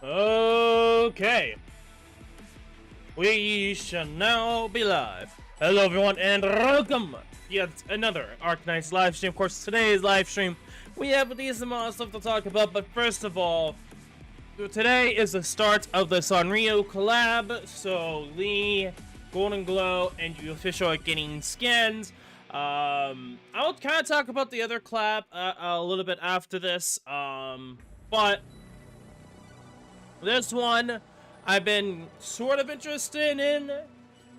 Okay. We shall now be live. Hello everyone and welcome yet another Arknights live stream. Of course, today's live stream, we have a decent amount of stuff to talk about, but first of all, today is the start of the Sanrio Collab, so Lee, Golden Glow, and you official are getting skins. I'll kind of talk about the other collab a little bit after this, but this one I've been sort of interested in,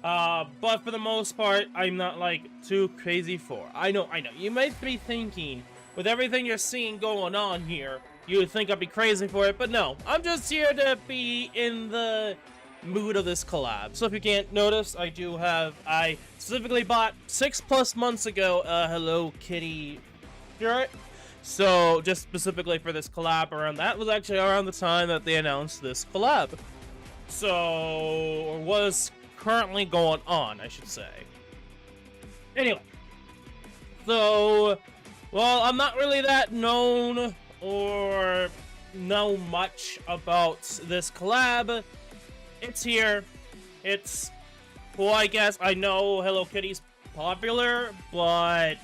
but for the most part, I'm not like too crazy for. I know. You might be thinking, with everything you're seeing going on here, you would think I'd be crazy for it, but no. I'm just here to be in the mood of this collab. So if you can't notice, I specifically bought 6+ months ago a Hello Kitty shirt. So just specifically for this collab that was actually around the time that they announced this collab. So, or was currently going on, I should say. Anyway. So, well, I'm not really that known or know much about this collab. It's here. It's, well, I guess I know Hello Kitty's popular, but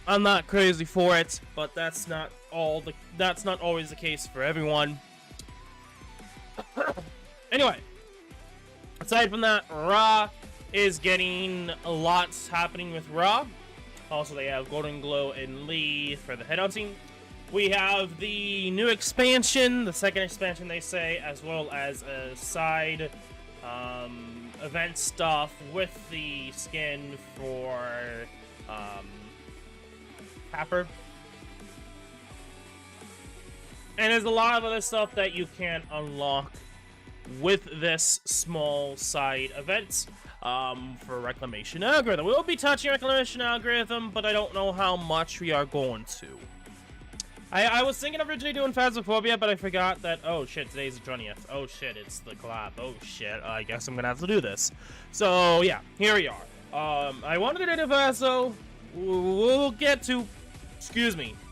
I'm not crazy for it. But that's not always the case for everyone. Anyway, aside from that, Raw is getting lots happening with Raw. Also, they have Golden Glow and Lee for the headhunting. We have the new expansion, the second expansion they say, as well as a side event stuff with the skin for Capper. And there's a lot of other stuff that you can unlock with this small side event for Reclamation Algorithm. We'll be touching Reclamation Algorithm, but I don't know how much we are going to. I was thinking of originally doing Phasmophobia, but I forgot that, oh shit, today's the 20th. Oh shit, it's the collab. Oh shit, I guess I'm gonna have to do this. So yeah, here we are. I wanted to do Phasmo. We'll get to,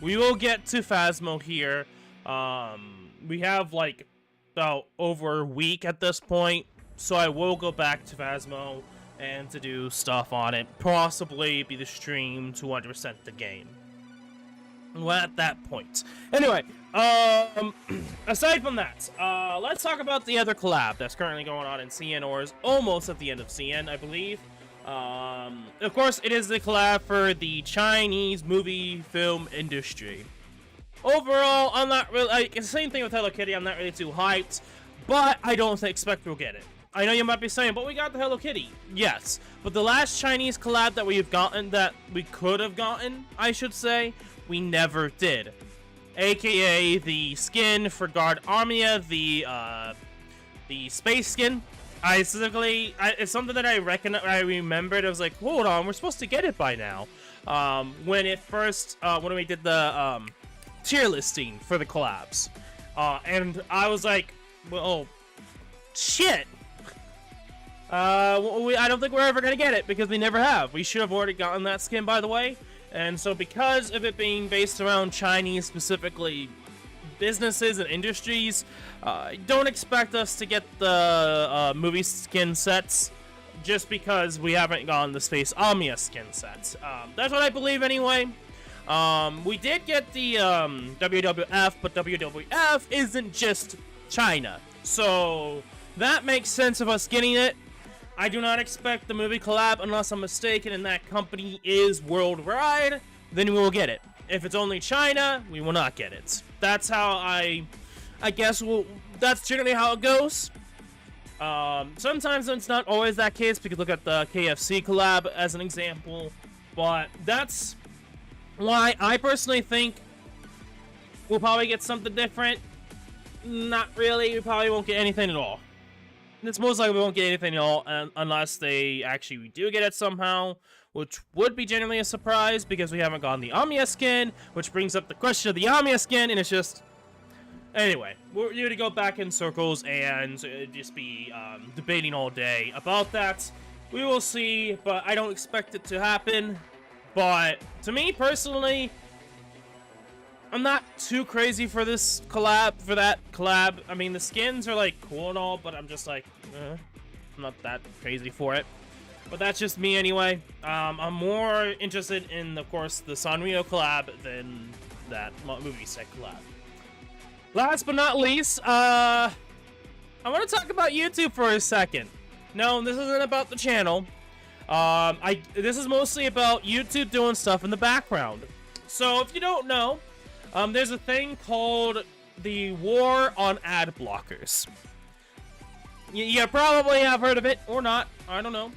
we will get to Phasmo here. We have like about over a week at this point, so I will go back to Phasmo and to do stuff on it, possibly be the stream 200% the game. Well, at that point. Anyway, aside from that, let's talk about the other collab that's currently going on in CN, or is almost at the end of CN, I believe. Of course, it is the collab for the Chinese movie film industry. Overall, I'm not really, like, same thing with Hello Kitty, I'm not really too hyped, but I don't expect we'll get it. I know you might be saying, but we got the Hello Kitty. Yes, but the last Chinese collab that we've gotten, that we could have gotten, I should say, we never did. AKA the skin for Guard Armia, the space skin. I specifically, it's something that I remembered. I was like, hold on, we're supposed to get it by now. When it first, when we did the tier listing for the collabs, and I was like, well, shit. I don't think we're ever gonna get it because we never have. We should have already gotten that skin, by the way. And so because of it being based around Chinese, specifically businesses and industries, don't expect us to get the movie skin sets just because we haven't gotten the Space Omnia skin sets. That's what I believe anyway. We did get the WWF, but WWF isn't just China. So that makes sense of us getting it. I do not expect the movie collab unless I'm mistaken and that company is worldwide, then we will get it. If it's only China, we will not get it. That's how I guess that's generally how it goes. Sometimes it's not always that case, because look at the KFC collab as an example, but that's why I personally think we'll probably get something different. Not really, we probably won't get anything at all. It's most likely we won't get anything at all unless they actually do get it somehow, which would be generally a surprise because we haven't gotten the Omnia skin, which brings up the question of the Omnia skin, and it's just... Anyway, we're here to go back in circles and just be debating all day about that. We will see, but I don't expect it to happen. But to me personally, I'm not too crazy for this collab, for that collab. I mean, the skins are like cool and all, but I'm just like, I'm not that crazy for it. But that's just me anyway. I'm more interested in, of course, the Sanrio collab than that movie set collab. Last but not least, I want to talk about YouTube for a second. No, this isn't about the channel. This is mostly about YouTube doing stuff in the background. So if you don't know, there's a thing called the war on ad blockers. You probably have heard of it or not. I don't know.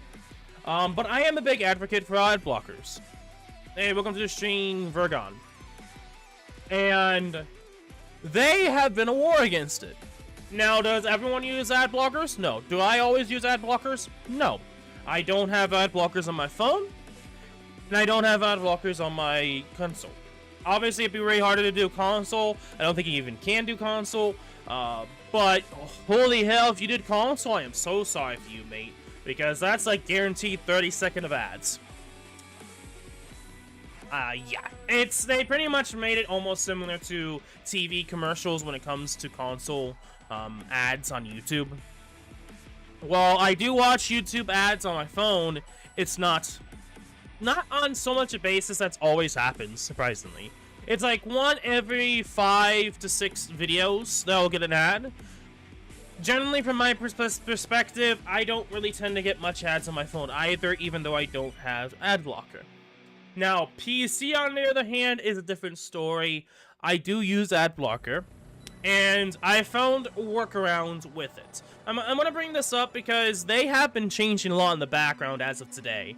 But I am a big advocate for ad blockers. Hey, welcome to the stream, Virgon. And they have been a war against it. Now, does everyone use ad blockers? No. Do I always use ad blockers? No. I don't have ad blockers on my phone, and I don't have ad blockers on my console. Obviously, it'd be way harder to do console. I don't think you even can do console. But holy hell, if you did console, I am so sorry for you, mate. Because that's like guaranteed 30-second of ads. Yeah. They pretty much made it almost similar to TV commercials when it comes to console ads on YouTube. While I do watch YouTube ads on my phone, it's not on so much a basis that's always happens, surprisingly. It's like 1 every 5 to 6 videos that will get an ad. Generally, from my perspective, I don't really tend to get much ads on my phone either, even though I don't have ad blocker. Now, PC, on the other hand, is a different story. I do use ad blocker, and I found workarounds with it. I'm going to bring this up because they have been changing a lot in the background as of today.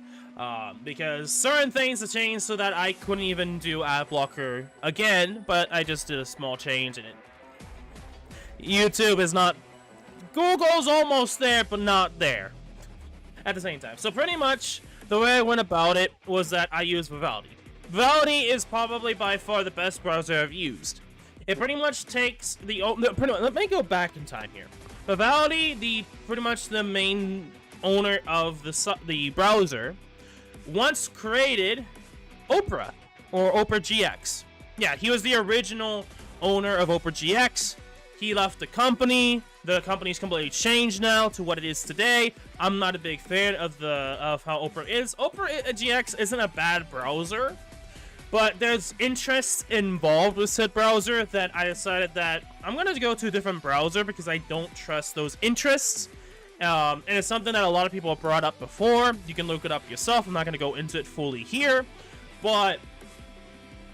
Because certain things have changed so that I couldn't even do ad blocker again, but I just did a small change in it. YouTube is not... Google's almost there, but not there at the same time. So pretty much, the way I went about it was that I used Vivaldi. Vivaldi is probably by far the best browser I've used. It pretty much takes the... let me go back in time here. Vivaldi, pretty much the main owner of the browser, once created Opera, or Opera GX. Yeah, he was the original owner of Opera GX. He left the company. The company's completely changed now to what it is today. I'm not a big fan of how Opera is. Opera GX isn't a bad browser, but there's interests involved with said browser that I decided that I'm going to go to a different browser because I don't trust those interests. And it's something that a lot of people have brought up before. You can look it up yourself. I'm not going to go into it fully here. But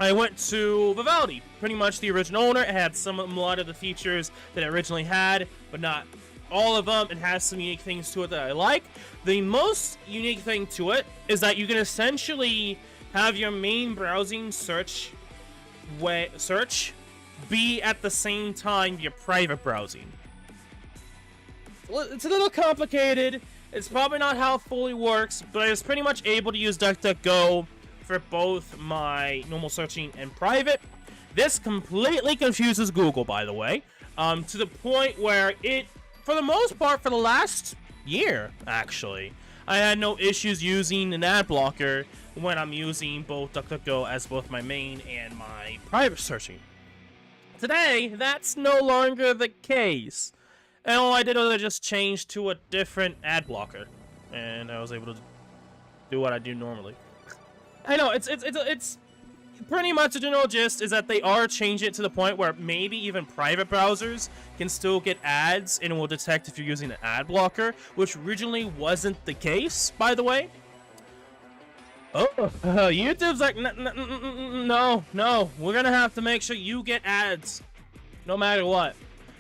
I went to Vivaldi, pretty much the original owner. It had a lot of the features that it originally had, but not all of them. It has some unique things to it that I like. The most unique thing to it is that you can essentially have your main browsing search be at the same time your private browsing. It's a little complicated. It's probably not how it fully works, but I was pretty much able to use DuckDuckGo for both my normal searching and private. This completely confuses Google, by the way, to the point where it, for the most part, for the last year, actually, I had no issues using an ad blocker when I'm using both DuckDuckGo as both my main and my private searching. Today, that's no longer the case. And all I did was I just changed to a different ad blocker, and I was able to do what I do normally. I know, it's pretty much the general gist is that they are changing it to the point where maybe even private browsers can still get ads and it will detect if you're using an ad blocker, which originally wasn't the case, by the way. Oh, YouTube's like, no, we're gonna have to make sure you get ads, no matter what.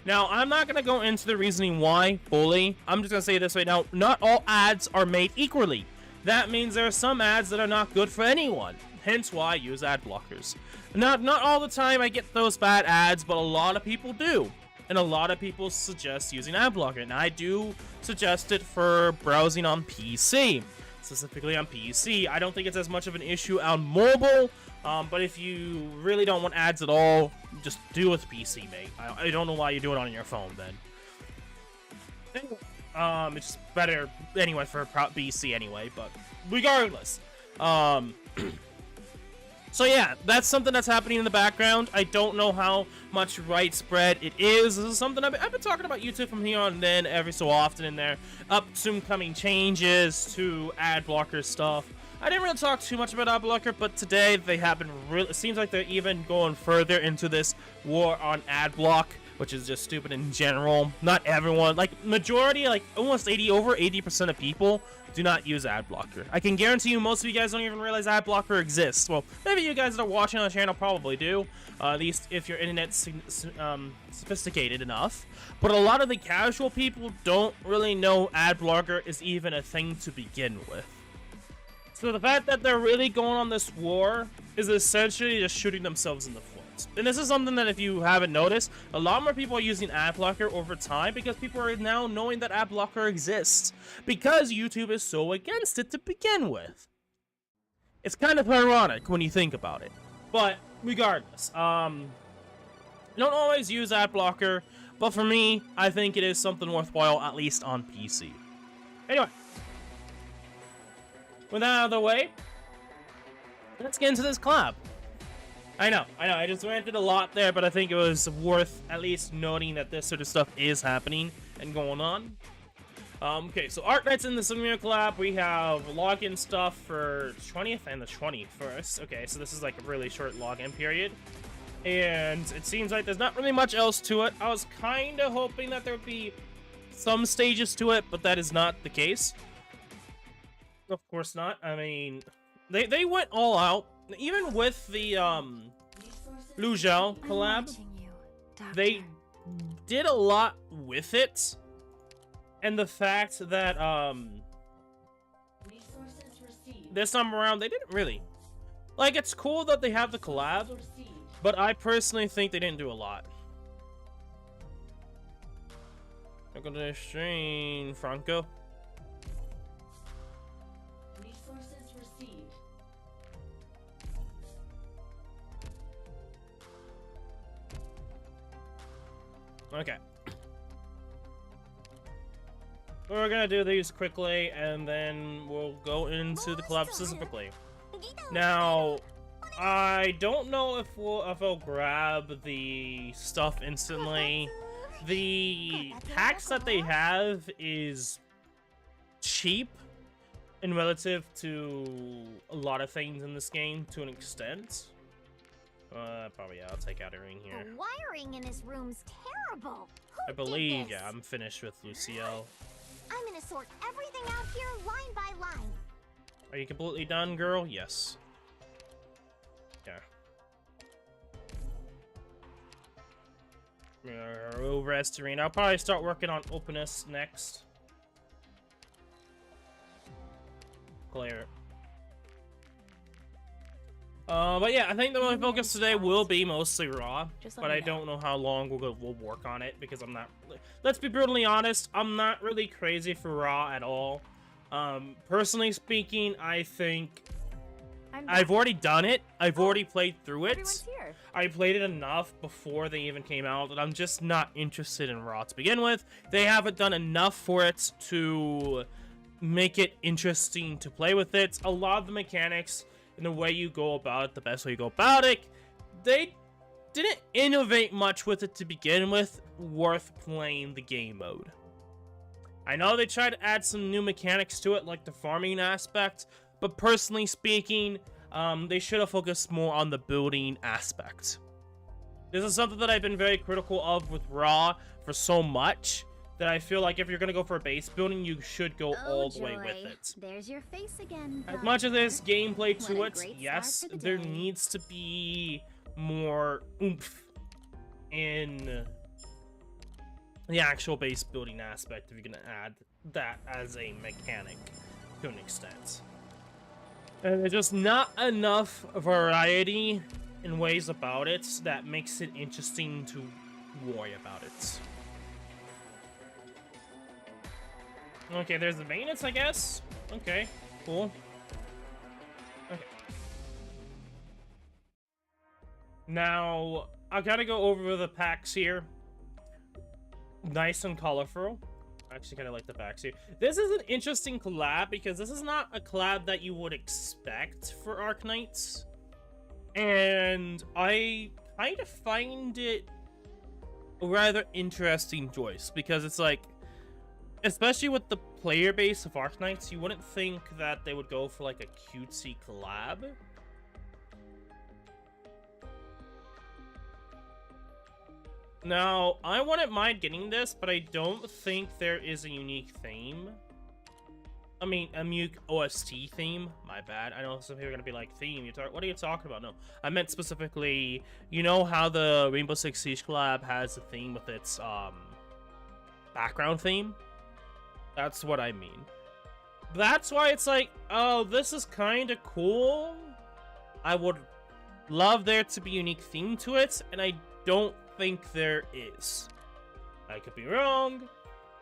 Now, I'm not gonna go into the reasoning why fully. I'm just gonna say this right now. Not all ads are made equally. That means there are some ads that are not good for anyone. Hence why I use ad blockers. Not all the time I get those bad ads, but a lot of people do. And a lot of people suggest using ad blocker. And I do suggest it for browsing on PC. Specifically on PC. I don't think it's as much of an issue on mobile. But if you really don't want ads at all, just do it with PC, mate. I don't know why you do it on your phone then. It's better anyway for PC anyway, but regardless. So yeah, that's something that's happening in the background. I don't know how much widespread it is. This is something I've been talking about YouTube from here on then every so often in there. Up soon coming changes to ad blocker stuff. I didn't really talk too much about ad blocker, but today they have been really. It seems like they're even going further into this war on ad block, which is just stupid in general. Not everyone, like majority, like almost over 80% of people do not use ad blocker. I can guarantee you most of you guys don't even realize ad blocker exists. Well, maybe you guys that are watching on the channel probably do, at least if your internet's sophisticated enough. But a lot of the casual people don't really know ad blocker is even a thing to begin with. So the fact that they're really going on this war is essentially just shooting themselves in the foot. And this is something that, if you haven't noticed, a lot more people are using ad blocker over time because people are now knowing that ad blocker exists because YouTube is so against it to begin with. It's kind of ironic when you think about it. But regardless, I don't always use ad blocker, but for me, I think it is something worthwhile, at least on PC. Anyway, with that out of the way, let's get into this collab. I know, I just ranted a lot there, but I think it was worth at least noting that this sort of stuff is happening and going on. Okay, so Arknights in the Sanrio Collab, we have login stuff for 20th and the 21st. Okay, so this is like a really short login period. And it seems like there's not really much else to it. I was kind of hoping that there would be some stages to it, but that is not the case. Of course not. I mean, they went all out. Even with the Lugel collab, they did a lot with it, and the fact that this time around they didn't really. Like, it's cool that they have the collab, but I personally think they didn't do a lot. Welcome to the stream, Franco. Okay. We're gonna do these quickly, and then we'll go into the collab specifically. Now, I don't know if I'll grab the stuff instantly. The packs that they have is cheap in relative to a lot of things in this game, to an extent. Probably, yeah, I'll take out a ring here. The wiring in this room's terrible. I believe, yeah, I'm finished with Luciel. I'm gonna sort everything out here line by line. Are you completely done, girl? Yes. Yeah. We'll rest arena. I'll probably start working on openness next. Clear it. But yeah, I think the my focus today will be mostly Raw, but I don't know how long we'll work on it because I'm not. Let's be brutally honest, I'm not really crazy for Raw at all. Personally speaking, I think I've already done it. I've already played through it. I played it enough before they even came out that I'm just not interested in Raw to begin with. They haven't done enough for it to make it interesting to play with it. A lot of the mechanics and the way you go about it, the best way you go about it, they didn't innovate much with it to begin with, worth playing the game mode. I know they tried to add some new mechanics to it, like the farming aspect, but personally speaking, they should have focused more on the building aspect. This is something that I've been very critical of with Raw for so much, that I feel like if you're gonna go for a base building, you should go all the way with it. There's your face again. As much as there's gameplay to it, yes, there needs to be more oomph in the actual base building aspect if you're gonna add that as a mechanic to an extent. And there's just not enough variety in ways about it that makes it interesting to worry about it. Okay, there's the maintenance, I guess. Okay, cool. Okay. Now, I gotta go over the packs here. Nice and colorful. I actually kind of like the packs here. This is an interesting collab because this is not a collab that you would expect for Arknights. And I kind of find it a rather interesting choice, because it's like, especially with the player base of Arknights, you wouldn't think that they would go for like a cutesy collab. Now, I wouldn't mind getting this, but I don't think there is a unique theme. I mean, a unique OST theme. My bad. I know some people are gonna be like, theme? What are you talking about? No, I meant specifically, you know how the Rainbow Six Siege collab has a theme with its background theme? That's what I mean. That's why it's like, oh, this is kind of cool. I would love there to be a unique theme to it, and I don't think there is. I could be wrong,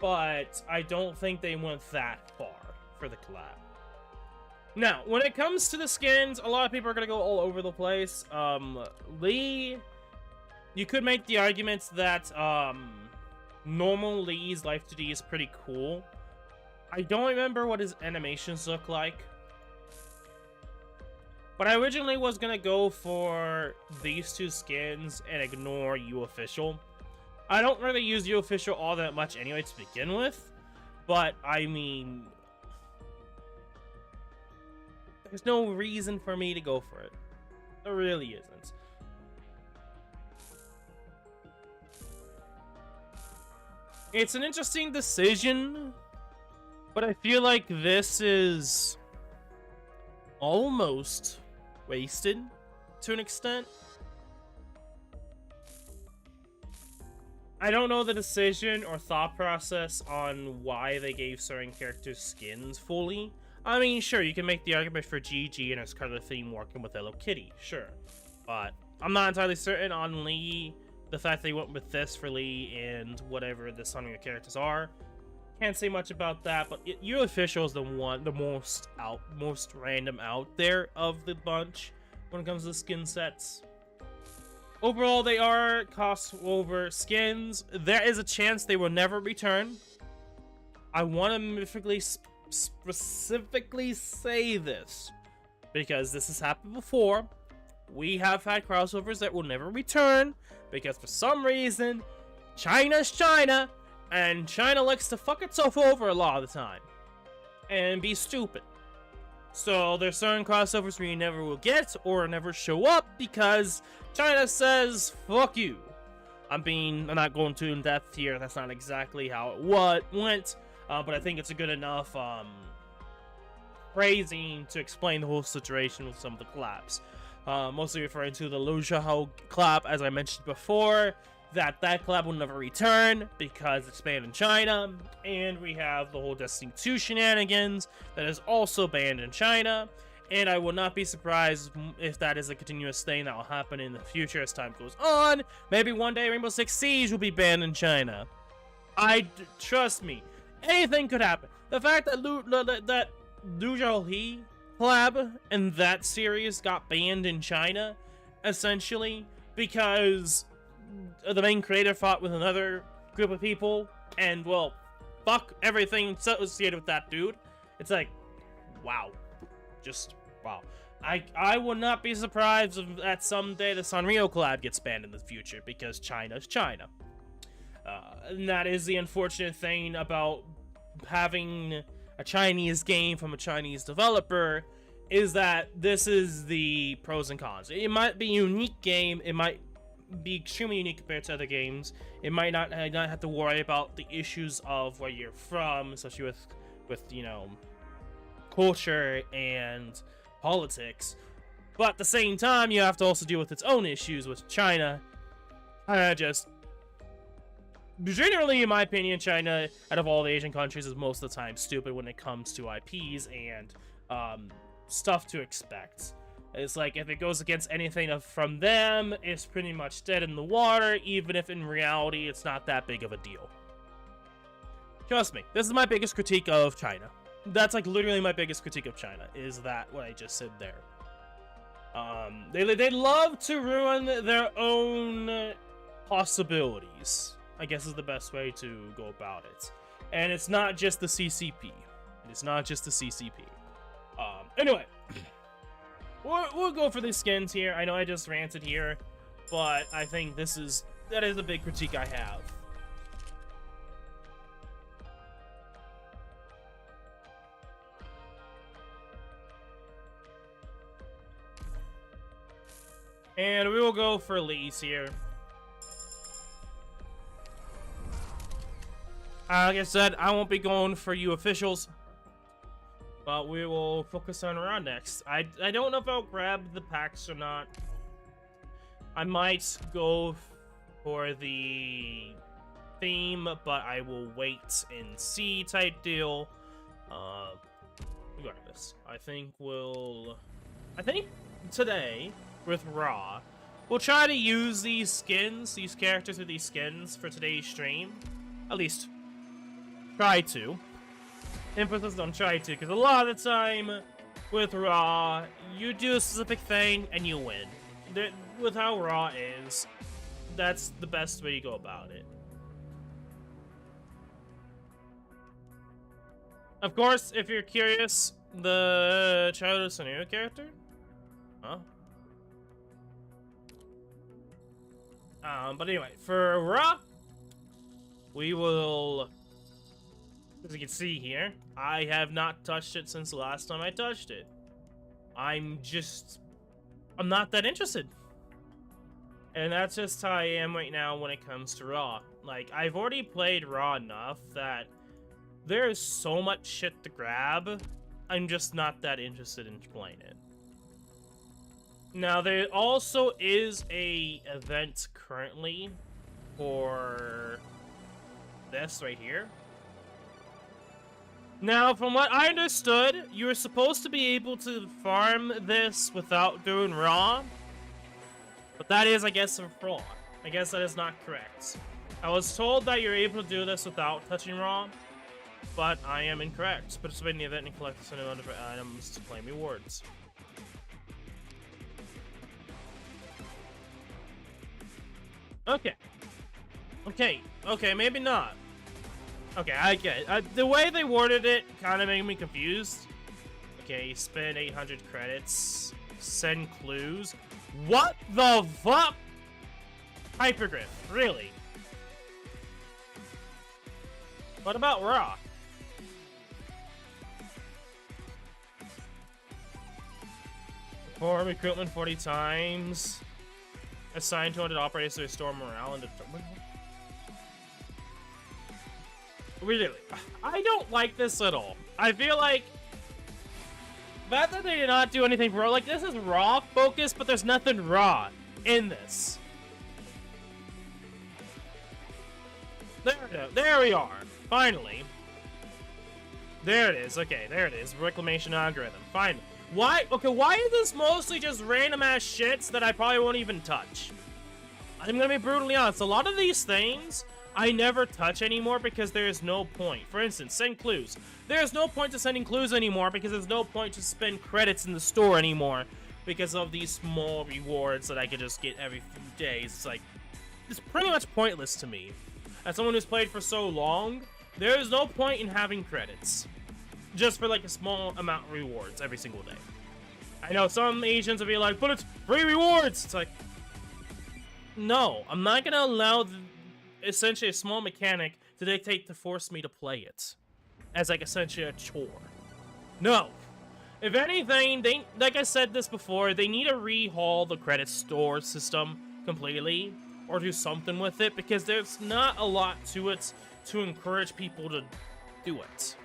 but I don't think they went that far for the collab. Now, when it comes to the skins, a lot of people are gonna go all over the place. Lee, you could make the argument that normal Lee's Life 2D is pretty cool. I don't remember what his animations look like, but I originally was gonna go for these two skins and ignore U Official. I don't really use U Official all that much anyway to begin with, but I mean, there's no reason for me to go for it. There really isn't. It's an interesting decision, but I feel like this is almost wasted to an extent. I don't know the decision or thought process on why they gave certain characters skins fully. I mean, sure, you can make the argument for GG and his color theme working with Hello Kitty, sure. But I'm not entirely certain on Lee, the fact they went with this for Lee and whatever the Sanrio characters are. Can't say much about that, but U Official is the most random out there of the bunch when it comes to skin sets. Overall, they are cost over skins. There is a chance they will never return. I want to specifically say this because this has happened before. We have had crossovers that will never return because for some reason, China's China, and China likes to fuck itself over a lot of the time and be stupid. So there's certain crossovers where you never will get or never show up because China says, fuck you. I'm not going too in depth here. That's not exactly how it went, but I think it's a good enough phrasing to explain the whole situation with some of the collabs. Mostly referring to the Lu Xiaohou collab, as I mentioned before, that collab will never return because it's banned in China, and we have the whole Destiny 2 shenanigans that is also banned in China, and I will not be surprised if that is a continuous thing that will happen in the future as time goes on. Maybe one day Rainbow Six Siege will be banned in China. Trust me, anything could happen. The fact that Lu Xiaohou collab and that series got banned in China, essentially, because the main creator fought with another group of people, and, well, fuck everything associated with that dude. It's like, wow. Just, wow. I will not be surprised if that someday the Sanrio collab gets banned in the future, because China's China. And that is the unfortunate thing about having a Chinese game from a Chinese developer, is that this is the pros and cons. It might be a unique game, it might be extremely unique compared to other games. It might not have to worry about the issues of where you're from, especially with you know, culture and politics. But at the same time, you have to also deal with its own issues with China. Generally, in my opinion, China, out of all the Asian countries, is most of the time stupid when it comes to IPs and stuff to expect. It's like, if it goes against anything from them, it's pretty much dead in the water, even if in reality it's not that big of a deal. Trust me, this is my biggest critique of China. That's like literally my biggest critique of China, is that what I just said there. They love to ruin their own possibilities, I guess is the best way to go about it. And it's not just the CCP. It's not just the CCP. Anyway. we'll go for the skins here. I know I just ranted here, but I think that is a big critique I have. And we will go for Lee's here. Like I said, I won't be going for you officials, but we will focus on Raw next. I don't know if I'll grab the packs or not. I might go for the theme, but I will wait and see type deal. Regardless, I think today with Raw, we'll try to use these characters with these skins for today's stream. At least try to. Emphasis on try to, because a lot of the time with Raw, you do a specific thing and you win. With how Raw is, that's the best way you go about it. Of course, if you're curious, the Arknights Sanrio character? Huh? But anyway, for Raw, we will, as you can see here, I have not touched it since the last time I touched it. I'm not that interested. And that's just how I am right now when it comes to Raw. Like, I've already played Raw enough that there is so much shit to grab, I'm just not that interested in playing it. Now, there also is a event currently for this right here. Now, from what I understood, you were supposed to be able to farm this without doing Raw. But that is, I guess, a fraud. I guess that is not correct. I was told that you're able to do this without touching Raw, but I am incorrect. Participate in the event and collect a certain amount of items to claim rewards. Okay. Okay, maybe not. Okay, I get it. The way they worded it kind of made me confused. Okay, spend 800 credits. Send clues. What the fuck? Hypergriff, really? What about Raw? Perform recruitment 40 times. Assign 200 operators to restore morale and really, I don't like this at all. I feel like that they did not do anything Raw. Like, this is Raw focused, but there's nothing Raw in this. There we are. Finally. There it is. Okay, there it is. Reclamation algorithm. Finally. Why? Okay, why is this mostly just random ass shits that I probably won't even touch? I'm gonna be brutally honest. A lot of these things I never touch anymore because there is no point. For instance, send clues. There's no point to sending clues anymore because there's no point to spend credits in the store anymore because of these small rewards that I could just get every few days. It's like, it's pretty much pointless to me. As someone who's played for so long, there is no point in having credits. Just for like a small amount of rewards every single day. I know some Asians will be like, but it's free rewards! It's like, no, I'm not gonna allow essentially a small mechanic to dictate to force me to play it as like essentially a chore. No. If anything, they, like I said this before, they need to rehaul the credit store system completely or do something with it because there's not a lot to it to encourage people to do it.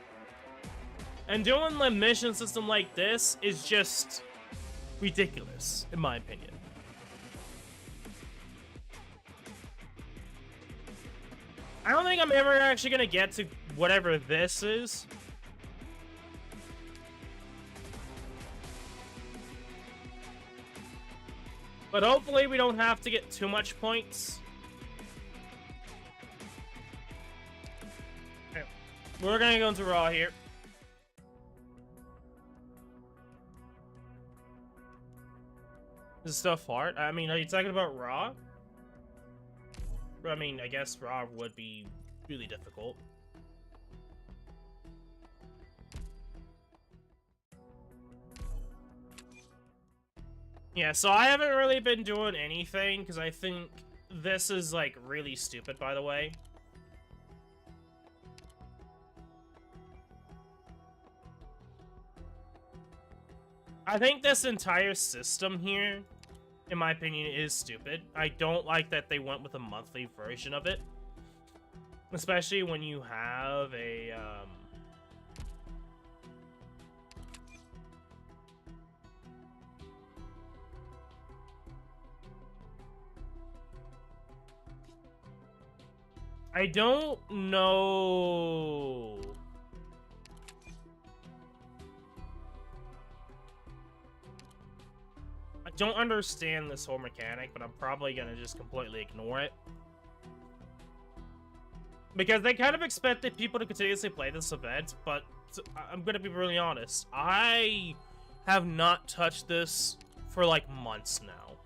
And doing a mission system like this is just ridiculous, in my opinion. I don't think I'm ever actually gonna get to whatever this is. But hopefully we don't have to get too much points. Okay. We're gonna go into Raw here. Is stuff hard? I mean, are you talking about Raw? I mean, I guess Raw would be really difficult. Yeah, so I haven't really been doing anything, because I think this is, like, really stupid, by the way. I think this entire system here, in my opinion, is stupid. I don't like that they went with a monthly version of it. Especially when you have a, I don't know. I don't understand this whole mechanic, but I'm probably gonna just completely ignore it. Because they kind of expected people to continuously play this event, but I'm gonna be really honest. I have not touched this for like months now.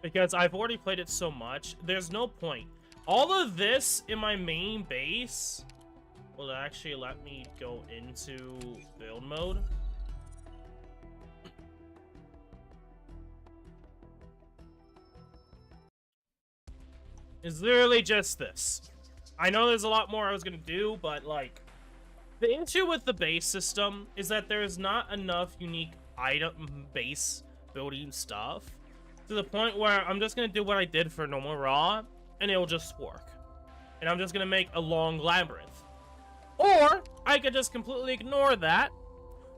Because I've already played it so much, there's no point. All of this in my main base will actually let me go into build mode. It's literally just this. I know there's a lot more I was gonna do, but like, the issue with the base system is that there's not enough unique item base building stuff to the point where I'm just gonna do what I did for normal Raw, and it'll just work. And I'm just gonna make a long labyrinth. Or I could just completely ignore that,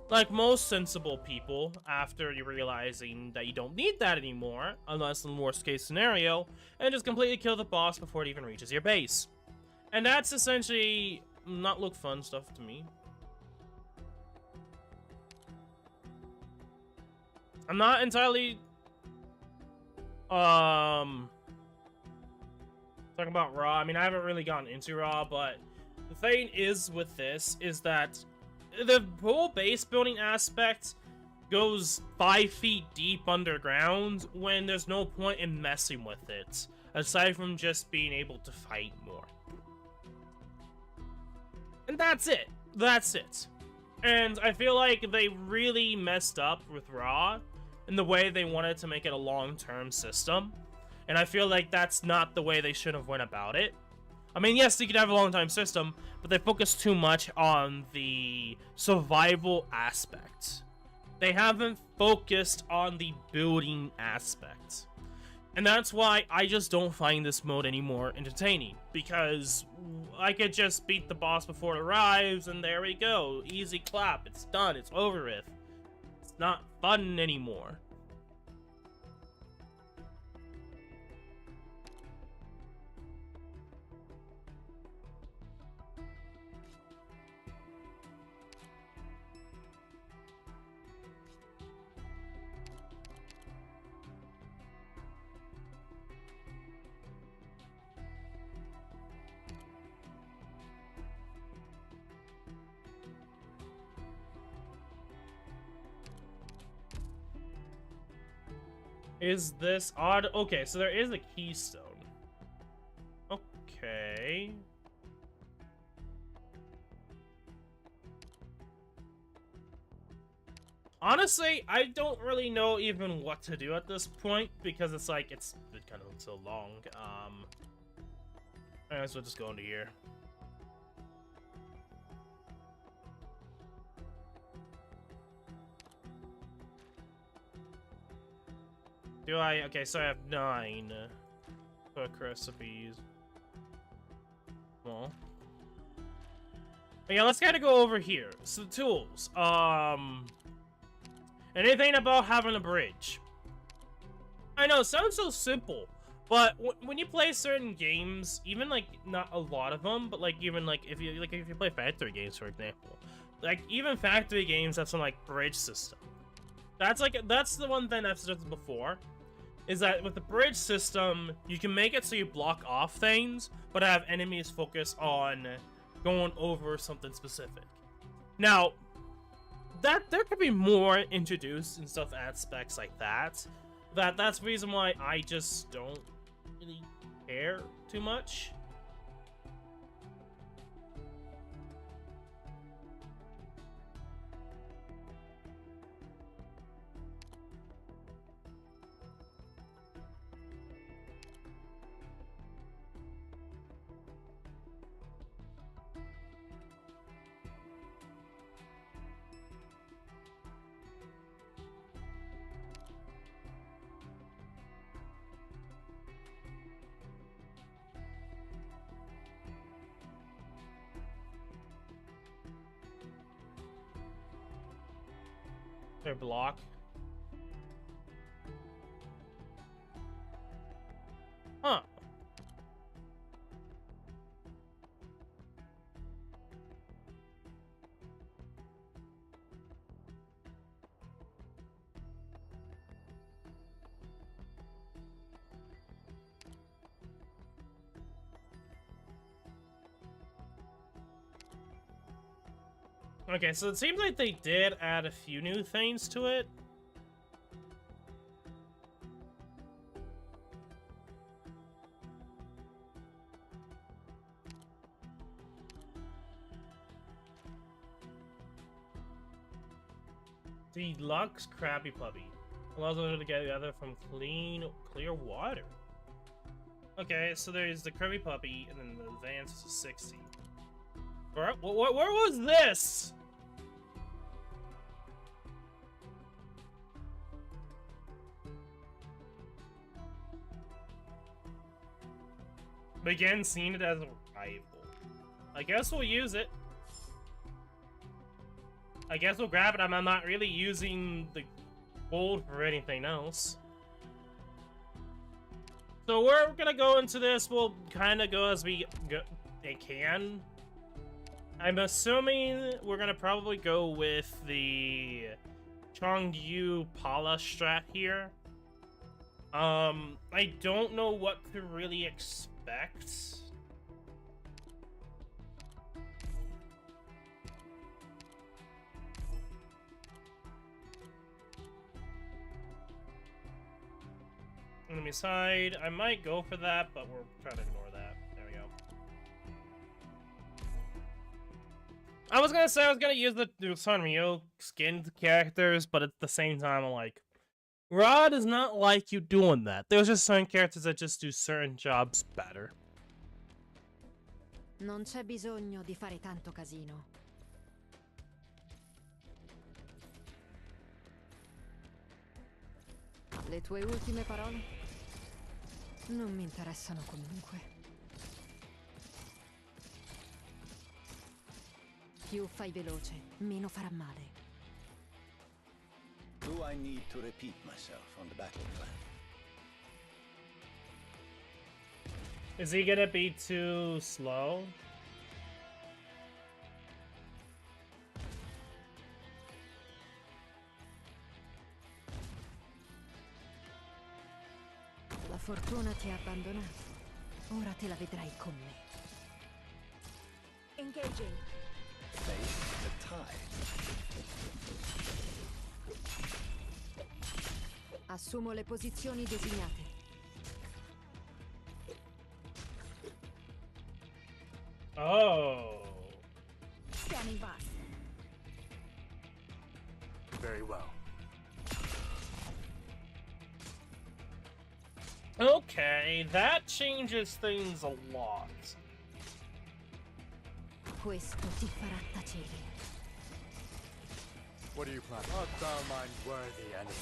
like most sensible people, after you realizing that you don't need that anymore, unless in the worst case scenario, and just completely kill the boss before it even reaches your base. And that's essentially not look fun stuff to me. I'm not entirely talking about Raw. I mean, I haven't really gotten into Raw, but the thing is with this is that the whole base building aspect goes 5 feet deep underground when there's no point in messing with it, aside from just being able to fight more. And that's it. That's it. And I feel like they really messed up with Raw in the way they wanted to make it a long-term system. And I feel like that's not the way they should have went about it. I mean, yes, they could have a long-time system, but they focus too much on the survival aspect. They haven't focused on the building aspect. And that's why I just don't find this mode anymore entertaining. Because I could just beat the boss before it arrives, and there we go. Easy clap, it's done, it's over with. It's not fun anymore. Is this odd? Okay, so there is a keystone. Okay. Honestly, I don't really know even what to do at this point, because it's like, it's been kind of so long. I guess we'll just go into here. Do I? Okay, so I have 9 cook recipes. Well, yeah, let's kind of go over here. So tools. Anything about having a bridge? I know it sounds so simple, but when you play certain games, even like not a lot of them, but like even like if you play factory games, for example, like even factory games have some like bridge system. That's the one thing I've suggested before, is that with the bridge system, you can make it so you block off things, but have enemies focus on going over something specific. Now, that there could be more introduced in stuff aspects like that. That's the reason why I just don't really care too much. Their block. Huh. Okay, so it seems like they did add a few new things to it. Deluxe Krabby Puppy allows them to get together from clear water. Okay, so there's the Krabby Puppy, and then the advance is 60. Where was this? Again, seen it as a rival. I guess we'll use it. I guess we'll grab it. I'm not really using the gold for anything else. So we're gonna go into this. We'll kind of go as we can. I'm assuming we're gonna probably go with the Chongyu Pala strat here. I don't know what to really expect. Enemy side, I might go for that, but we're trying to ignore that. There we go. I was gonna say I was gonna use the Sanrio skinned characters, but at the same time, I'm like, Rod is not like you doing that. There's just certain characters that just do certain jobs better. Non c'è bisogno di fare tanto casino. Le tue ultime parole? Non mi interessano comunque. Più fai veloce, meno farà male. Do I need to repeat myself on the battle plan? Is he gonna be too slow? La fortuna ti ha abbandonato. Ora te la vedrai con me. Engaging. Face the tide. Assumo le posizioni designate. Oh. Standing by. Very well. Okay, that changes things a lot. Questo ti farà tacere. What do you plan? Art thou mine worthy enemy?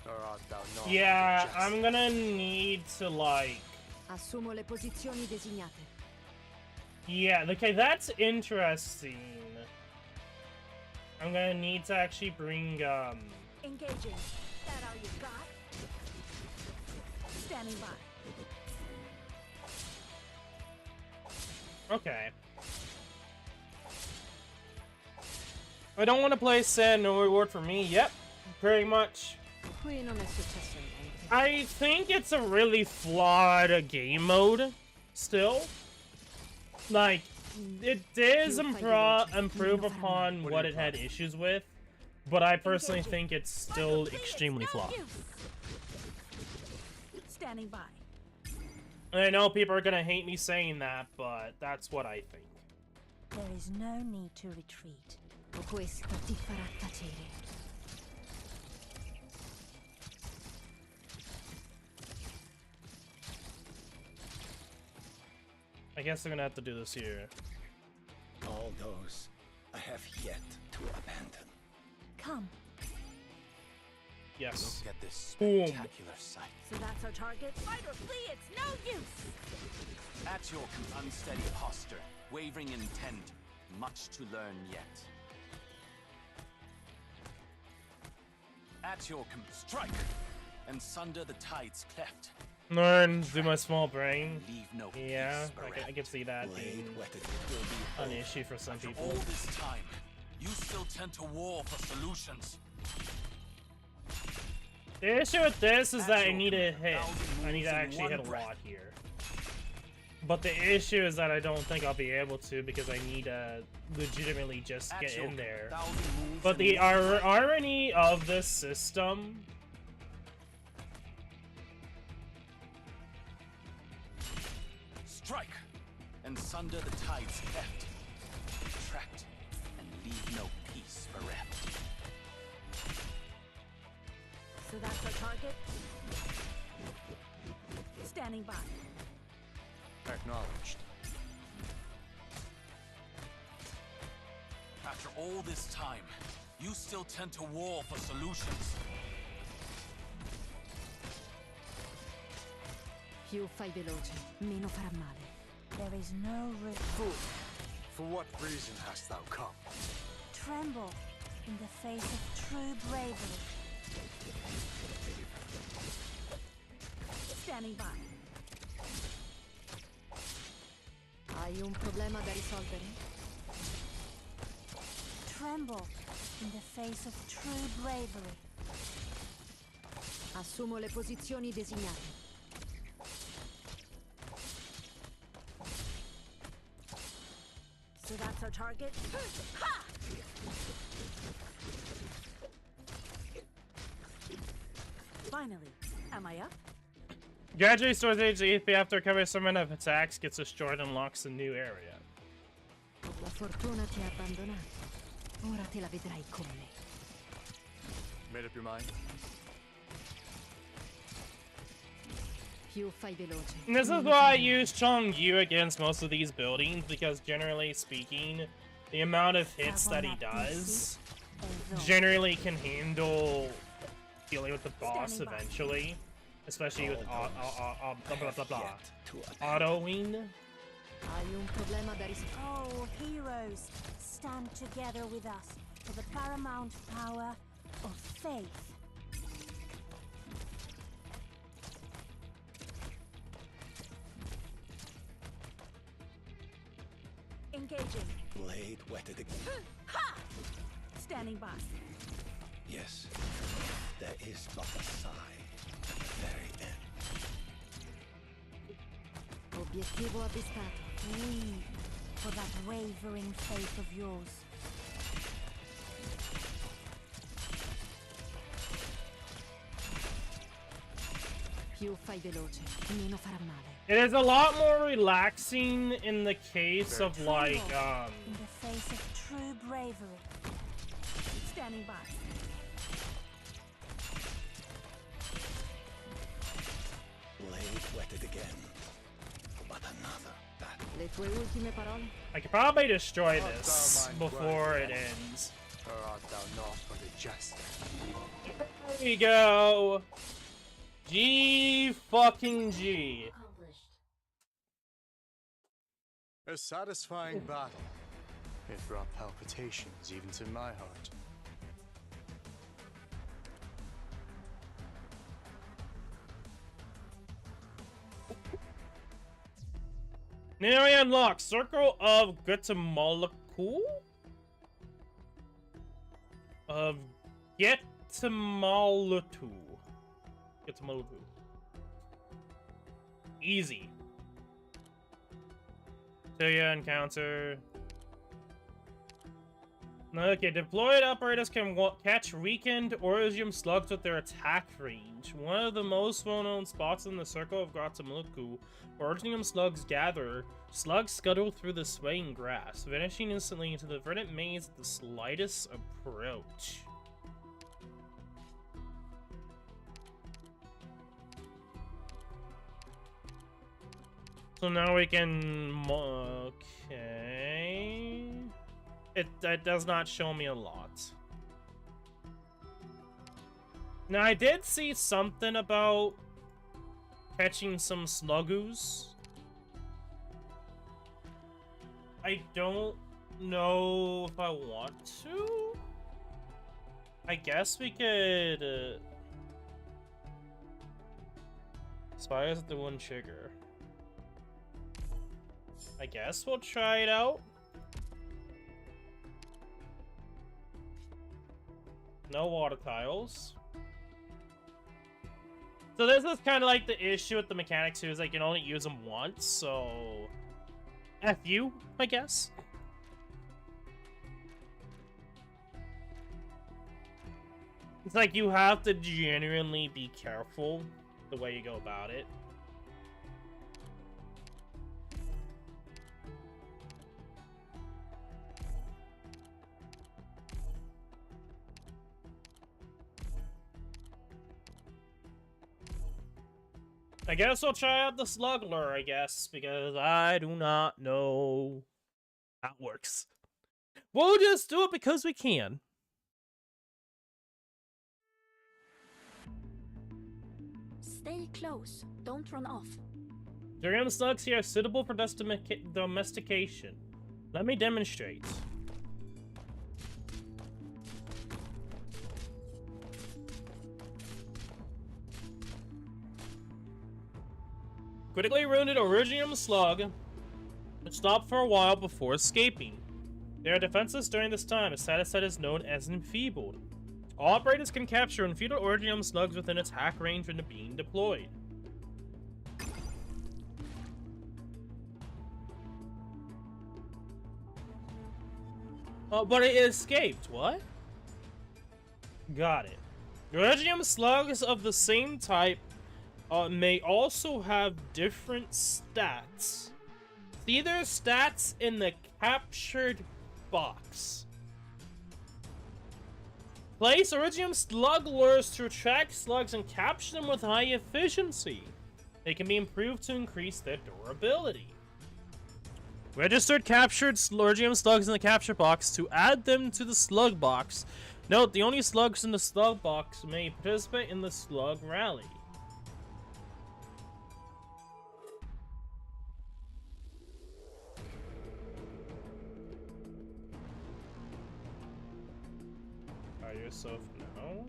Or art thou not? Yeah, I'm gonna need to, like... Assumo le posizioni designate. Yeah, okay, that's interesting. I'm gonna need to actually bring, Engaging. That all you got? Standing by. Okay. I don't want to play Send, no reward for me. Yep, pretty much. Qui non è successo niente. I think it's a really flawed game mode, still. Like, it does improve upon what it had issues with, but I personally think it's still extremely flawed. Standing by. And I know people are gonna hate me saying that, but that's what I think. There is no need to retreat. Questo ti farà tacere. I guess I'm gonna have to do this here. All those I have yet to abandon. Come. Yes. Look at this Boom. spectacular sight. So that's our target? Fight or flee, it's no use! At your unsteady posture, wavering intent, much to learn yet. At your strike, and sunder the tide's cleft. Learn through my small brain. Leave no Yeah, peace I can see that being Blade wetted will be an issue for some After people. all this time, you still tend to war for solutions. The issue with this is that I need to hit. I need to actually hit a lot here. But the issue is that I don't think I'll be able to because I need to legitimately just get in there. But the irony of this system... Strike, and sunder the tide's cleft. Tract, and leave no peace bereft. So that's our target? Standing by. Acknowledged. After all this time, you still tend to war for solutions. Più fai veloce, meno farà male. There is no room. Fool, for what reason hast thou come? Tremble in the face of true bravery. Standing by. Hai un problema da risolvere? Tremble in the face of true bravery. Assumo le posizioni designate. So that's our target? Ha! Finally, am I up? Gradually stores HP after recovering some of attacks, gets destroyed, and unlocks a new area. La fortuna ti ha abbandonato. Ora te la vedrai con me. Made up your mind? Più fai veloce. And this is why I use Chongyu against most of these buildings, because generally speaking, the amount of hits that he does generally can handle dealing with the boss eventually. Especially with blah blah blah blah. Autoing. Hai un problema da risolvere. Oh, heroes, stand together with us for the paramount power of faith. Engaging. Blade wetted again. Ha! Standing by. Yes, there is but a sigh at the very end. Obiettivo avvistato. Weep for that wavering faith of yours. Più fai veloce, meno farà male. It is a lot more relaxing in the case of like In the face of true bravery. Standing by. Blade wetted again. But another battle. Le tue ultime parole? I could probably destroy this before it ends. Or art thou not but a jester? There we go. G fucking G. A satisfying battle. It brought palpitations even to my heart. New area unlocked. Circle of Guatemalaku? Of Guatemalaku. Guatemalaku. Easy. So yeah, encounter. Okay, deployed operators can catch weakened Orosium slugs with their attack range. One of the most well-known spots in the Circle of Guatemalaku, where Orosium slugs gather, slugs scuttle through the swaying grass, vanishing instantly into the verdant maze at the slightest approach. So now we can... Okay... It does not show me a lot. Now, I did see something about catching some sluggoos. I don't know if I want to. I guess we could spires at the one trigger. I guess we'll try it out. No water tiles. So this is kind of like the issue with the mechanics too, is like you can only use them once, so F you, I guess. It's like you have to genuinely be careful the way you go about it. I guess I'll try out the Sluggler, I guess, because I do not know how it works. We'll just do it because we can. Stay close. Don't run off. Durian slugs here are suitable for domestication. Let me demonstrate. Critically wounded Originum slug stopped for a while before escaping. They are defenseless during this time. A status set is known as enfeebled. All operators can capture enfeebled Originum slugs within attack range when being deployed. Oh, but it escaped. What? Got it. Originum slugs of the same type may also have different stats. See their stats in the captured box. Place Originum slug lures to attract slugs and capture them with high efficiency. They can be improved to increase their durability. Registered captured Originum slugs in the capture box to add them to the slug box. Note, the only slugs in the slug box may participate in the slug rally. Yourself now.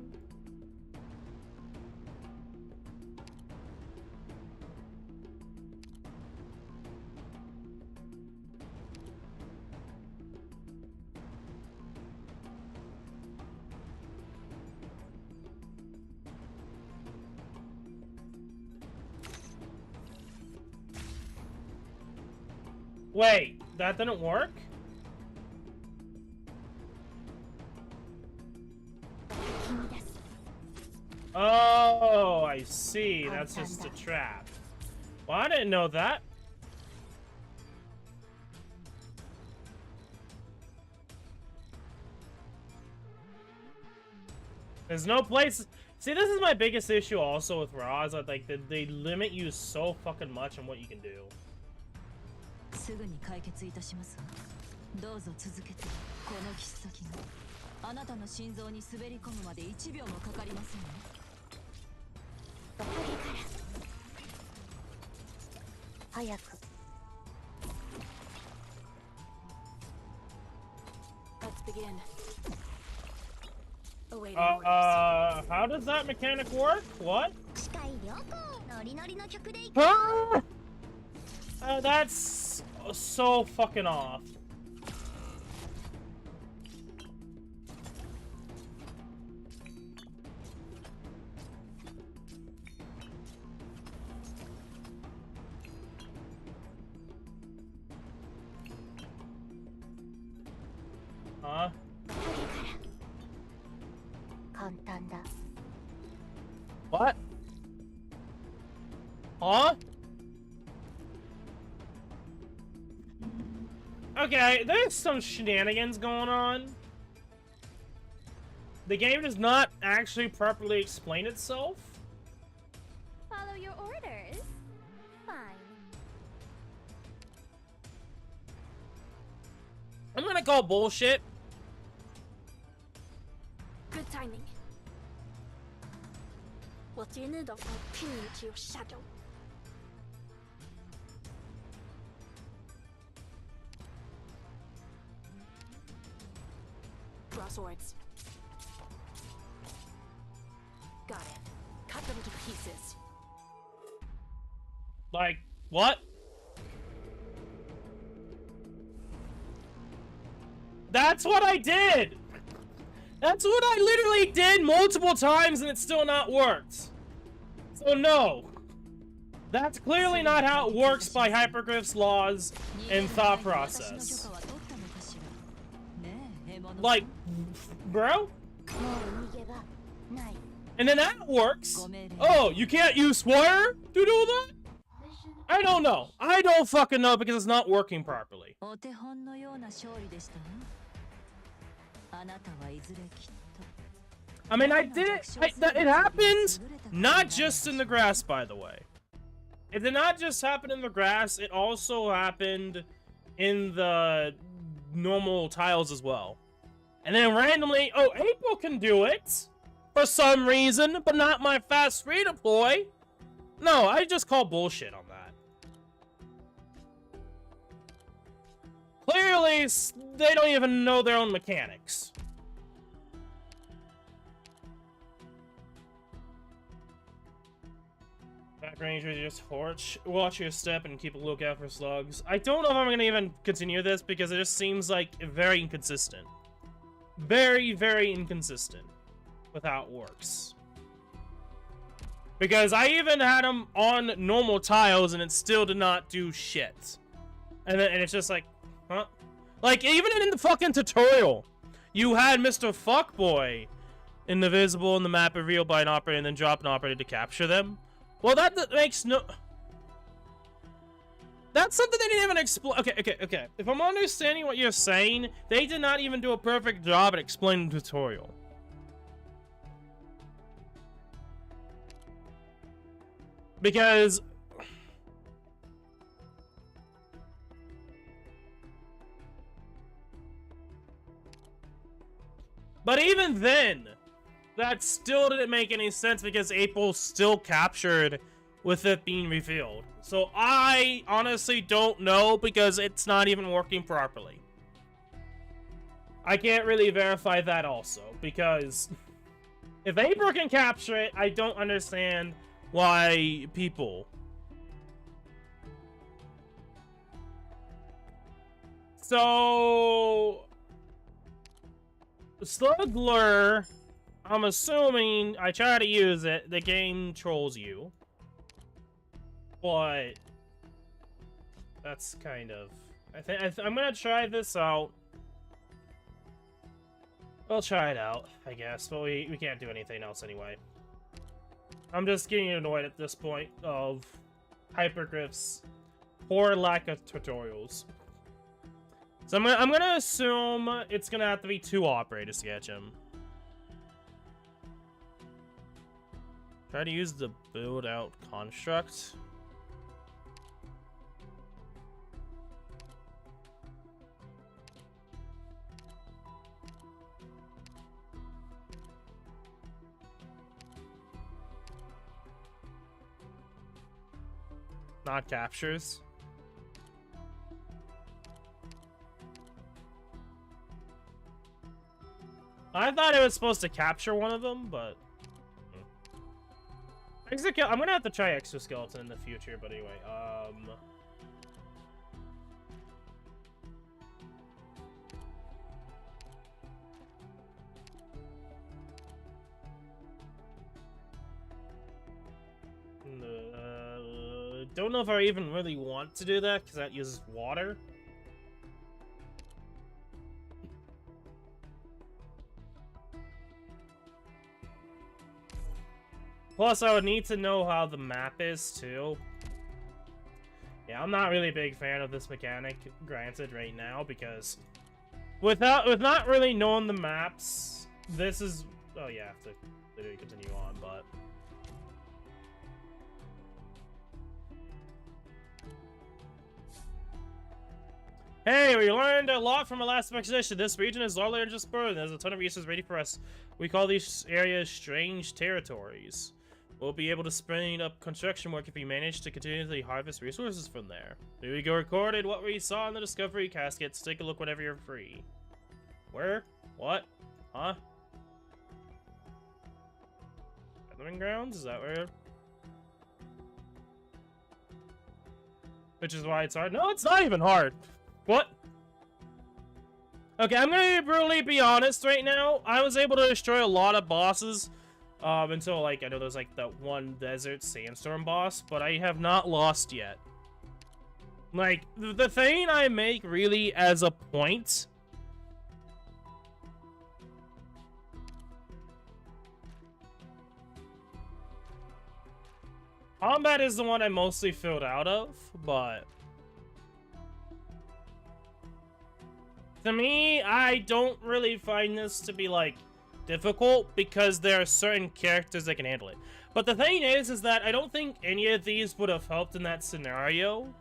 Wait, that didn't work? Oh, I see. That's just a trap. Well, I didn't know that. There's no place. See, this is my biggest issue also with Raw, is that like they limit you so fucking much on what you can do. すぐに解決いたしますわ。どうぞ続けて。この切っ先があなたの心臓に滑り込むまで1秒もかかりませんよ。早く。Let's begin. Awaiting orders. How does that mechanic work? What? 視界良好。ノリノリの曲でいく。Ah! That's so fucking off. Huh? What? Huh? Okay, there's some shenanigans going on. The game does not actually properly explain itself. Follow your orders. Fine. I'm gonna call bullshit. Good timing. 我今日的话拼命只有下周。Draw swords. Like, what? That's what I did! That's what I literally did multiple times and it still not worked. So no. That's clearly not how it works by Hypergriff's laws and thought process. Like, bro? And then that works. Oh, you can't use fire to do that? I don't know. I don't fucking know because it's not working properly. I mean, I did it. It happened not just in the grass, by the way. It did not just happen in the grass. It also happened in the normal tiles as well. And then randomly, oh, April can do it for some reason, but not my fast redeploy. No, I just call bullshit on that. Clearly, they don't even know their own mechanics. Back ranger, just watch your step and keep a lookout for slugs. I don't know if I'm gonna even continue this because it just seems like very inconsistent. Very, very inconsistent with how it works. Because I even had them on normal tiles and it still did not do shit. And it's just like, huh? Like, even in the fucking tutorial, you had Mr. Fuckboy invisible in the map revealed by an operator and then drop an operator to capture them. Well, that makes no... That's something they didn't even explain. Okay. If I'm understanding what you're saying, they did not even do a perfect job at explaining the tutorial. Because... But even then, that still didn't make any sense because April still captured with it being revealed. So I honestly don't know because it's not even working properly. I can't really verify that also because if April can capture it, I don't understand why people. So Slugler, I'm assuming I try to use it, the game trolls you. But that's kind of... I'm gonna try this out. We'll try it out, I guess, but we can't do anything else anyway. I'm just getting annoyed at this point of Hypergriff's poor lack of tutorials. So I'm gonna assume it's gonna have to be 2 operators to catch him. Try to use the build out construct. Not captures. I thought it was supposed to capture one of them, but... I'm gonna have to try exoskeleton in the future, but anyway, don't know if I even really want to do that, because that uses water. Plus, I would need to know how the map is, too. Yeah, I'm not really a big fan of this mechanic, granted, right now, because... With not really knowing the maps, this is... Oh, yeah, I have to literally continue on, but... Hey, we learned a lot from our last expedition. This region is largely unexplored. There's a ton of resources ready for us. We call these areas strange territories. We'll be able to speed up construction work if we manage to continually harvest resources from there. We recorded what we saw in the Discovery Caskets. Take a look whenever you're free. Where? What? Huh? Gathering grounds? Is that where? which is why it's hard. No, it's not even hard. What? Okay, I'm gonna brutally be honest right now. I was able to destroy a lot of bosses until, like, I know there's, like, that one desert sandstorm boss, but I have not lost yet. Like, the thing I make really as a point... Combat is the one I mostly filled out of, but... To me, I don't really find this to be, like, difficult, because there are certain characters that can handle it. But the thing is that I don't think any of these would have helped in that scenario,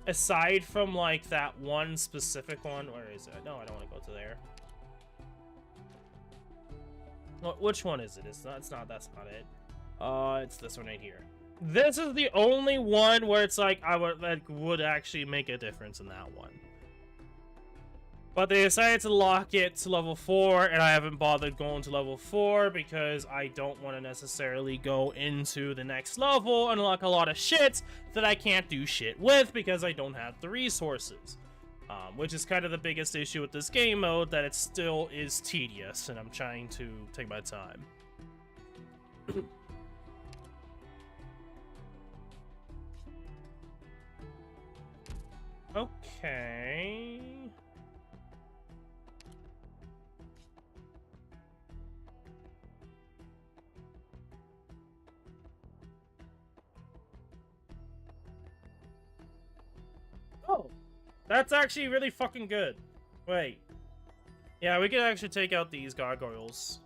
aside from, like, that one specific one. Where is it? No, I don't want to go to there. Which one is it? That's not it. It's this one right here. This is the only one where it's like, would actually make a difference in that one. But they decided to lock it to level 4, and I haven't bothered going to level 4 because I don't want to necessarily go into the next level and unlock a lot of shit that I can't do shit with because I don't have the resources. Which is kind of the biggest issue with this game mode, that it still is tedious, and I'm trying to take my time. Okay... Oh, that's actually really fucking good. Wait. Yeah, we can actually take out these gargoyles.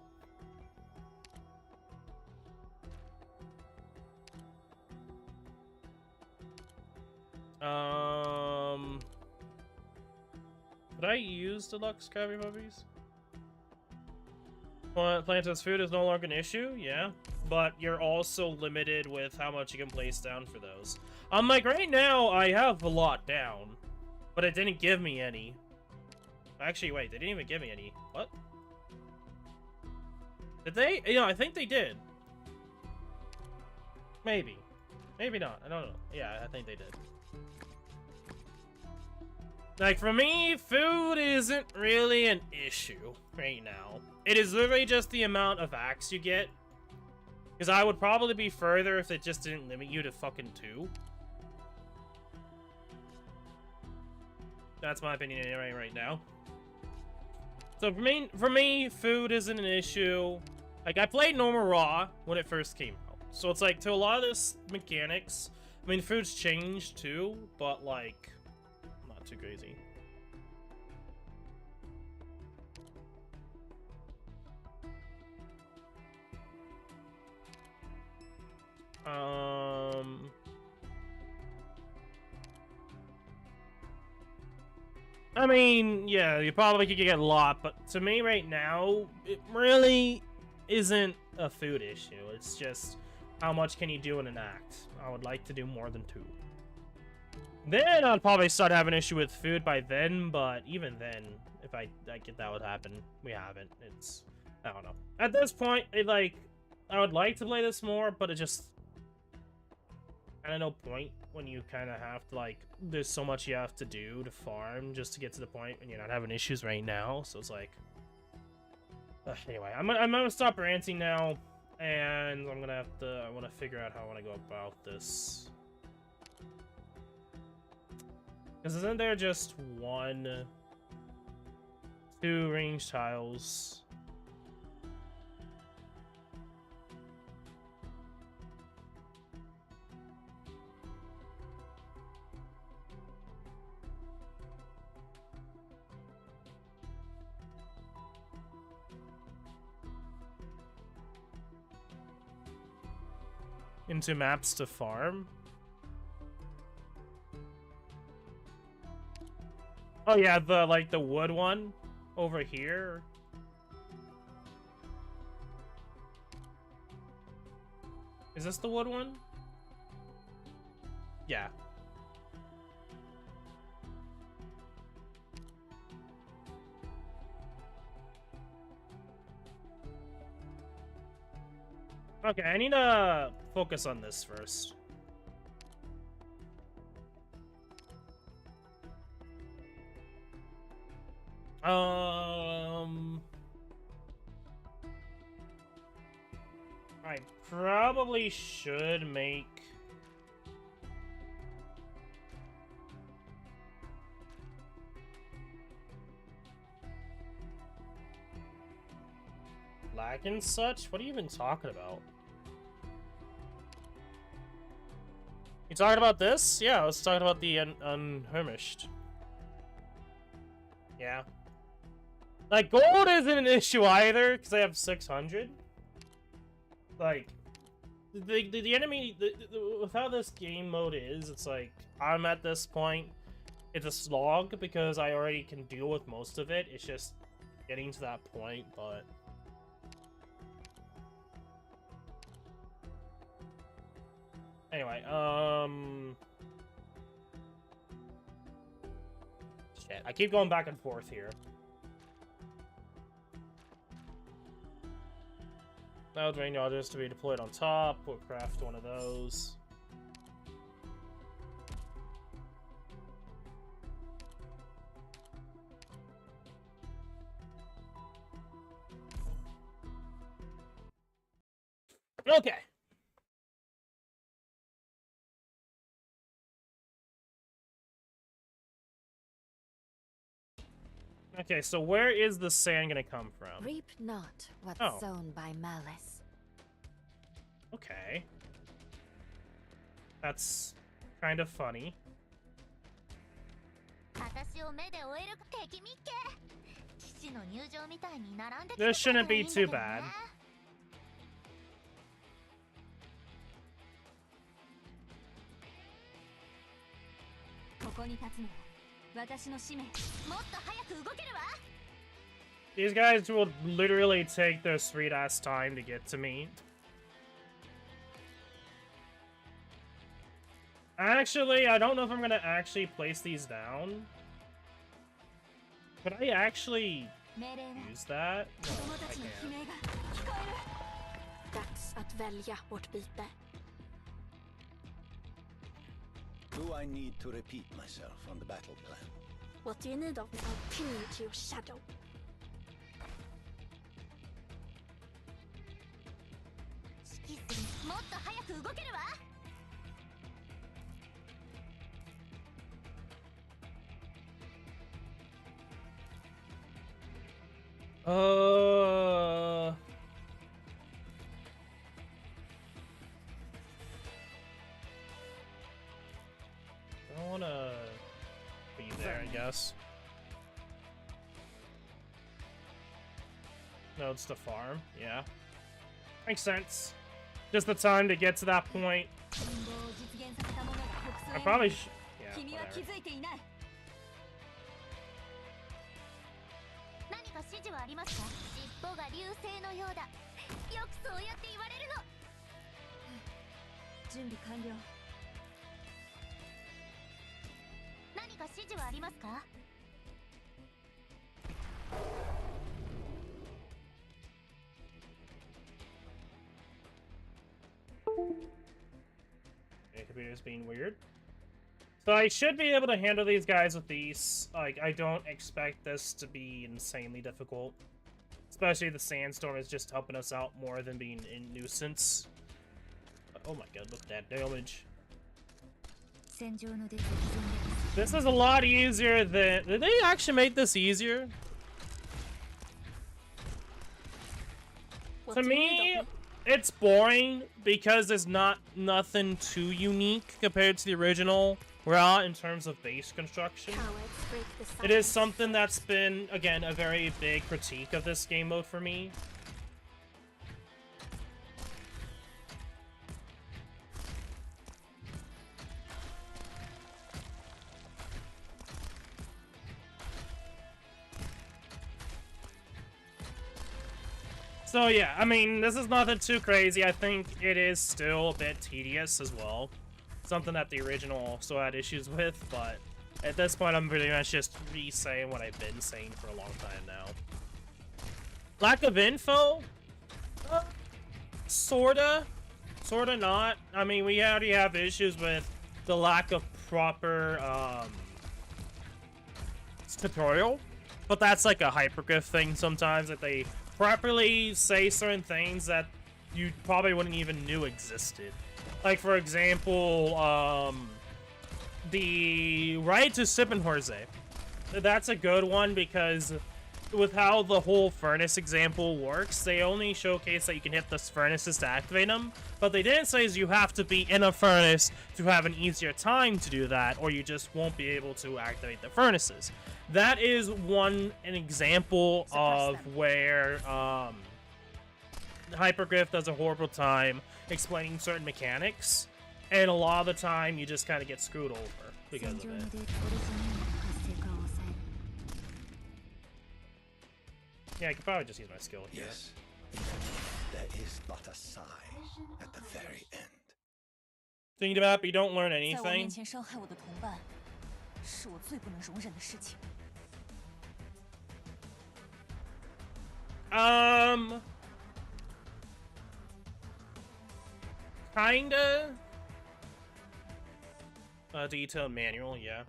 Did I use deluxe Krabby Puppies? Planta's food is no longer an issue, yeah. But you're also limited with how much you can place down for those. Like, right now, I have a lot down. But it didn't give me any. Actually, wait, they didn't even give me any. What? Did they? You know, I think they did. Maybe. Maybe not. I don't know. Yeah, I think they did. Like, for me, food isn't really an issue right now. It is literally just the amount of axe you get. Because I would probably be further if it just didn't limit you to fucking 2. That's my opinion anyway right now. So for me, food isn't an issue. Like, I played normal raw when it first came out. So it's like, to a lot of this mechanics, I mean, food's changed too, but like, not too crazy. I mean, yeah, you probably could get a lot, but to me right now, it really isn't a food issue. It's just, how much can you do in an act? I would like to do more than 2. Then I'd probably start having an issue with food by then, but even then, if I get that would happen, we haven't. It's, I don't know. At this point, I would like to play this more, but it just, kind of no point when you kind of have to, like, there's so much you have to do to farm just to get to the point when you're not having issues right now, so it's like, anyway, I'm gonna stop ranting now, and I'm gonna have to, I want to figure out how I want to go about this. Because isn't there just 1, 2 range tiles? Into maps to farm? Oh yeah, the wood one over here. Is this the wood one? Yeah. Okay, I need to focus on this first. I probably should make... lag and such? What are you even talking about? You talking about this? Yeah, I was talking about the unhermished. Yeah. Like, gold isn't an issue either, because I have 600. Like, the enemy, with how this game mode is, it's like, I'm at this point, it's a slog, because I already can deal with most of it. It's just getting to that point, but... Anyway, shit, I keep going back and forth here. Now drain others to be deployed on top. We'll craft one of those. Okay. Okay, so where is the sand gonna come from? Reap not what's sown by malice. Okay. That's kind of funny. This shouldn't be too bad. These guys will literally take their sweet ass time to get to me. Actually, I don't know if I'm gonna actually place these down. Could I actually use that? No, I can't. Dags att välja vårt byte. Do I need to repeat myself on the battle plan? What do you need of me? I'll pin you to your shadow. I don't wanna be there, I guess. No, it's the farm. Yeah. Makes sense. Just the time to get to that point. I probably should. Yeah, whatever. 何か指示はありますか？尻尾が流星のようだ。よくそうやって言われるの。準備完了。何か指示はありますか？ Okay, computer's being weird. So I should be able to handle these guys with these. Like, I don't expect this to be insanely difficult. Especially the sandstorm is just helping us out more than being a nuisance. Oh my god, look at that damage. This is a lot easier than... Did they actually make this easier? To me, it's boring because there's nothing too unique compared to the original route in terms of base construction. It is something that's been, again, a very big critique of this game mode for me. So yeah, I mean, this is nothing too crazy. I think it is still a bit tedious as well. Something that the original also had issues with, but at this point I'm pretty much just re-saying what I've been saying for a long time now. Lack of info? Sorta not. I mean, we already have issues with the lack of proper tutorial But that's like a hyperglyph thing sometimes, that they properly say certain things that you probably wouldn't even knew existed. Like, for example, the right to Sippenhorse. That's a good one because with how the whole furnace example works, they only showcase that you can hit the furnaces to activate them, but they didn't say you have to be in a furnace to have an easier time to do that, or you just won't be able to activate the furnaces. That is an example of where Hyperglyph does a horrible time explaining certain mechanics, and a lot of the time you just kind of get screwed over because of it. Yeah, I could probably just use my skill here. Yes. There is but a sigh at the very end. Thinking about it, but you don't learn 在我 anything. 面前伤害我的同伴，是我最不能容忍的事情。Kinda. Detailed manual, yeah.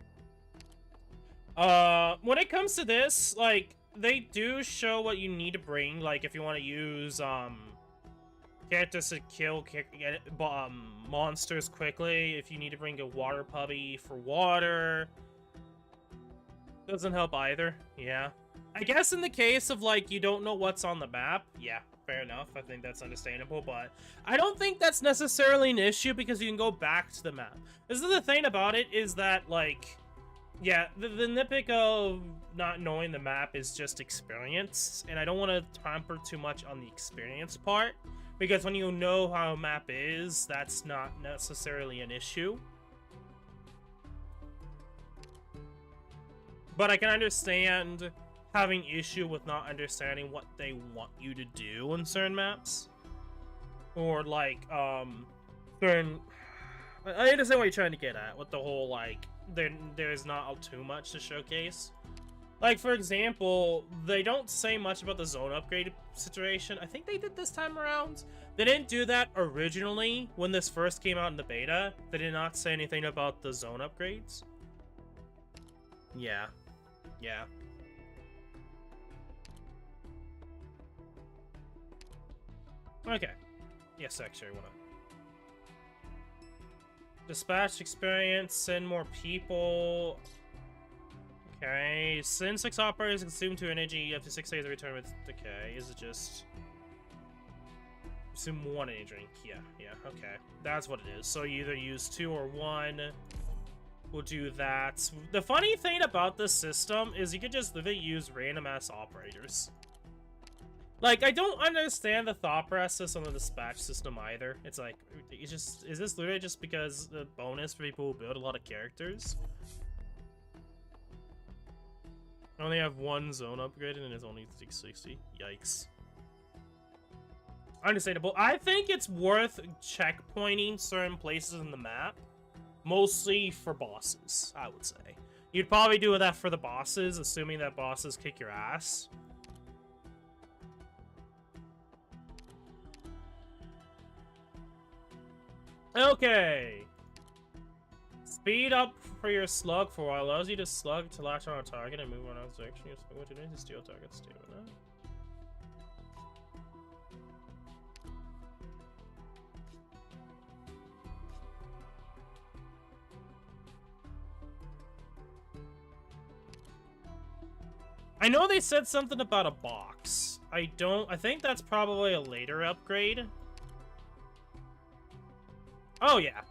When it comes to this, like, they do show what you need to bring, like, if you want to use, characters to kill monsters quickly, if you need to bring a water puppy for water. Doesn't help either, yeah. I guess in the case of, like, you don't know what's on the map, yeah, fair enough. I think that's understandable, but I don't think that's necessarily an issue because you can go back to the map. This is the thing about it, is that, like, yeah, the nitpick of not knowing the map is just experience, and I don't want to tamper too much on the experience part, because when you know how a map is, that's not necessarily an issue. But I can understand having issue with not understanding what they want you to do in certain maps. Or, like, certain... I understand what you're trying to get at with the whole, like, there's not too much to showcase. Like, for example, they don't say much about the zone upgrade situation. I think they did this time around. They didn't do that originally when this first came out in the beta. They did not say anything about the zone upgrades. Yeah. Yeah. Okay. Yes, actually, I wanna... Dispatch experience, send more people. Okay, send 6 operators, consume 2 energy after 6 days of return with... Okay, is it just... Consume 1 energy drink, yeah, okay. That's what it is. So you either use 2 or 1. We'll do that. The funny thing about this system is you could just literally use random-ass operators. Like, I don't understand the thought process on the dispatch system either. It's like, it's just, is this literally just because the bonus for people who build a lot of characters? I only have 1 zone upgraded and it's only 660. Yikes. Understandable. I think it's worth checkpointing certain places in the map. Mostly for bosses, I would say. You'd probably do that for the bosses, assuming that bosses kick your ass. Okay. Speed up for your slug for a while. Allows you to slug to latch on a target and move on out of direction. You slug what you need to steal target stamina. I know they said something about a box. I think that's probably a later upgrade. Oh, yeah.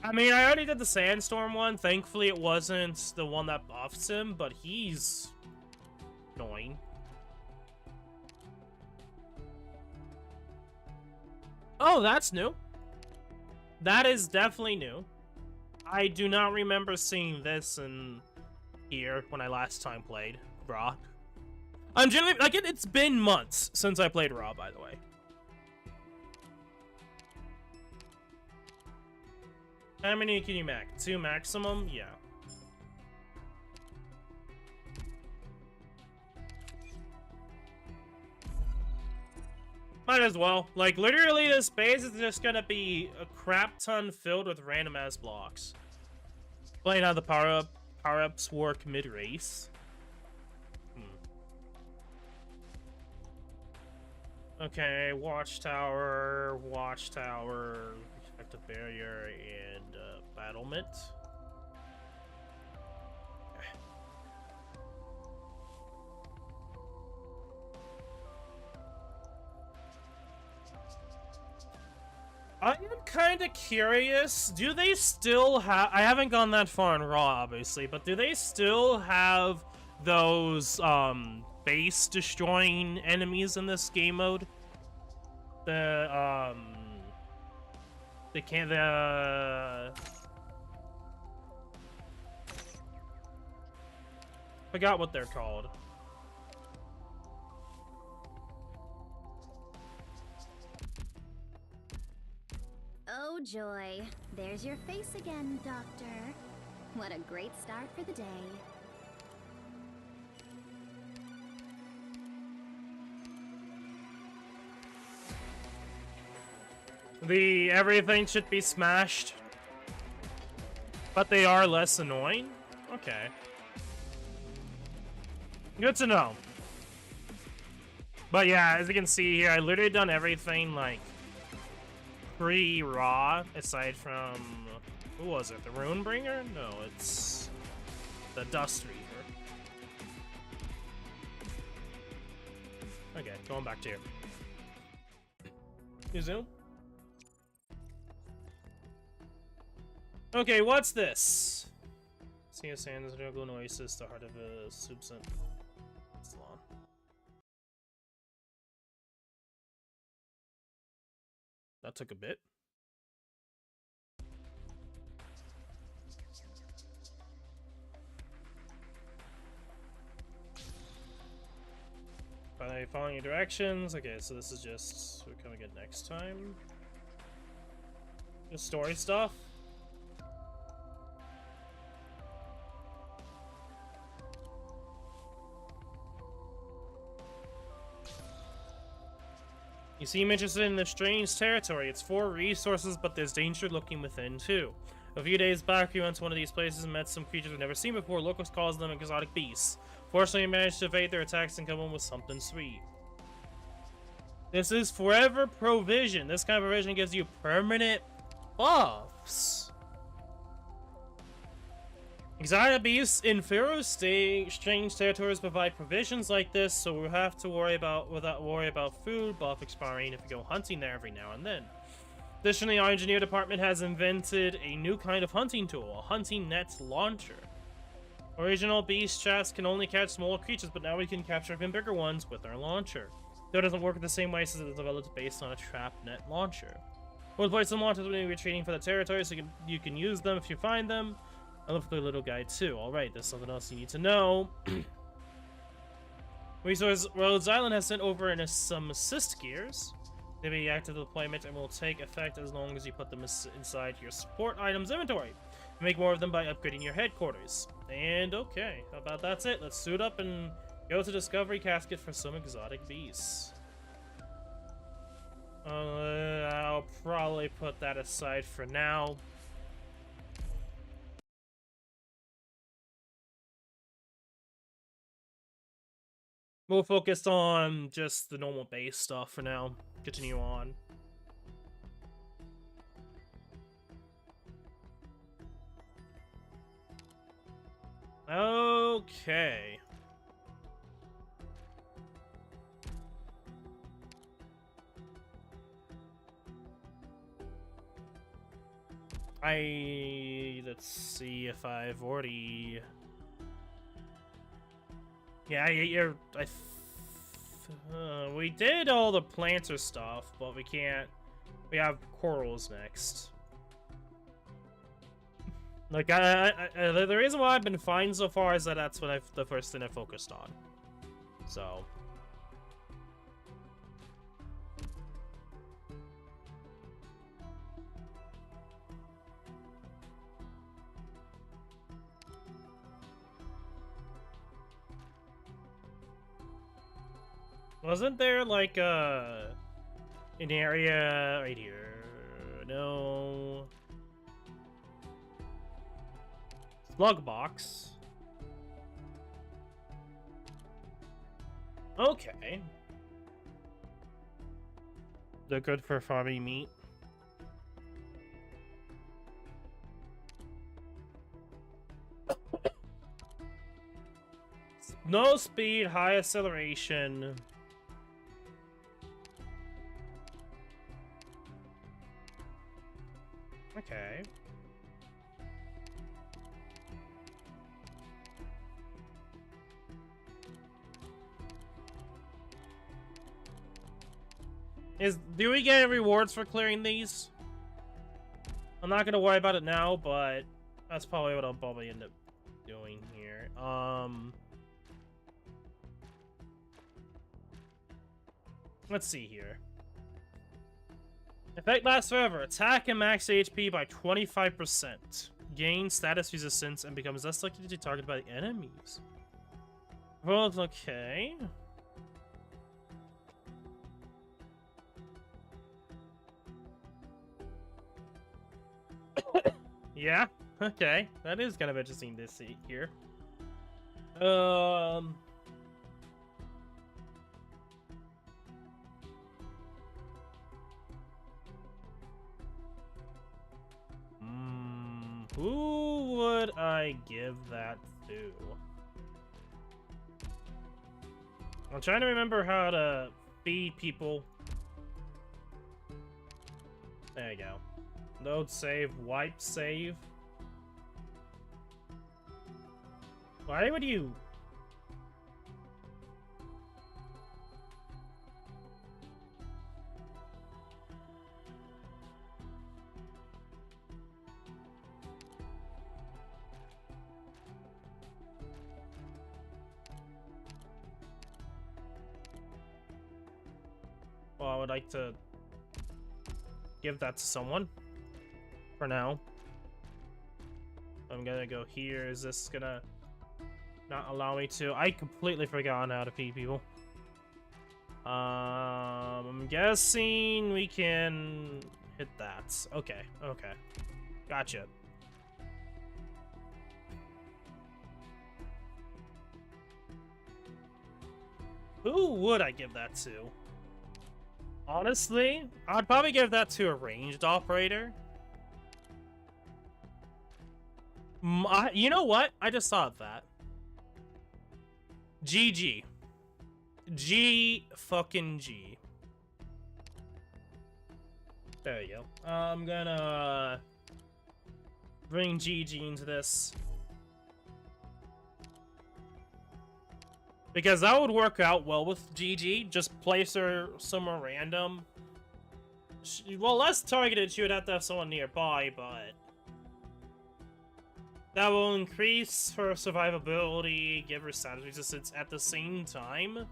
I mean, I already did the Sandstorm one. Thankfully, it wasn't the one that buffs him, but he's annoying. Oh, that's new. That is definitely new. I do not remember seeing this in here when I last time played Raw. I'm generally, like, it's been months since I played Raw, by the way. How many can you max? 2 maximum? Yeah. Might as well. Like, literally, this base is just gonna be a crap ton filled with random ass blocks. Playing out the power-ups work mid-race. Okay, watchtower, effective barrier, and battlement. I am kind of curious, do they still have... I haven't gone that far in Raw, obviously, but do they still have those, base-destroying enemies in this game mode? Forgot what they're called. Oh joy, there's your face again, Doctor. What a great start for the day. Everything should be smashed, but they are less annoying? Okay. Good to know. But yeah, as you can see here, I literally done everything, like, pre-Raw, aside from... Who was it? The Runebringer? No, it's... the Dust Reaver. Okay, going back to here. You zoom? Okay, what's this? Sea of Sands, Jungle Oasis, the heart of a substance. Salon. That took a bit. By following your directions. Okay, so this is just what can we get next time? Just story stuff. You seem interested in the strange territory. It's for resources, but there's danger lurking within, too. A few days back, we went to one of these places and met some creatures we've never seen before. Locals call them exotic beasts. Fortunately, we managed to evade their attacks and come home with something sweet. This is forever provision. This kind of provision gives you permanent buffs. Exotic beasts in Pharaoh's strange territories provide provisions like this, so we'll have to worry about food buff expiring if we go hunting there every now and then. Additionally, our engineer department has invented a new kind of hunting tool, a hunting net launcher. Original beast traps can only catch smaller creatures, but now we can capture even bigger ones with our launcher. Though it doesn't work the same way since it is developed based on a trap net launcher. We'll place some launchers when we're retreating for the territory, so you can use them if you find them. I love the little guy too. Alright, there's something else you need to know. Resource Rhodes Island has sent over some assist gears. They'll be active deployment and will take effect as long as you put them inside your support items inventory. Make more of them by upgrading your headquarters. And okay, how about that's it? Let's suit up and go to Discovery Casket for some exotic beasts. I'll probably put that aside for now. We'll focus on just the normal base stuff for now. Continue on. Okay. Let's see if I've already... Yeah, we did all the planter stuff, but we can't... We have corals next. Like, the reason why I've been fine so far is that that's what the first thing I focused on. So... Wasn't there, like, an area right here? No. slug box. Okay. They're good for farming meat. No speed, high acceleration. Okay. Do we get rewards for clearing these? I'm not gonna worry about it now, but that's probably what I'll probably end up doing here. Let's see here. Effect lasts forever. Attack and max HP by 25%. Gain status resistance and becomes less likely to be targeted by enemies. Well, okay. Yeah, okay. That is kind of interesting to see here. Who would I give that to? I'm trying to remember how to feed people. There you go. Load save, wipe save. Why would you? Well, I would like to give that to someone. For now. I'm gonna go here. Is this gonna not allow me to? I completely forgot how to feed people. I'm guessing we can hit that. Okay, okay. Gotcha. Who would I give that to? Honestly, I'd probably give that to a ranged operator. You know what? I just thought of that. GG. G fucking G. There you go. I'm gonna bring GG into this. Because that would work out well with GG. Just place her somewhere random. Well, less targeted, she would have to have someone nearby, but that will increase her survivability, give her status resistance at the same time.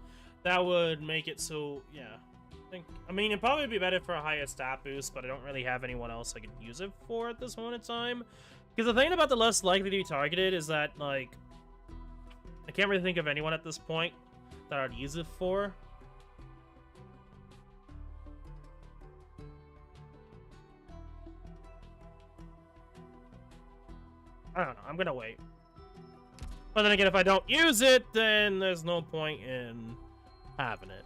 That would make it so, yeah. I mean, it'd probably be better for a higher stat boost, but I don't really have anyone else I could use it for at this moment in time. Because the thing about the less likely to be targeted is that, like, I can't really think of anyone at this point that I'd use it for. I don't know. I'm gonna wait. But then again, if I don't use it, then there's no point in having it.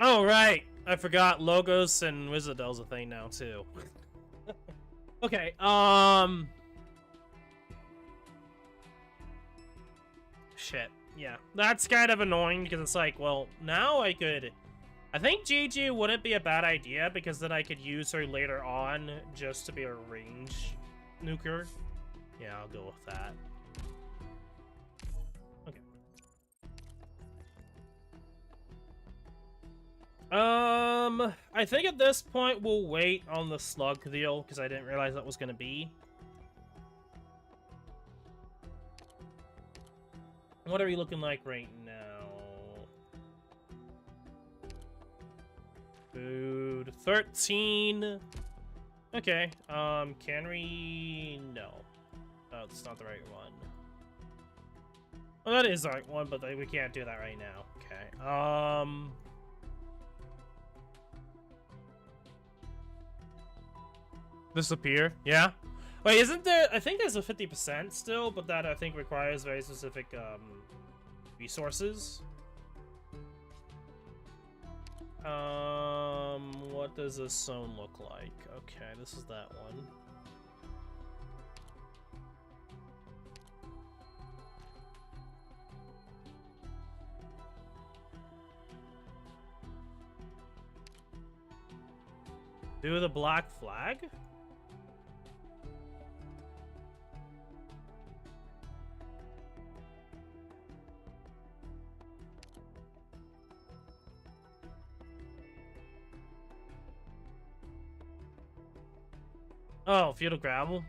Oh, right. I forgot Logos and Wizardel's a thing now, too. Okay, shit. Yeah, that's kind of annoying because it's like, well, now I could... I think GG wouldn't be a bad idea because then I could use her later on just to be a range nuker. Yeah, I'll go with that. I think at this point we'll wait on the slug deal because I didn't realize that was going to be. What are we looking like right now? Food 13. Okay, can we... No. Oh, it's not the right one. Well, that is the right one, but we can't do that right now. Okay, Disappear? Yeah? Wait, isn't there... I think there's a 50% still, but that I think requires very specific, resources. What does this zone look like? Okay, this is that one. Do the black flag? Oh, feudal gravel.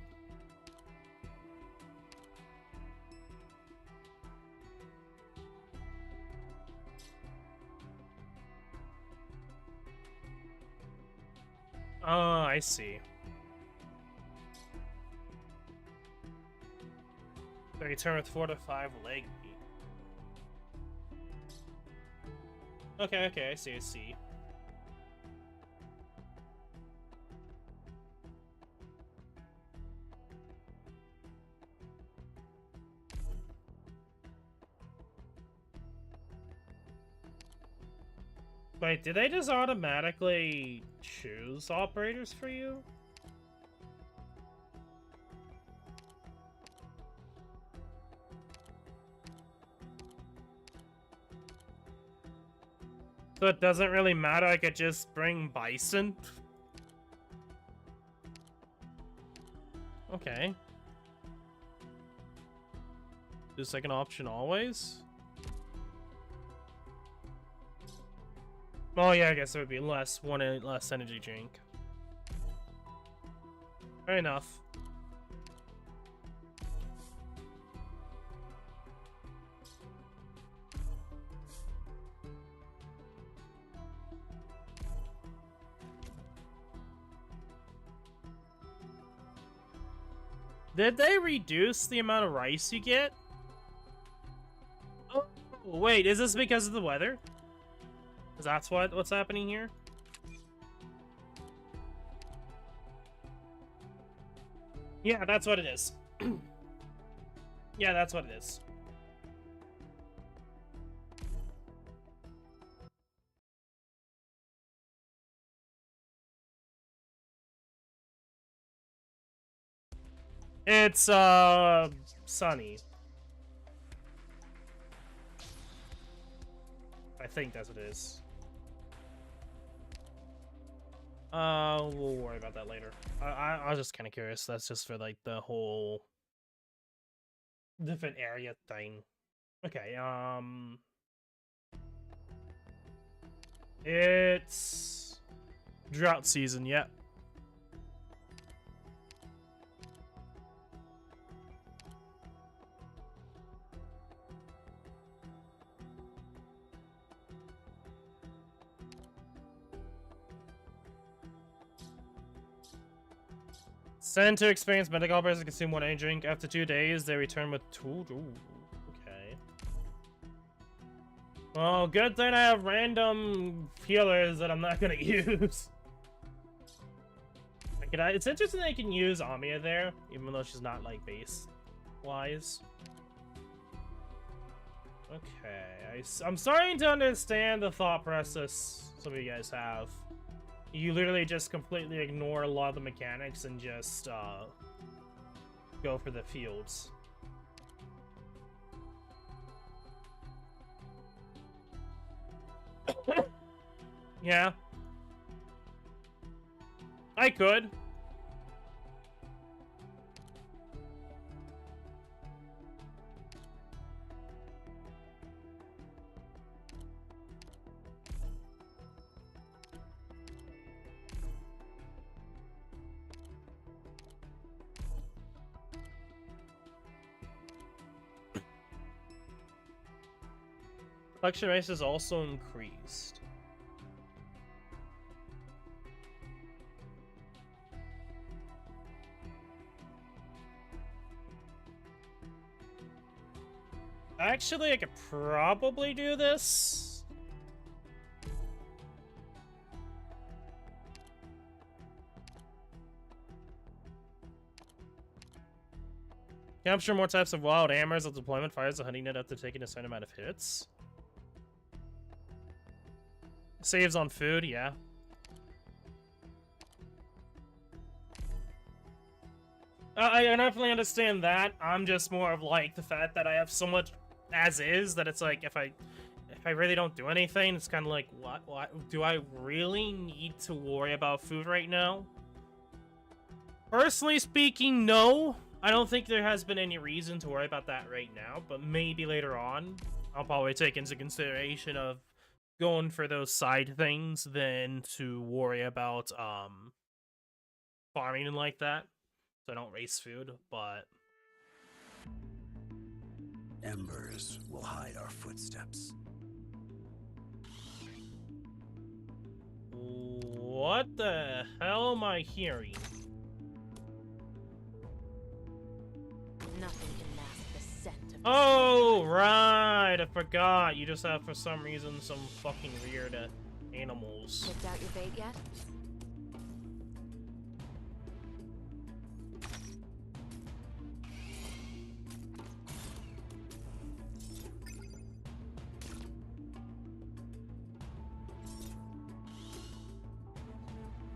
Oh, I see. So return with 4 to 5 leg meat. Okay, okay, I see, I see. Wait, did they just automatically choose operators for you? So it doesn't really matter, I could just bring bison? Okay. Do second option always? Oh yeah, I guess there would be less energy drink. Fair enough. Did they reduce the amount of rice you get? Oh, wait, is this because of the weather? Is that what's happening here? Yeah, that's what it is. Yeah, that's what it is. It's, sunny. I think that's what it is. We'll worry about that later. I was just kind of curious. That's just for, like, the whole different area thing. Okay, it's drought season, yep. Send to experience medical operators to consume 1 energy drink. After 2 days, they return with 2. Ooh, okay. Well, good thing I have random healers that I'm not gonna use. It's interesting that I can use Amiya there, even though she's not, like, base-wise. Okay, I'm starting to understand the thought process some of you guys have. You literally just completely ignore a lot of the mechanics and just, go for the fields. Yeah. I could. Collection race is also increased. Actually, I could probably do this. Capture more types of wild hammers of deployment fires the hunting net after taking a certain amount of hits. Saves on food, yeah. I definitely understand that. I'm just more of like the fact that I have so much as is that it's like if I really don't do anything, it's kind of like what do I really need to worry about food right now? Personally speaking, no. I don't think there has been any reason to worry about that right now, but maybe later on I'll probably take into consideration of going for those side things than to worry about farming and like that. So I don't race food, but Embers will hide our footsteps. what the hell am I hearing? Nothing can mask the scent of Oh, right, I forgot. You just have, for some reason, some fucking weird animals. Picked out your bait yet?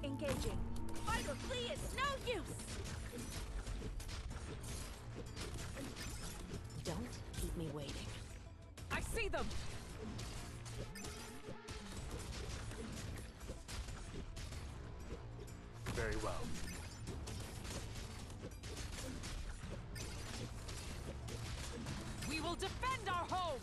Engaging. Fight or flee is no use! Don't keep me waiting. I see them! Very well. We will defend our home!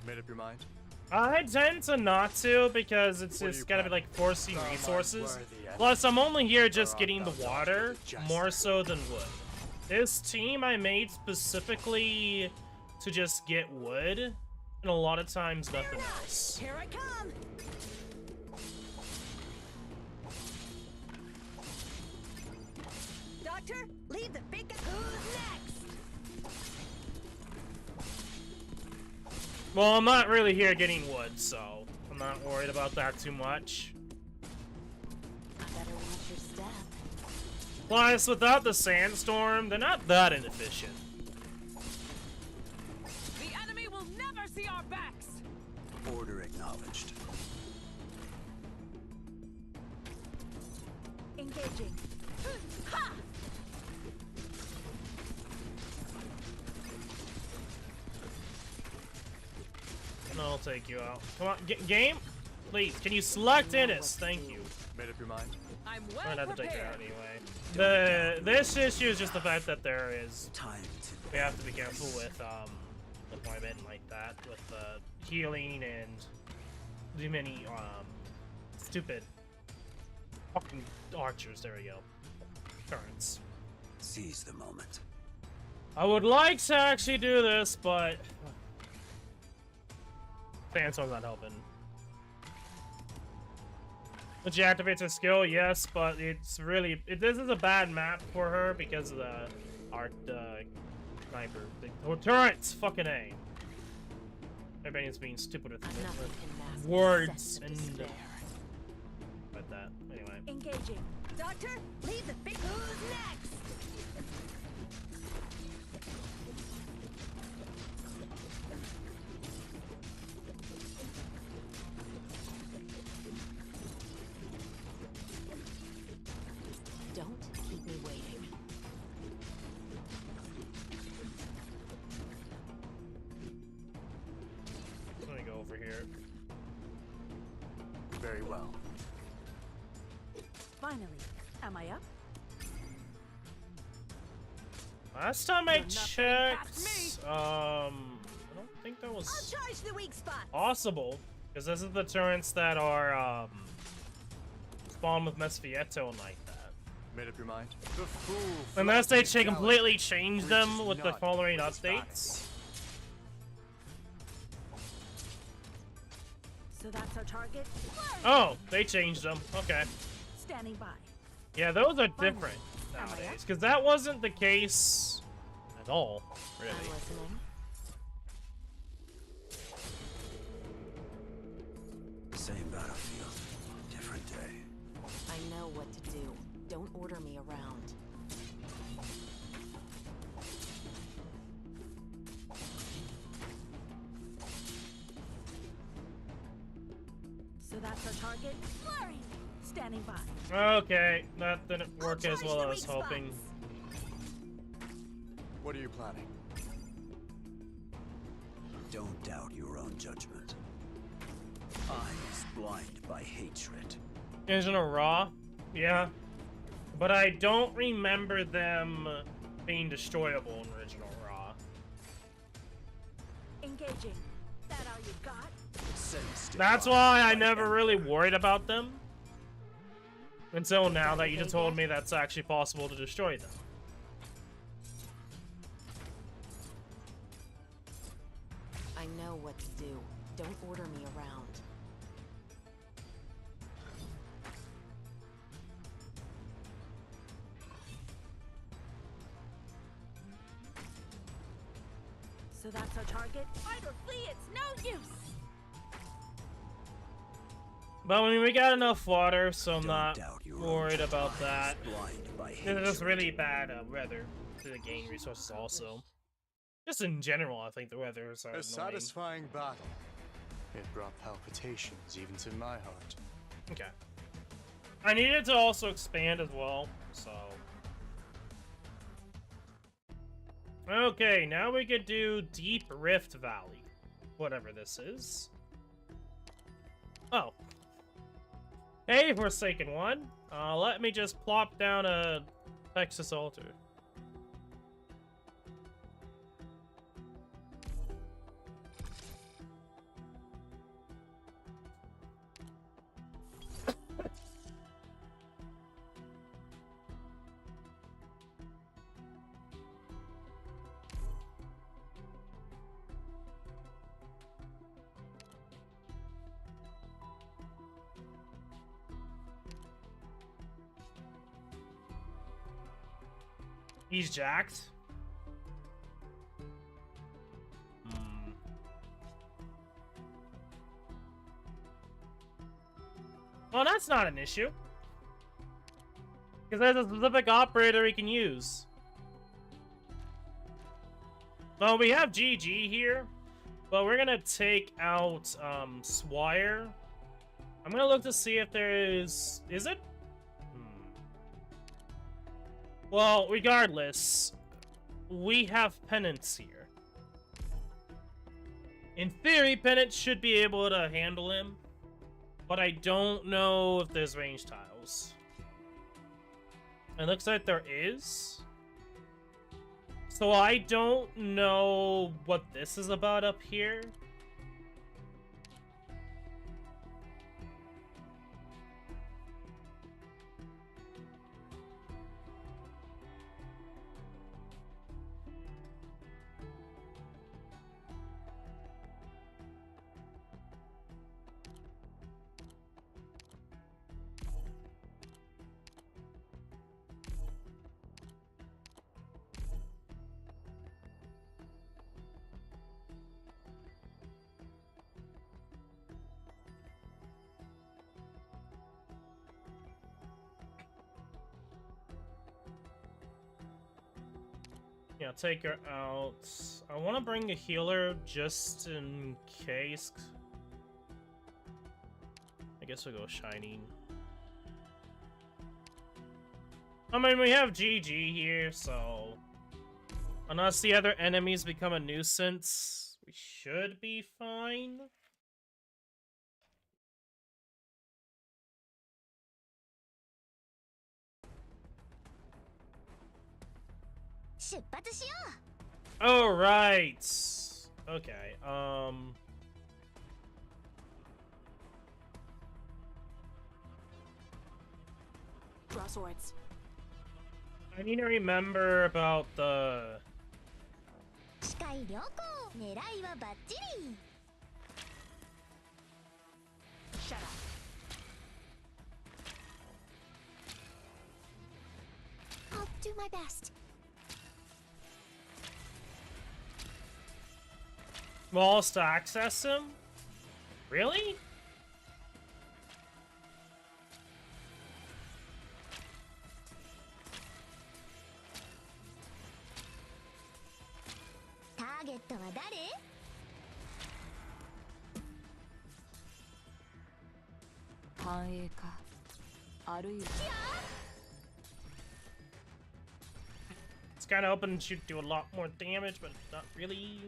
Made up your mind? I tend to not to because it's What do just you gotta be plan? like forcing Not resources. worthy, Plus, I'm only here Or just art getting the thou not water just more so than wood. This team I made specifically to just get wood, and a lot of times nothing else. Here I come! Doctor, leave the big... Who's next? Well, I'm not really here getting wood, so I'm not worried about that too much. Better watch your step. Plus, without the sandstorm, they're not that inefficient. The enemy will never see our backs! Order acknowledged. Engaging. Ha! And I'll take you out. Come on, game? Please, can you select Innis? Thank you. Made up your mind? I'm I'm well gonna have to take you prepared. out anyway. This issue is just the fact that there is Time we have to be careful with deployment and like that, with healing and too many stupid fucking archers. There we go. Turrets. to seize the moment. I would like to actually do this, but Sandstorm's not helping. When she activates her skill, yes, but it's really this is a bad map for her because of the sniper. The turrets, fucking A. Everybody's being stupid with Nothing can mask the words scent of and despair. like that. Anyway. Engaging. Doctor, leave the big... Who's next? Don't keep me waiting. Let me go over here. Very well. Finally. Am I up? Last time I You're nothing checked, past I don't think that I'll was charge the weak spot! possible, because this is the turrets that are spawn with Mesfietto and like that. Made up your mind? The fool Unless they flies in the completely galaxy change reaches them with the not following with his updates. So that's our target? Oh, they changed them. Okay. Standing by. Yeah, those are different Am I up? nowadays, because that wasn't the case at all, really. I'm listening. Same battlefield, different day. I know what to do. Don't order me around. So that's our target. Flurry! Standing by. Okay, that didn't work as well as I was hoping. What are you planning? Don't doubt your own judgment. Eyes blind by hatred. Original Raw? Yeah. But I don't remember them being destroyable in Original Raw. Engaging. That all you got? Sensed That's by why I my never really emperor. worried about them. Until now that you just told me that's actually possible to destroy them. I know what to do. Don't order me around. So that's our target. Fight or flee, it's no use. But I mean, we got enough water, so I'm Don't not doubt your own worried judgment. about Eyes that. blind by It's hatred. just really bad weather to the gain resources also. Just in general, I think the weather is A annoying. satisfying battle. It brought palpitations even to my heart. Okay. I needed to also expand as well, so... Okay, now we could do Deep Rift Valley. Whatever this is. Oh. Hey, Forsaken One. Let me just plop down a Texas altar. He's jacked. Well, that's not an issue. Because there's a specific operator he can use. Well, we have GG here. But we're gonna take out Swire. I'm gonna look to see if there is... Is it? Well, regardless, we have Penance here. In theory, Penance should be able to handle him, but I don't know if there's range tiles. It looks like there is. So I don't know what this is about up here. Yeah, take her out. I want to bring a healer just in case. I guess we'll go Shining. I mean, we have GG here, so... Unless the other enemies become a nuisance, we should be fine. Oh, right. Okay, Draw swords. I need to remember about the... 視界良好狙いはバッチリ Shut up. I'll do my best walls to access him? Really? Target は誰？繁栄かあるいは It's kind of hoping she'd do a lot more damage, but not really.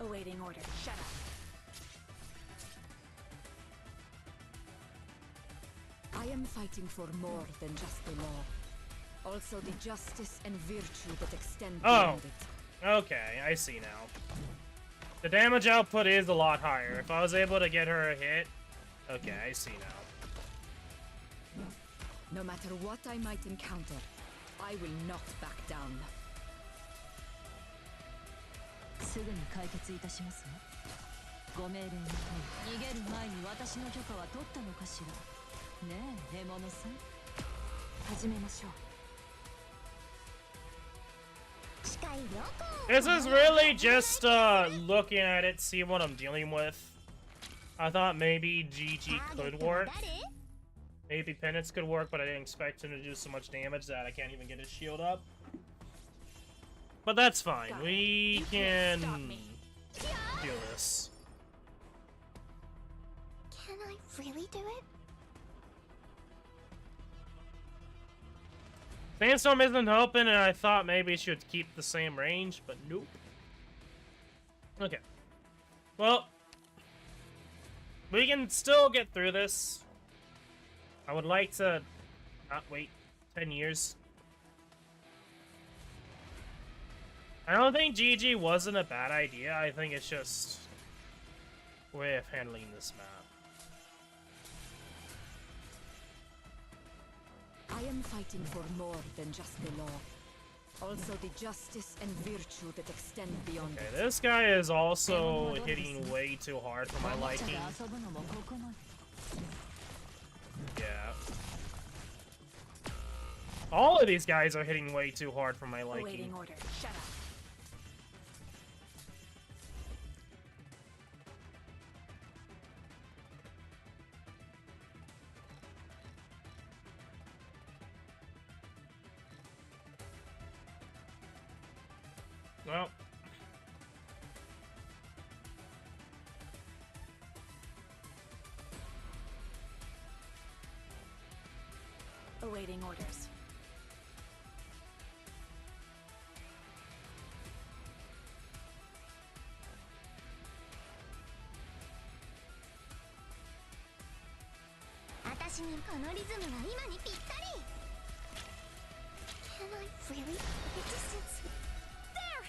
Awaiting order. Shut up. I am fighting for more than just the law. Also the justice and virtue that extend beyond it. Okay, I see now. The damage output is a lot higher. If I was able to get her a hit... Okay, I see now. No matter what I might encounter, I will not back down. すぐに解決いたしますわ。ご命令の通り、逃げる前に私の許可は取ったのかしら。ねえ、獲物さん。始めましょう。 This is really just looking at it, see what I'm dealing with. I thought maybe GG could work. Maybe Penance could work, but I didn't expect him to do so much damage that I can't even get his shield up. But that's fine. We can do this. Can I really do it? Sandstorm isn't helping, and I thought maybe she would keep the same range, but nope. Okay. Well, we can still get through this. I would like to not wait 10 years. I don't think GG wasn't a bad idea. I think it's just a way of handling this map. I am fighting for more than just the law. Also the justice and virtue that extend beyond Okay, it. this guy is also hitting way too hard for my liking. Yeah. All of these guys are hitting way too hard for my liking. Awaiting order. Shut up. Well. Awaiting orders. Can I really? The distance. There!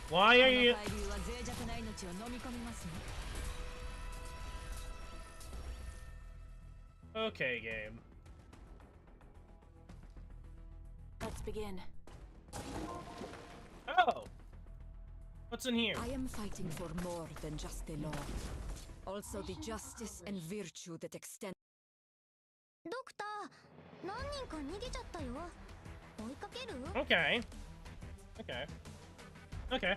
Why are you... Okay, game. Let's begin. Oh! What's in here? I am fighting for more than just the law. Also the justice and virtue that extend. ドクター、何人か逃げちゃったよ。追いかける？ Okay. Okay. Okay.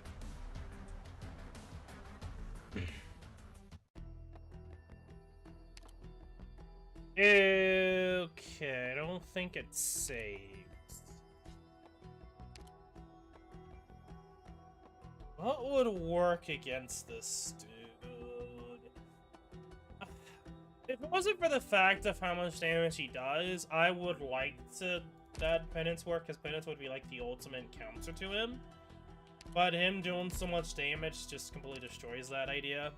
Okay, I don't think it saves. What would work against this dude? If it wasn't for the fact of how much damage he does, I would like to that Penance work, because Penance would be like the ultimate counter to him. But him doing so much damage just completely destroys that idea.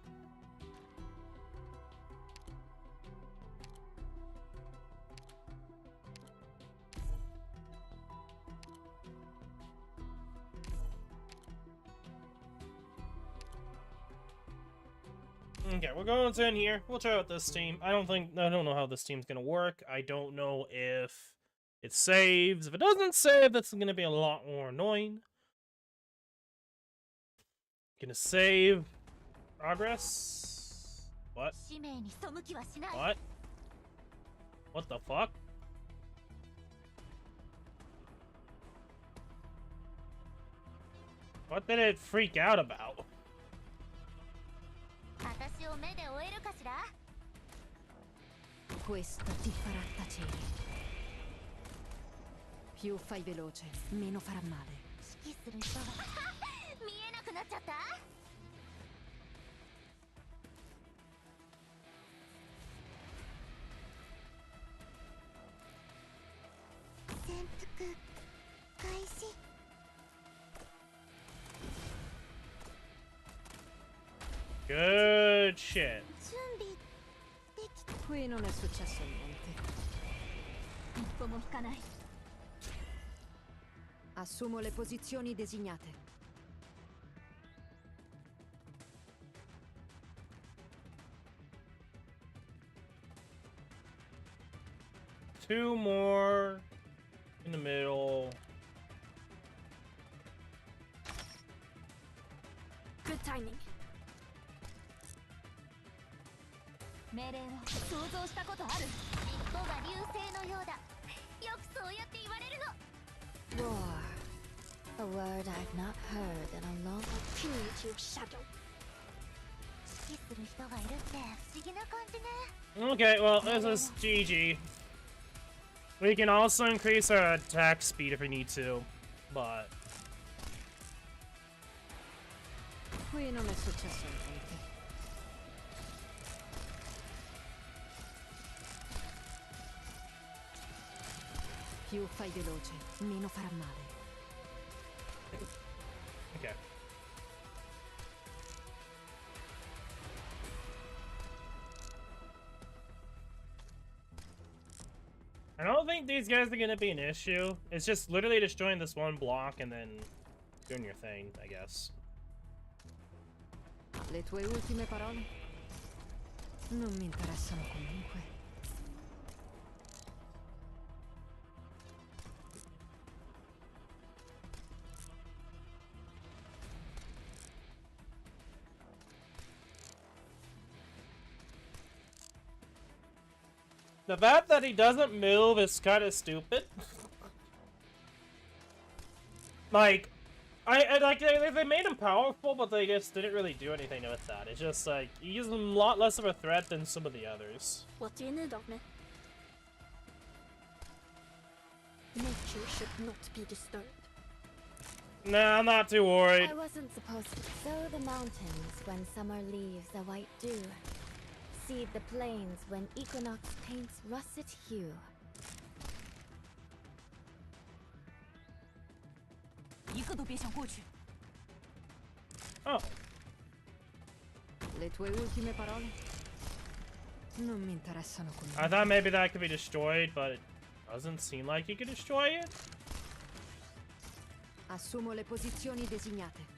Okay, we're going to in here. We'll try out this team. I don't know how this team's gonna work. I don't know if it saves. If it doesn't save, that's going to be a lot more annoying. Gonna save. Progress. What? 使命に背きはしない。 What? What the fuck? What did it freak out about? 私を目で追えるかしら？ Questo ti farà tacere. Più fai veloce, meno farà male. 指揮する人が見えなくなっちゃった？ 潜伏開始。 Good shit. 準備できた。 Qui non è successo niente. 一歩も引かない。 Assumo le posizioni designate. Two more in the middle. Good timing. 命令を想像したことある。尻尾が流星のようだ。よくそうやって言われるの。 Roar. A word I've not heard in a long punitive shadow. 指揮する人がいるって不思議な感じね。 Okay, well, this is GG. We can also increase our attack speed if we need to, but... Qui non è successo niente. Più fai veloce, meno farà male. Okay. I don't think these guys are gonna be an issue. It's just literally destroying this one block and then doing your thing, I guess. Le tue ultime parole? Non mi interessano comunque. The fact that he doesn't move is kind of stupid. Like, I like they made him powerful, but they just didn't really do anything with that. It's just like he's a lot less of a threat than some of the others. What do you need of me? Nature should not be disturbed. Nah, I'm not too worried. I wasn't supposed to sow the mountains when summer leaves a white dew. Seed the plains when equinox paints russet hue. 一个都别想过去。 Oh, Le tue ultime parole? Non mi interessano comunque. I thought maybe that could be destroyed, but it doesn't seem like you could destroy it. Assumo le posizioni designate.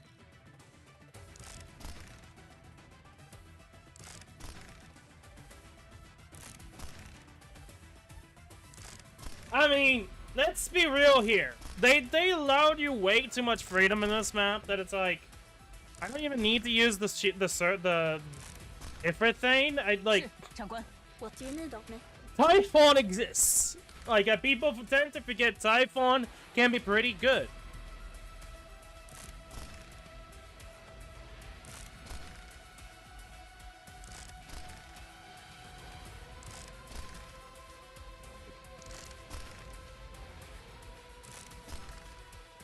I mean, let's be real here. They allowed you way too much freedom in this map that it's like I don't even need to use the Ifrit thing. I like 长官， What do you need of me? Typhon exists. Like people tend to forget Typhon can be pretty good.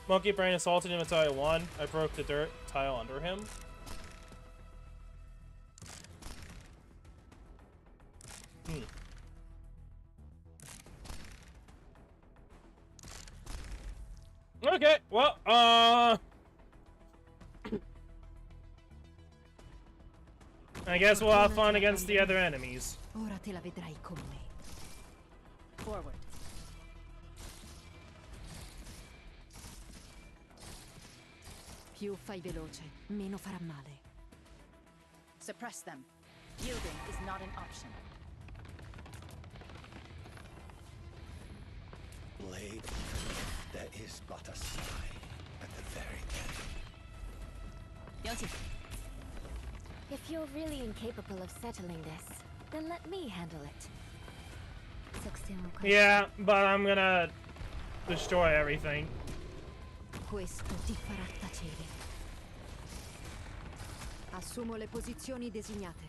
Monkey Brain assaulted him at tile 1. I broke the dirt tile under him. Okay, well, I guess we'll have fun against the other enemies. Ora te la vedrai con me. Forward. Più fai veloce, meno farà male. Suppress them. Yielding is not an option. Blade, there is but a sigh at the very end. 了解。 If you're really incapable of settling this, then let me handle it. 作戦を開始。 Yeah, but I'm gonna destroy everything. Questo ti farà tacere. Assumo le posizioni designate.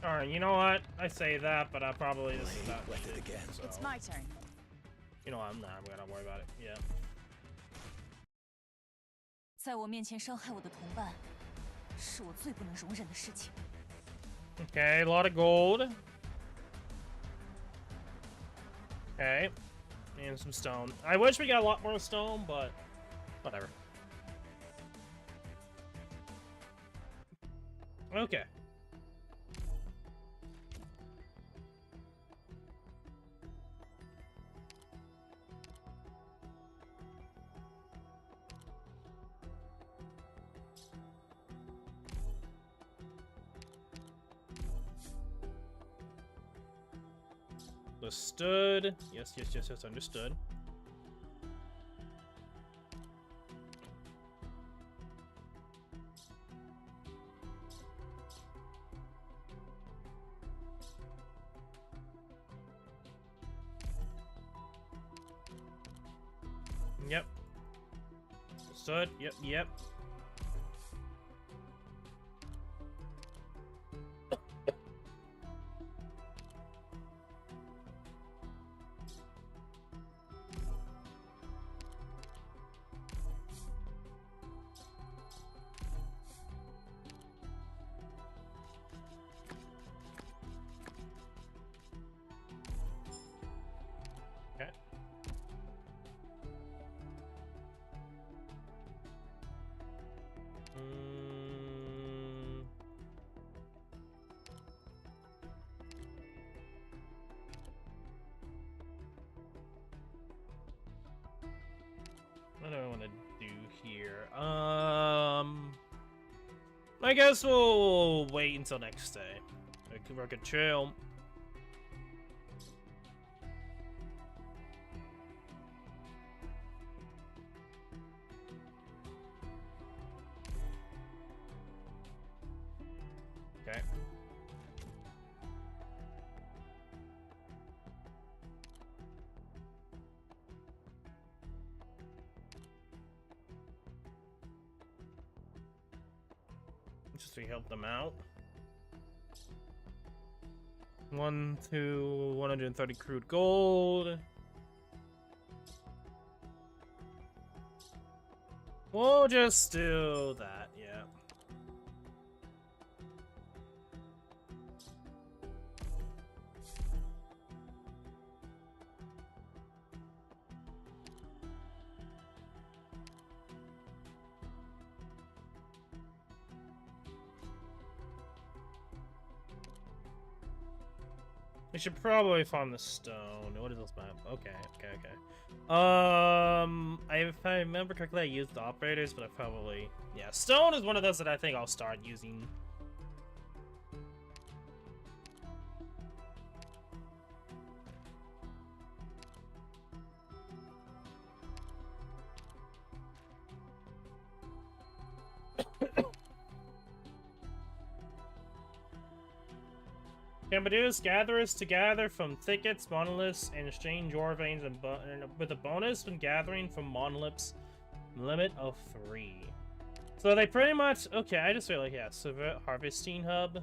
Alright, you know what? I say that, but I probably this is Blade not wetted shit, again. so. It's my turn. You know what? I'm gonna worry about it. Yeah. 在我面前伤害我的同伴，是我最不能容忍的事情。 Okay, a lot of gold. Okay. And some stone. I wish we got a lot more stone, but whatever. Okay. Understood. Yes, understood. Yep. Understood. Yep. Okay. What do I want to do here? I guess we'll wait until next day. I can work a trail. Okay. Just to help them out. 130 crude gold. We'll just do that, yeah. We should probably farm the stone. What is this map? Okay. If I remember correctly, I used the operators, but I probably... Yeah, stone is one of those that I think I'll start using. Can produce gatherers to gather from thickets, monoliths, and exchange ore veins, and with a bonus when gathering from monoliths, limit of 3. So they pretty much... Okay, I just feel like, yeah, so harvesting hub.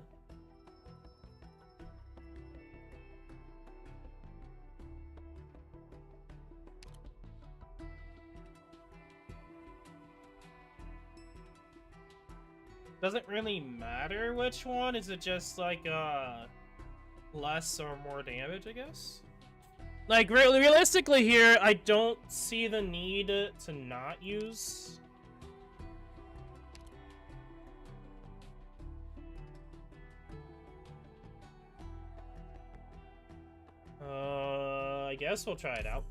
Doesn't really matter which one. Is it just like, less or more damage, I guess? Like, realistically here, I don't see the need to not use... I guess we'll try it out.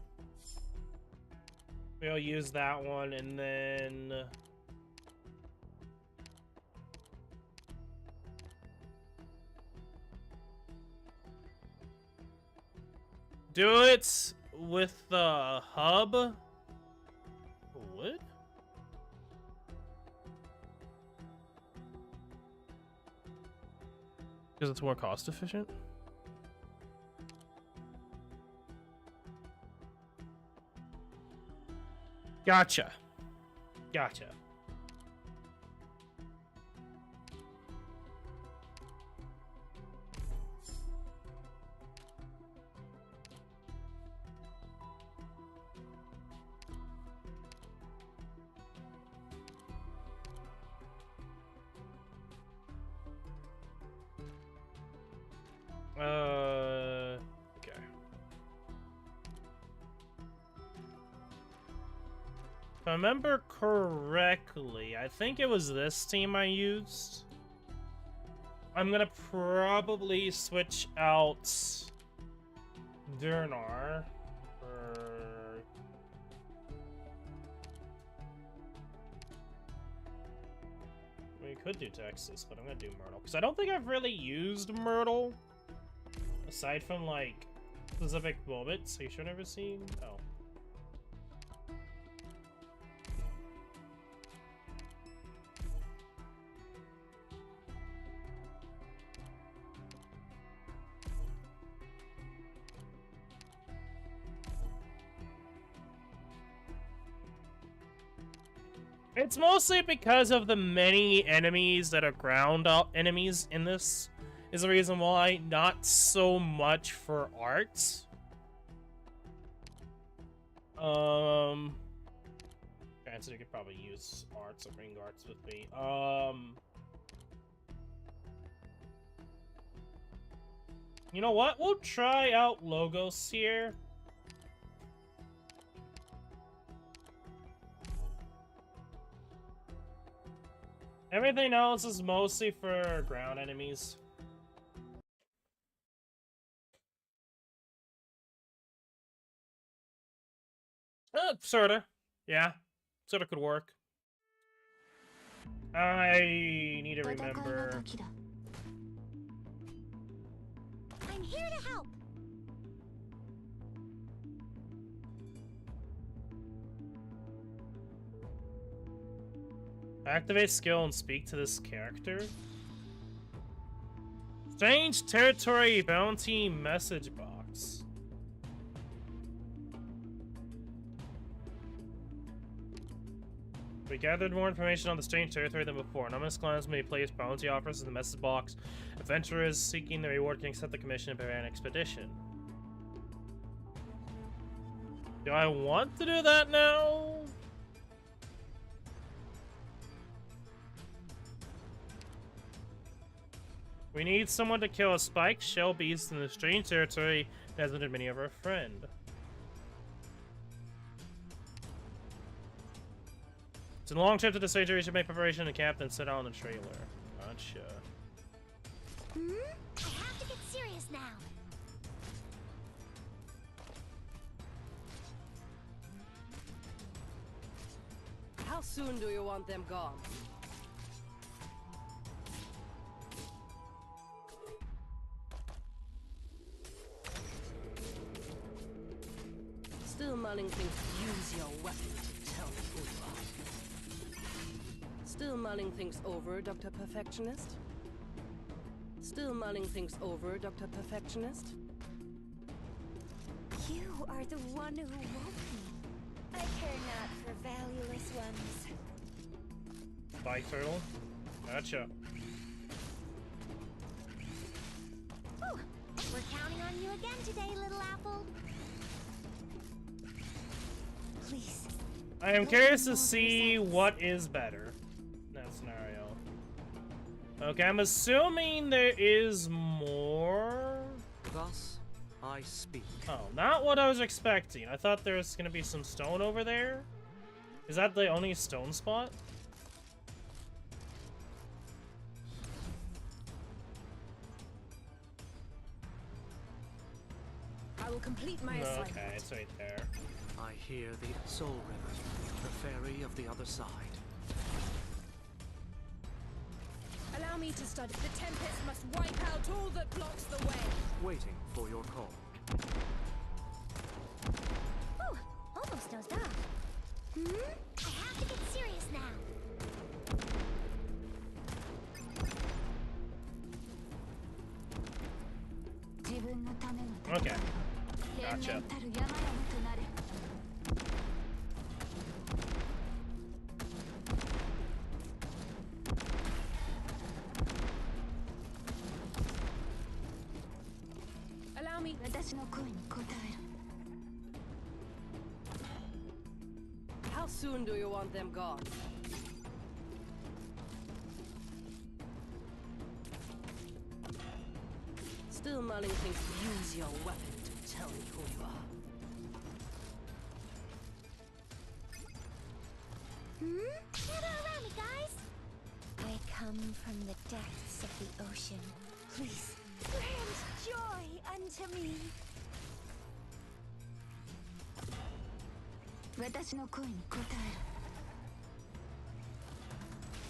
We'll use that one, and then... do it with the hub. Wood? Because it's more cost efficient? Gotcha. Gotcha. Okay. If I remember correctly, I think it was this team I used. I'm gonna probably switch out Durnar for... We could do Texas, but I'm gonna do Myrtle. Because I don't think I've really used Myrtle. Aside from, like, specific moments. You should never seen? Oh. It's mostly because of the many enemies that are ground up enemies in this is the reason why, not so much for art. Granted, you could probably use arts or bring arts with me. You know what? We'll try out Logos here. Everything else is mostly for ground enemies. Sorta. Yeah. Sorta could work. I need to remember... I'm here to help. Activate skill and speak to this character. Strange territory bounty message box. We gathered more information on the strange territory than before. Numerous clans may place bounty offers in the message box. Adventurers seeking the reward can accept the commission and prepare an expedition. Do I want to do that now? We need someone to kill a spiked shell beast in the strange territory that has been many of our friend. It's a long trip to the strange area. You should make preparation and camp, then sit out on the trailer. Gotcha. I have to get serious now. How soon do you want them gone? Still mulling things. Use your weapon to tell me who you are. Still mulling things over, Dr. Perfectionist? Still mulling things over, Dr. Perfectionist? You are the one who woke me. I care not for valueless ones. Spike turtle? Gotcha. Ooh, we're counting on you again today, little apple. Please. I am curious to see what is better in that scenario. Okay, I'm assuming there is more. Thus, I speak. Oh, not what I was expecting. I thought there was gonna be some stone over there. Is that the only stone spot? I will complete my assignment. Okay, it's right there. I hear the Soul River, the fairy of the other side. Allow me to study. The Tempest must wipe out all that blocks the way. Waiting for your call. I have to get serious now. Okay. Gotcha. Allow me. How soon do you want them gone? Still mulling things. Use your weapon to tell me who you are. Gather around me, guys. I come from the depths of the ocean. Please. Grant joy unto me.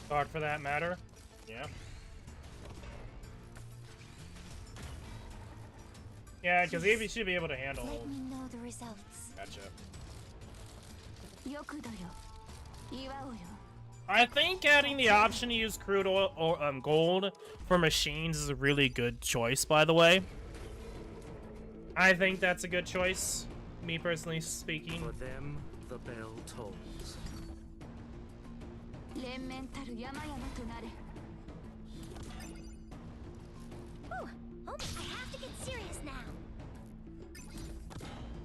God, for that matter. Yeah. Yeah, because he should be able to handle. Let me know the results. Gotcha. I think adding the option to use crude oil or gold for machines is a really good choice, by the way. I think that's a good choice, me personally speaking. For them, the bell tolls. Ooh, I have to get serious now.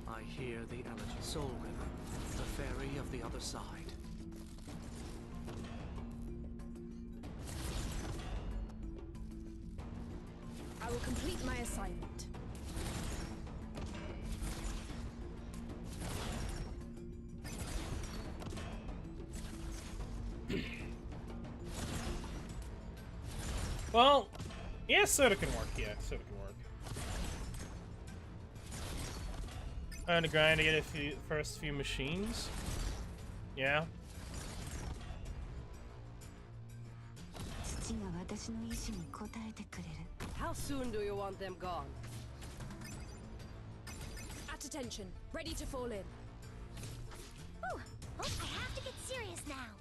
I hear the elegy. Soul River, the ferry of the other side. I will complete my assignment. Well, yeah, soda can work. Yeah, soda can work. I'm gonna grind to get first few machines. Yeah. How soon do you want them gone? At attention, ready to fall in. Ooh, I have to get serious now.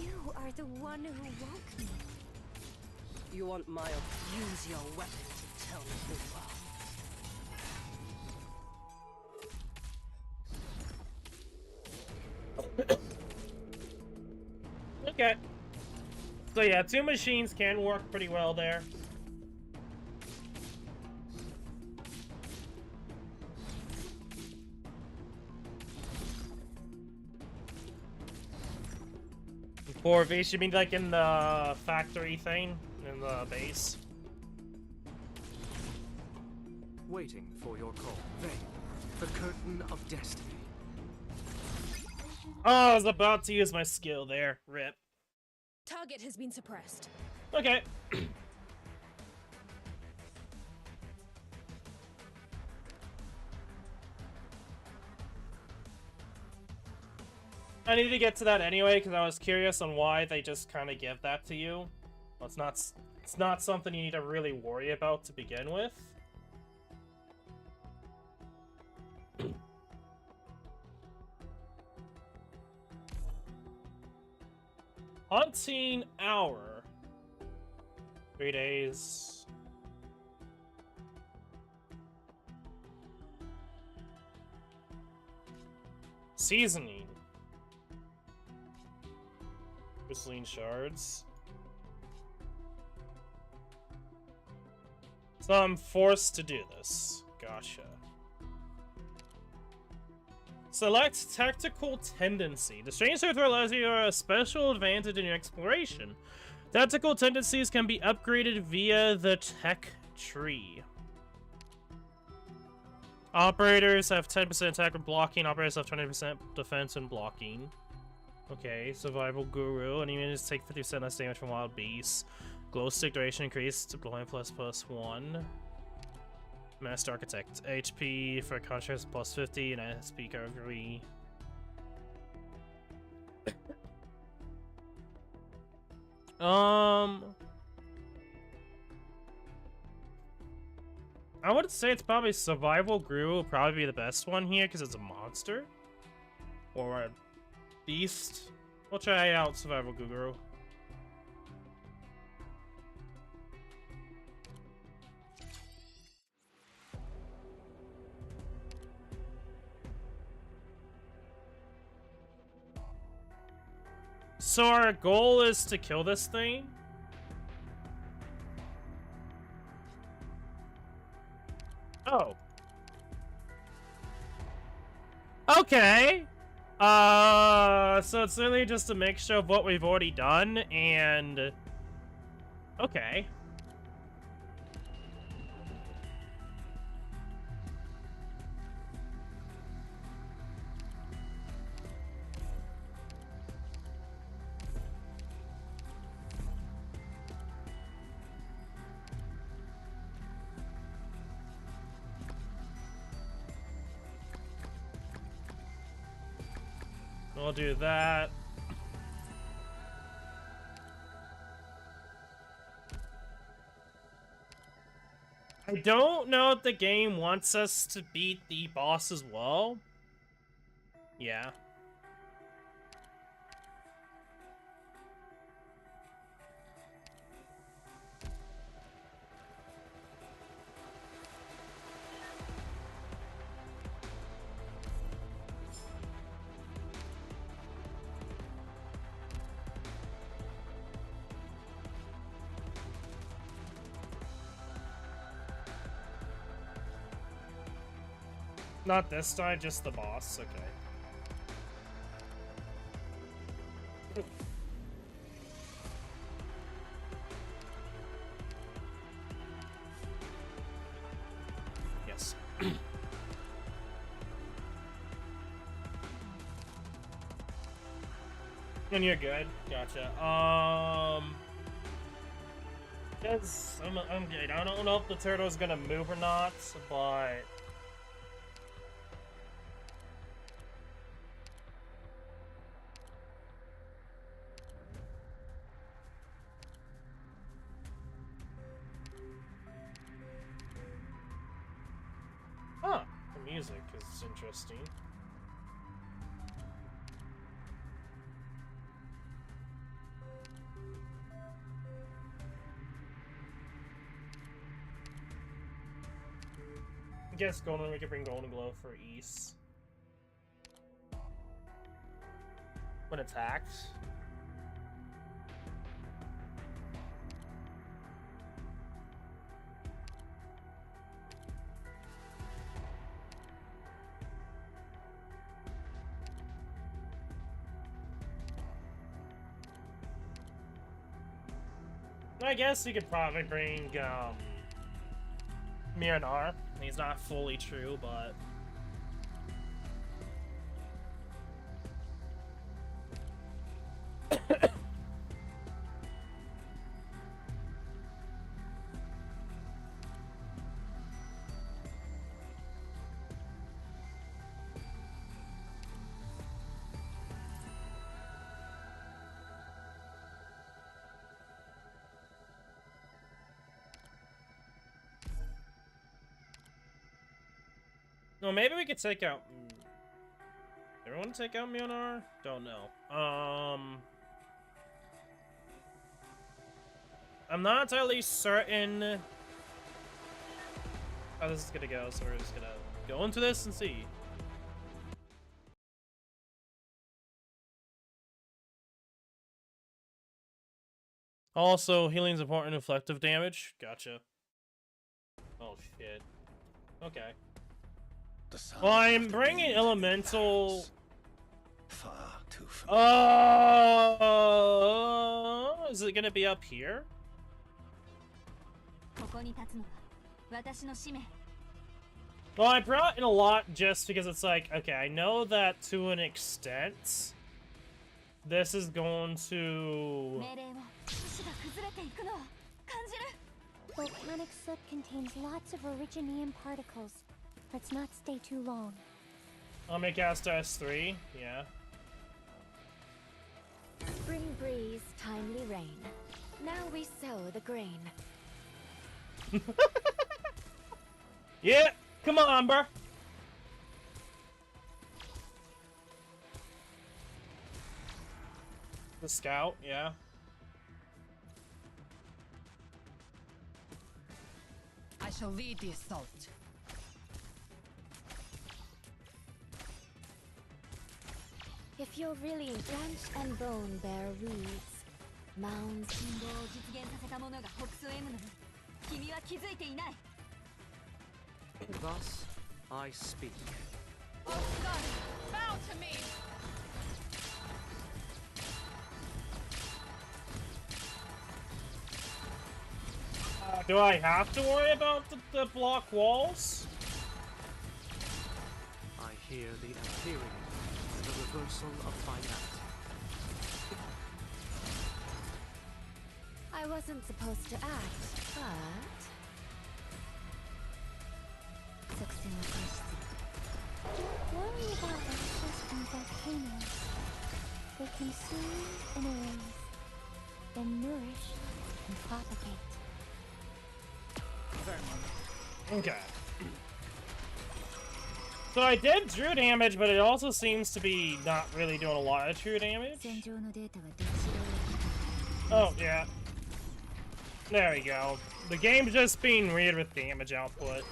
You are the one who woke me. You want my... Use your weapon to tell me who you are. Okay. So yeah, 2 machines can work pretty well there. Or base, you mean like in the factory thing? In the base? Waiting for your call. They, the curtain of destiny. Oh, I was about to use my skill there. Rip. Target has been suppressed. Okay. I need to get to that anyway because I was curious on why they just kind of give that to you. Well, it's not something you need to really worry about to begin with. Hunting hour. 3 days. Seasoning. Crystalline shards. So I'm forced to do this. Gotcha. Select Tactical Tendency. The Strange Territory allows you a special advantage in your exploration. Tactical tendencies can be upgraded via the tech tree. Operators have 10% attack and blocking. Operators have 20% defense and blocking. Okay, Survival Guru. Enemies take 50% less damage from wild beasts. Glow stick duration increased. Blowing +1. Master Architect. HP for contrast +50 and SP recovery. I would say it's probably Survival Guru will probably be the best one here because it's a monster. Or a beast. We'll try out Survival Guru. So our goal is to kill this thing? Oh. Okay. So it's really just a mixture of what we've already done and... Okay. We'll do that. I don't know if the game wants us to beat the boss as well. Yeah. Not this time, just the boss. Okay. Yes. And you're good. Gotcha. Yes, I'm good. I don't know if the turtle's gonna move or not, but... Huh, the music is interesting. I guess Golden, we could bring Golden Glow for East. When attacked. I guess we could probably bring, Miranar. He's not fully true, but... No, maybe we could take out... Everyone take out Mjolnir? Don't know. I'm not entirely certain how this is gonna go, so we're just gonna go into this and see. Also, healing's important, reflective damage. Gotcha. Oh shit. Okay. Well, I'm bringing Elemental. Far too far. Is it gonna be up here? Well, I brought in a lot just because it's like, okay, I know that to an extent, this is going to... Volcanic soot contains lots of originium particles. Let's not stay too long. I'll make cast S3, yeah. Spring breeze, timely rain. Now we sow the grain. Yeah, come on, bro. The scout, yeah. I shall lead the assault. If you're really branch and bone bear weeds, mounds. 信号を実現させた者が北総 M なのに君は気づいていない。 Thus, I speak. Oh God, bow to me! Do I have to worry about the block walls? I hear the appearing, the reversal of finality. I wasn't supposed to act, but... 作戦を開始する。Worry about ashes and volcanoes. They consume and erase, then nourish and propagate. Okay. So I did true damage, but it also seems to be not really doing a lot of true damage. 戦場のデータが電子レーダー Oh, yeah. There we go. The game's just being weird with damage output.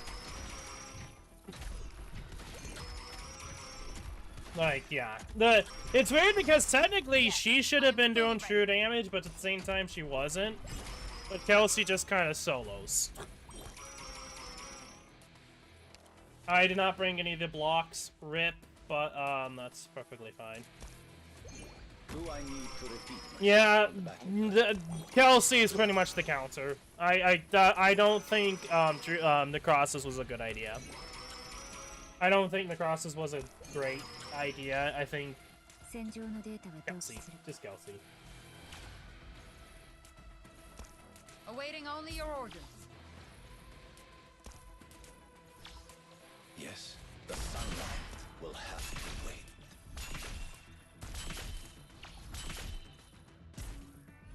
Like, yeah. It's weird because technically she should have been doing true damage, but at the same time she wasn't. But Kelsey just kind of solos. I did not bring any of the blocks, rip, but that's perfectly fine. Do I need to repeat Yeah, Kelsey is pretty much the counter. I don't think the crosses was a good idea. I don't think the crosses was a great idea. I think 戦場のデータは同期 Kelsey, する。 just Kelsey. Awaiting only your orders. Yes, the sunlight will have to wait.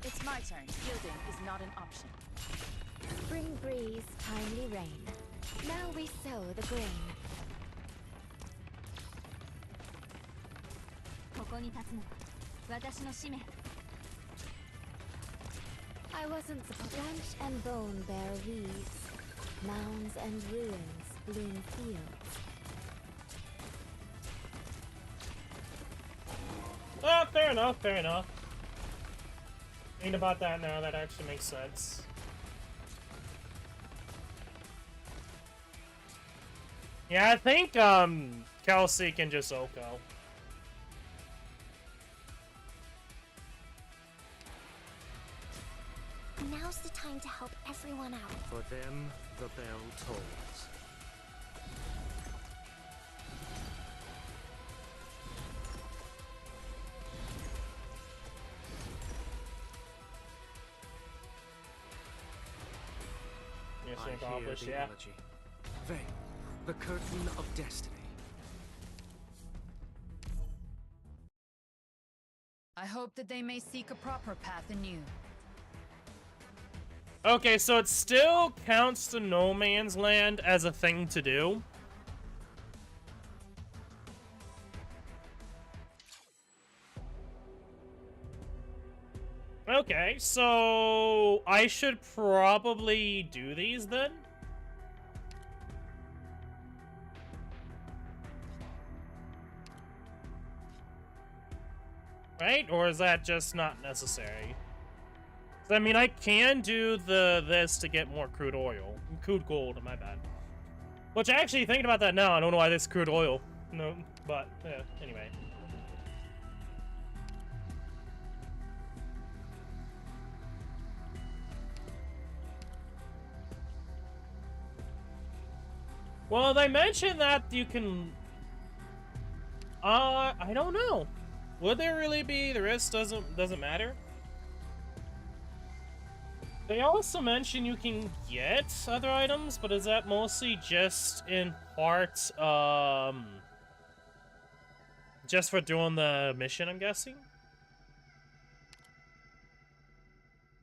It's my turn. Yielding is not an option. Spring breeze, timely rain. Now we sow the grain. ここに立つのは私の使命。 I wasn't supposed to branch and bone bear weeds, mounds and ruins bloom fields. Oh, fair enough, fair enough. Thinking about that now, that actually makes sense. Yeah, I think Kelsey can just Oko. Now's the time to help everyone out. For them, the bell tolls. Mission I hear accomplished, the yeah. elegy. Veil, the curtain of destiny. I hope that they may seek a proper path anew. Okay, so it still counts the No Man's Land as a thing to do. Okay, so I should probably do these then? Right? Or is that just not necessary? 'Cause, I mean, I can do this to get more crude oil. Crude gold, my bad. Which, actually, thinking about that now, I don't know why this crude oil. No, but, yeah, anyway. Well, they mentioned that you can... I don't know. Would there really be? The risk doesn't matter? They also mention you can get other items, but is that mostly just in part, just for doing the mission, I'm guessing?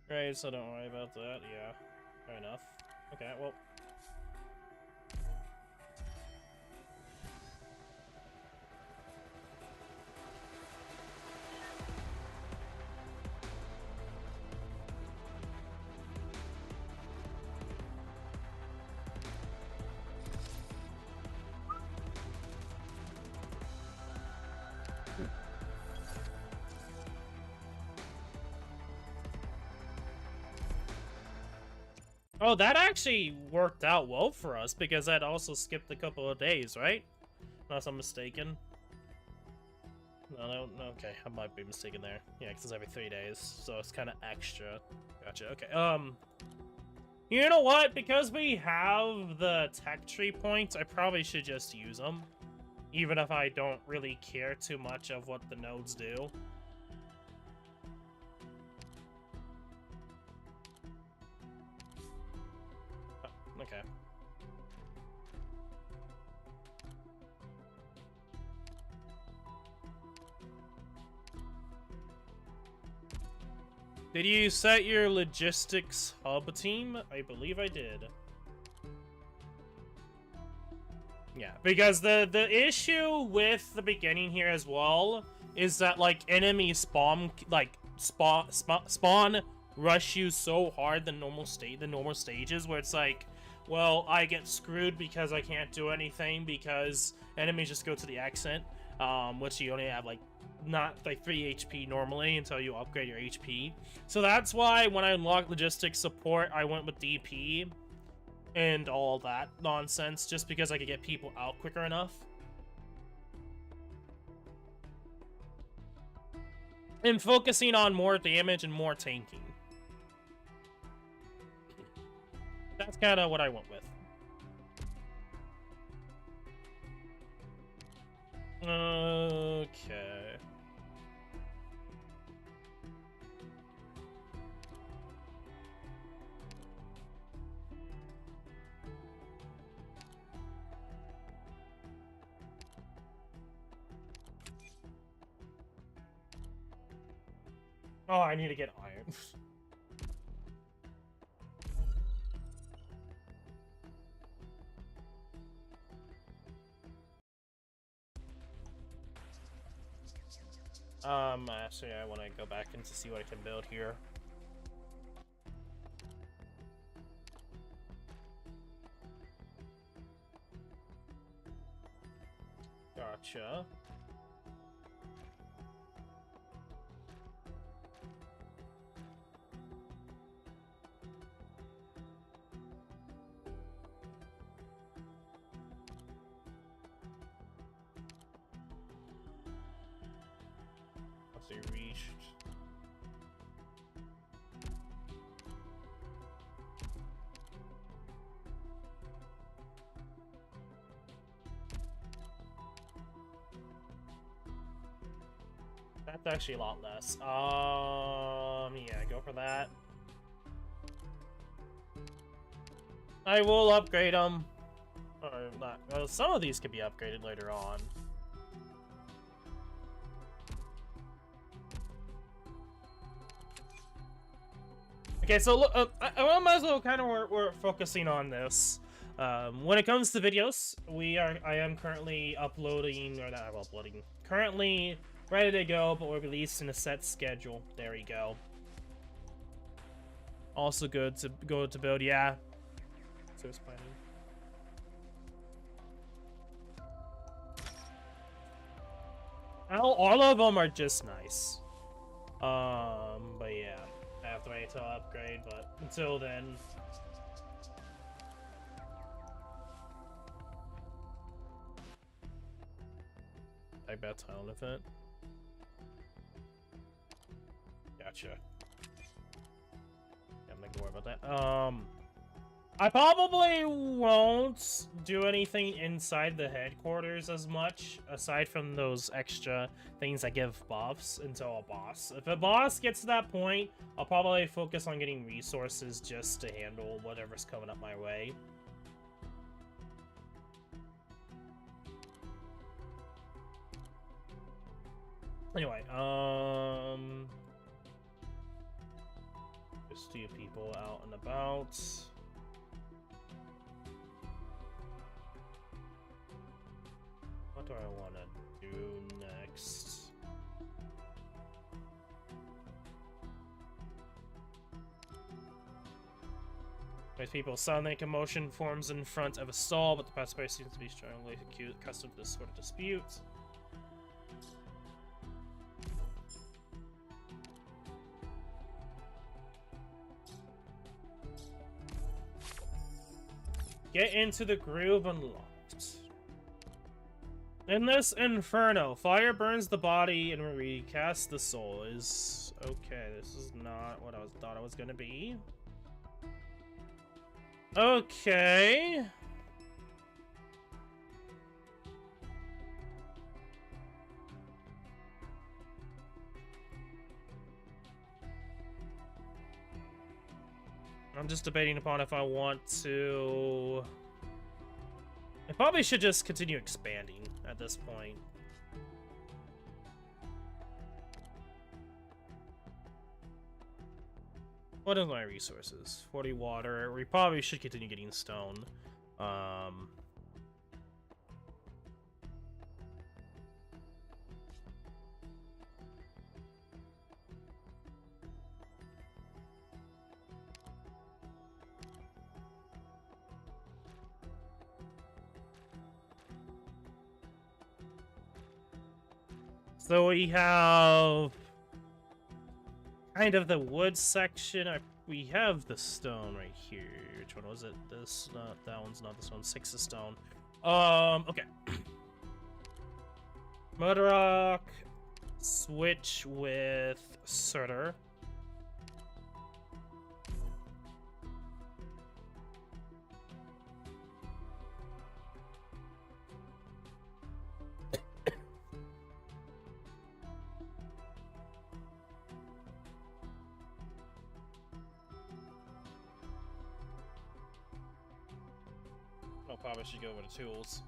Right, so don't worry about that. Yeah, fair enough. Okay, well... Oh, that actually worked out well for us because that also skipped a couple of days, right? Unless I'm mistaken. No, okay, I might be mistaken there. Yeah, because it's every 3 days, so it's kind of extra. Gotcha, okay. You know what? Because we have the tech tree points, I probably should just use them. Even if I don't really care too much of what the nodes do. Oh, okay. Did you set your logistics hub team? I believe I did. Yeah, because the issue with the beginning here as well is that like enemies spawn rush you so hard the normal stages where it's like, well, I get screwed because I can't do anything because enemies just go to the exit, which you only have like not like 3 HP normally until you upgrade your HP. So that's why when I unlocked logistics support, I went with DP and all that nonsense, just because I could get people out quicker enough. And focusing on more damage and more tanking. That's kind of what I went with. Okay. Oh, I need to get iron. Actually, I want to go back in to see what I can build here. Gotcha. Reached. That's actually a lot less. Yeah, go for that. I will upgrade them. Or not. Well, some of these could be upgraded later on. Okay, so look, I might as well kind of we're focusing on this. When it comes to videos, I am currently uploading, or not uploading, currently ready to go, but we're released in a set schedule. There we go. Also good to go to build, yeah. So it's planning. All of them are just nice. But yeah. I have to wait till I upgrade, but until then... I bet tile with it. Gotcha. I'm not gonna worry about that. I probably won't do anything inside the headquarters as much, aside from those extra things that give buffs until a boss. If a boss gets to that point, I'll probably focus on getting resources just to handle whatever's coming up my way. Anyway, just see people out and about. What do I want to do next? Most people suddenly commotion forms in front of a stall, but the passerby seems to be strongly accustomed to this sort of dispute. Get into the groove unlocked. In this inferno, fire burns the body and recasts the soul. Is okay. This is not what I thought it was gonna be. Okay. I'm just debating upon if I want to... I probably should just continue expanding at this point. What are my resources? 40 water. We probably should continue getting stone. So we have kind of the wood section. We have the stone right here. Which one was it? This, not that one's not this one. 6 is stone. Okay. Mudrock. Switch with Surtur. Probably should go over to tools.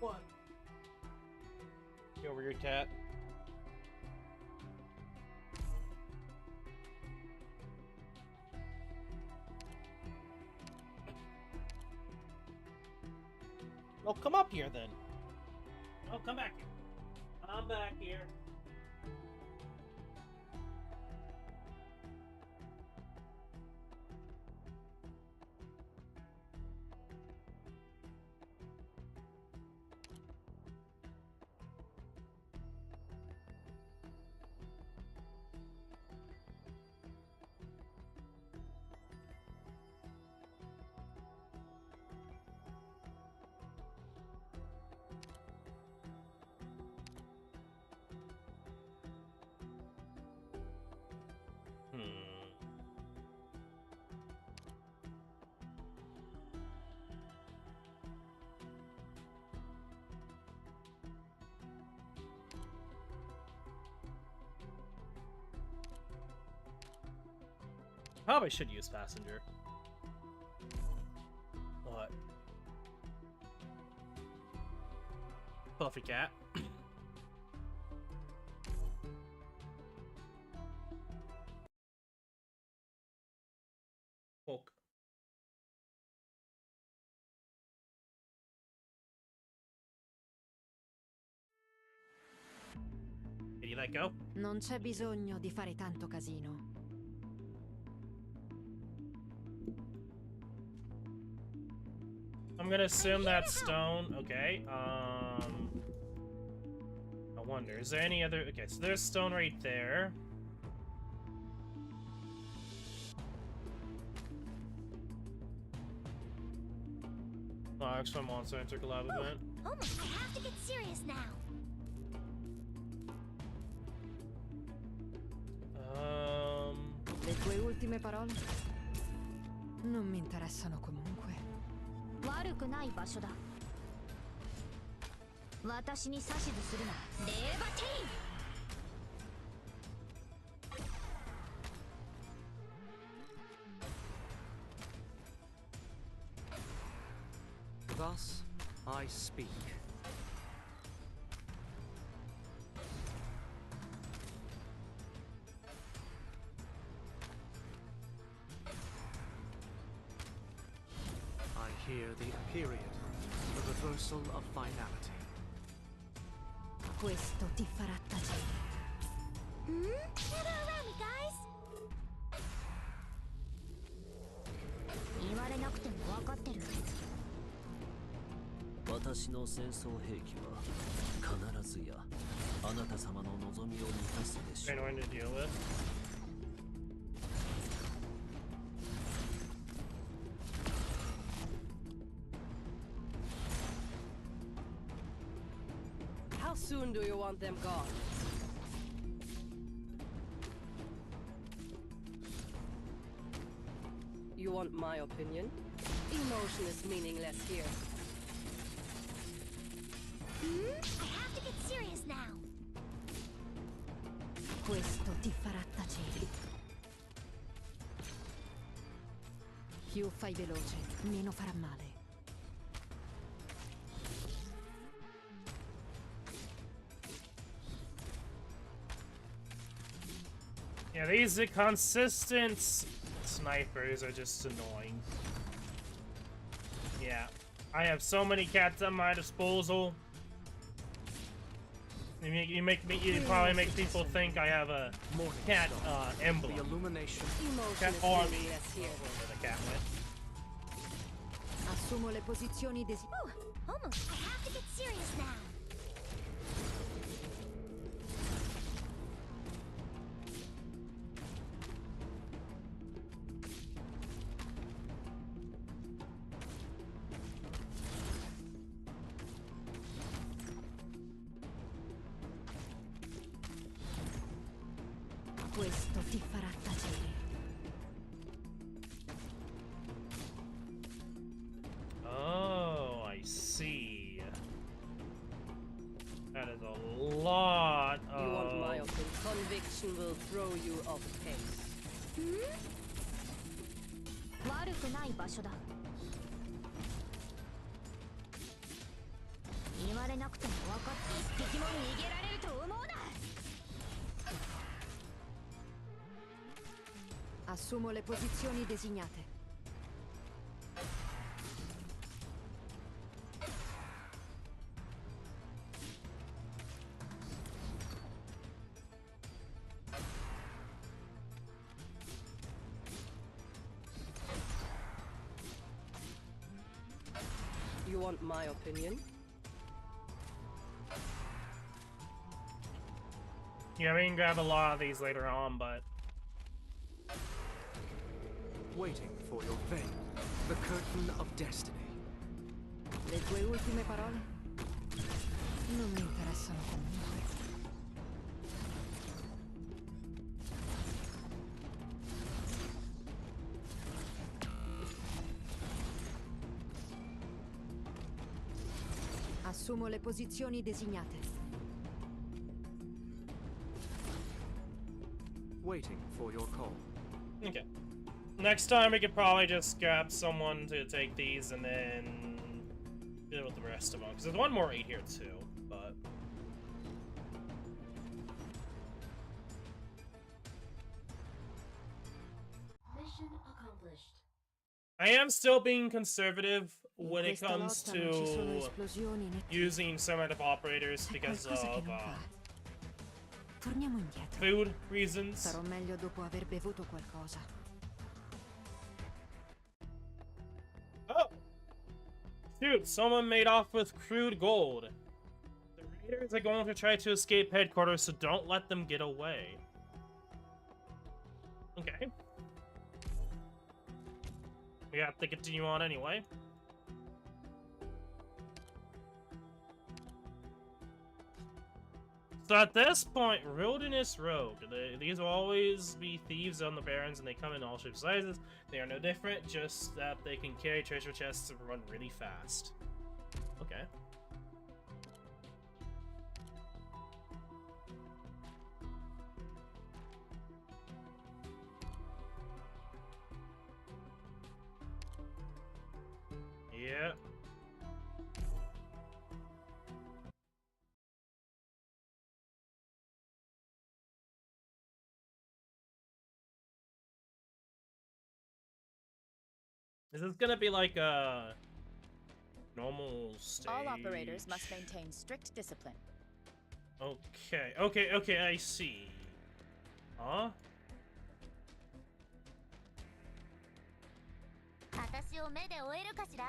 What? Get over your cat. Well, come up here then. Oh, come back here. I'm back here. Probably should use passenger. What? Puffy cat. Hulk. Did you let go? Non c'è bisogno di fare tanto casino. I'm gonna assume that's stone. Okay. I wonder, is there any other? Okay, so there's stone right there. Oh, X1 Monster Hunter Collab event. Almost, I have to get serious now. Le tue ultime parole? Non mi interessano comunque. 悪くない場所だ。私に指図するな。レーバティ Thus I speak. I hear the period. the reversal of finality. Questo ti farà tacere. Gather around me, guys! 言われなくても分かってる。私の戦争兵器は必ずやあなた様の望みを満たすでしょう。 Anyone to deal with? How soon do you want them gone? You want my opinion? Emotion is meaningless here. I have to get serious now. Questo ti farà tacere. Più fai veloce, meno farà male. Yeah, these consistent snipers are just annoying. Yeah, I have so many cats at my disposal. You probably make people think I have a cat emblem. The illumination. Cat Emotion is army. meaningless here. Where the cat went. Assumo le posizioni Ooh, almost. I have to get serious now. Questo ti farà tacere. Oh, I see. That is a lot of... You want my opinion? Conviction will throw you off pace. 悪くない場所だ。言われなくても分かって一匹も逃げられると思うな。Assumo le posizioni designate. You want my opinion? Yeah, we can grab a lot of these later on, but... Waiting for your veil. The curtain of destiny. Le tue ultime parole? Non mi interessano comunque. Assumo le posizioni designate. Waiting for your call. Okay. Next time we could probably just grab someone to take these and then deal with the rest of them. Because there's one more 8 here too, but... Mission accomplished. I am still being conservative when it comes to using summative operators because of Torniamo indietro. food reasons. Sarò meglio dopo aver bevuto qualcosa. Oh! Shoot, someone made off with crude gold. The raiders are going to try to escape headquarters, so don't let them get away. Okay. We have to continue on anyway. So at this point, Wilderness Road. These will always be thieves on the Barrens, and they come in all shapes and sizes. They are no different, just that they can carry treasure chests and run really fast. Okay. Yeah. Is this gonna be like a Normal stage. All operators must maintain strict discipline. Okay, I see. Huh? 私を目で追えるかしら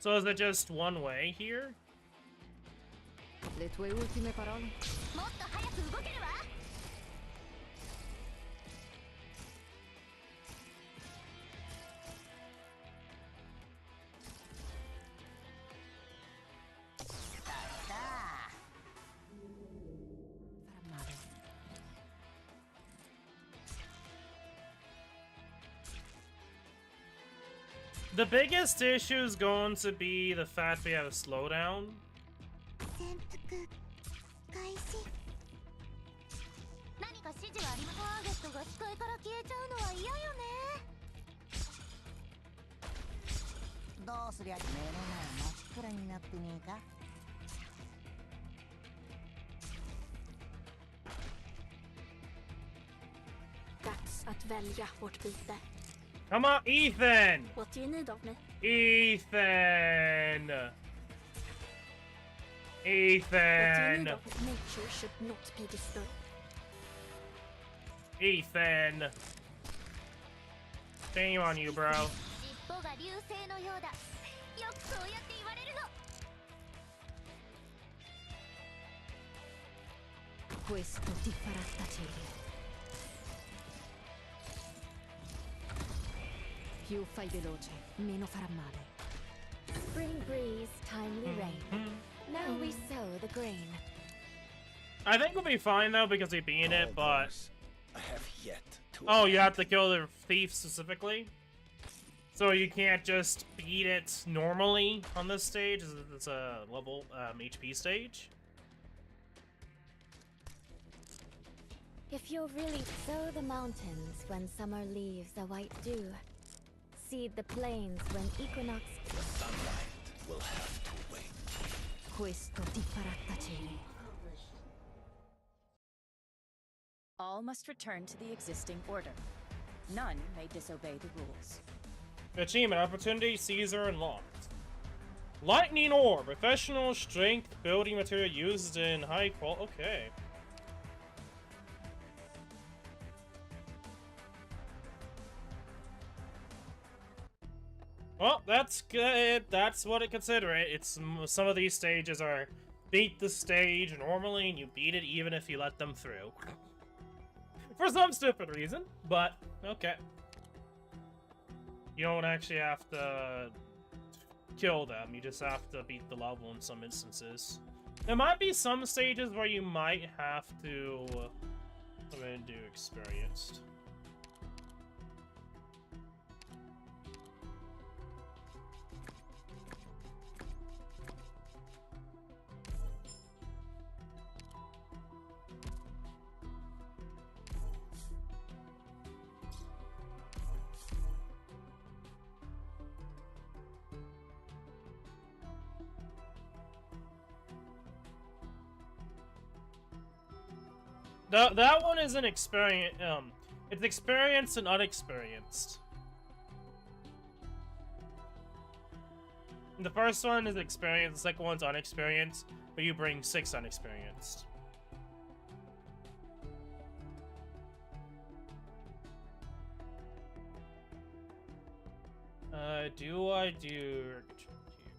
So is it just one way here? Le tue ultime parole? もっと早く動けるわ The biggest issue is going to be the fact we have a slowdown. 潜伏開始何か指示はありまターゲットが視界から消えちゃうのは嫌よねどうすりゃ目の前真っ暗になってねえか Dags att välja vårt byte. Come on, Ethan! What do you need of me? Ethan! What do you Ethan! need of me? Nature should not be disturbed. Ethan! Shame on you, bro. 尻尾が流星のようだよくそうやって言われるの Questo ti farà tacere. Più fai veloce, meno farà male. Spring breeze, timely rain. Now we sow the grain. I think we'll be fine though because we beat it, but I have yet to. oh, you have to kill the thief specifically, so you can't just beat it normally on this stage. It's a level HP stage. If you're really sow the mountains when summer leaves a white dew. Seed the plains when equinox. The sunlight will have to wait. Questo ti farà tacere. All must return to the existing order. None may disobey the rules. Achievement opportunity Caesar unlocked. Lightning ore, professional strength building material used in high quality. Okay. Well, that's good. That's what I consider it. It's some of these stages are beat the stage normally, and you beat it even if you let them through. For some stupid reason, but okay. You don't actually have to kill them. You just have to beat the level in some instances. There might be some stages where you might have to. I'm gonna do experienced. That one is an experience. It's experienced and unexperienced. The first one is experienced. The second one's unexperienced, but you bring 6 unexperienced. Do I do here?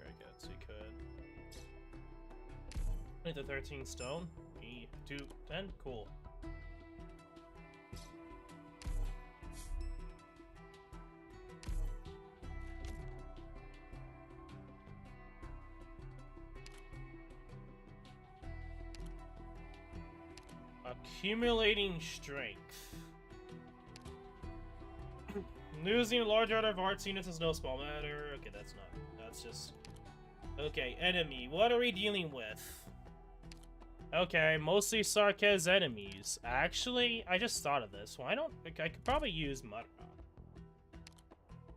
I guess we could. Need the 13 stone. 2, 10, cool. Accumulating strength. Losing a large order of arts units is no small matter. Okay, that's not. That's just. Okay, enemy. What are we dealing with? Okay, mostly Sarkez enemies. Actually, I just thought of this. Why don't I could probably use Mudrock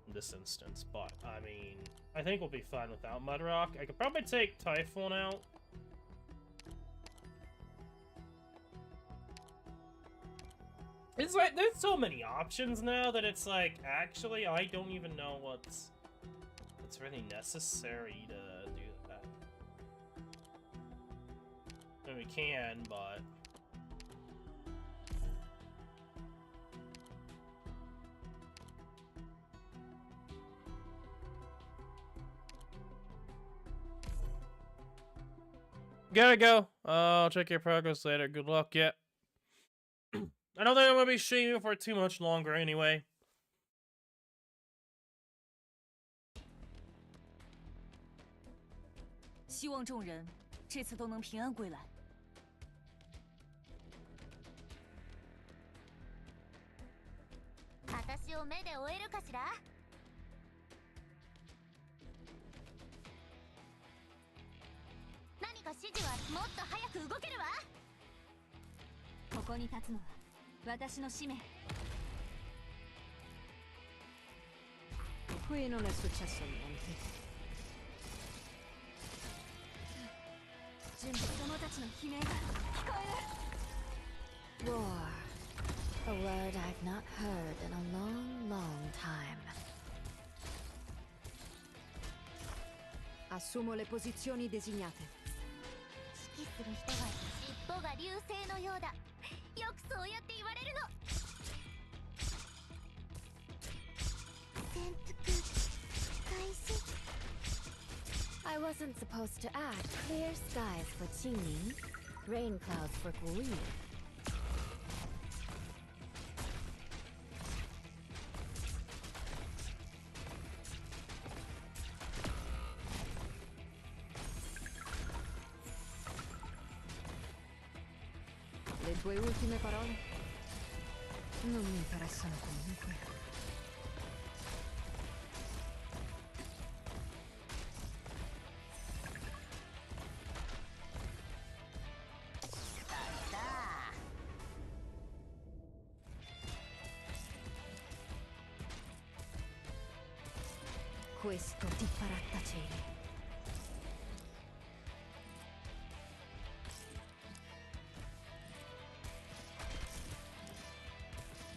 in this instance, but I mean, I think we'll be fine without Mudrock. I could probably take Typhoon out. It's like there's so many options now that it's like actually I don't even know what's really necessary to do that. I mean, we can, but gotta go. I'll check your progress later. Good luck. Yeah. I don't think I'm gonna be streaming for too much longer anyway. Qui non è successo niente. Roar. A word I've not heard in a long, long time. Assumo le posizioni designate. 指揮する人は尻尾が流星のようだ。よくそうやって言われるの。潜伏開始。I wasn't supposed to add clear skies for Qingning, rain clouds for Guyi. Le tue ultime parole? Non mi interessano comunque. Questo ti farà tacere.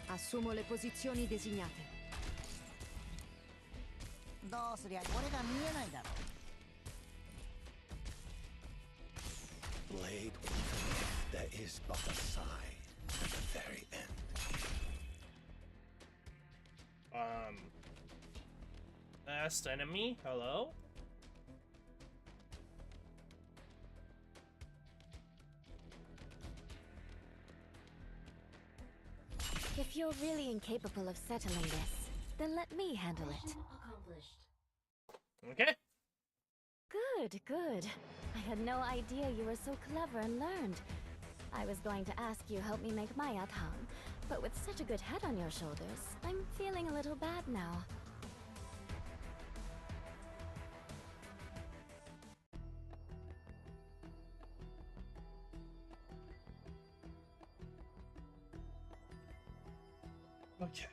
Assumo le posizioni designate. どうすりゃこれが見えないだろう。 Blade weaving, there is but a sigh at the very end. Last enemy, hello? If you're really incapable of settling this, then let me handle it. Okay. Good, good. I had no idea you were so clever and learned. I was going to ask you help me make my Atham, but with such a good head on your shoulders, I'm feeling a little bad now. Okay.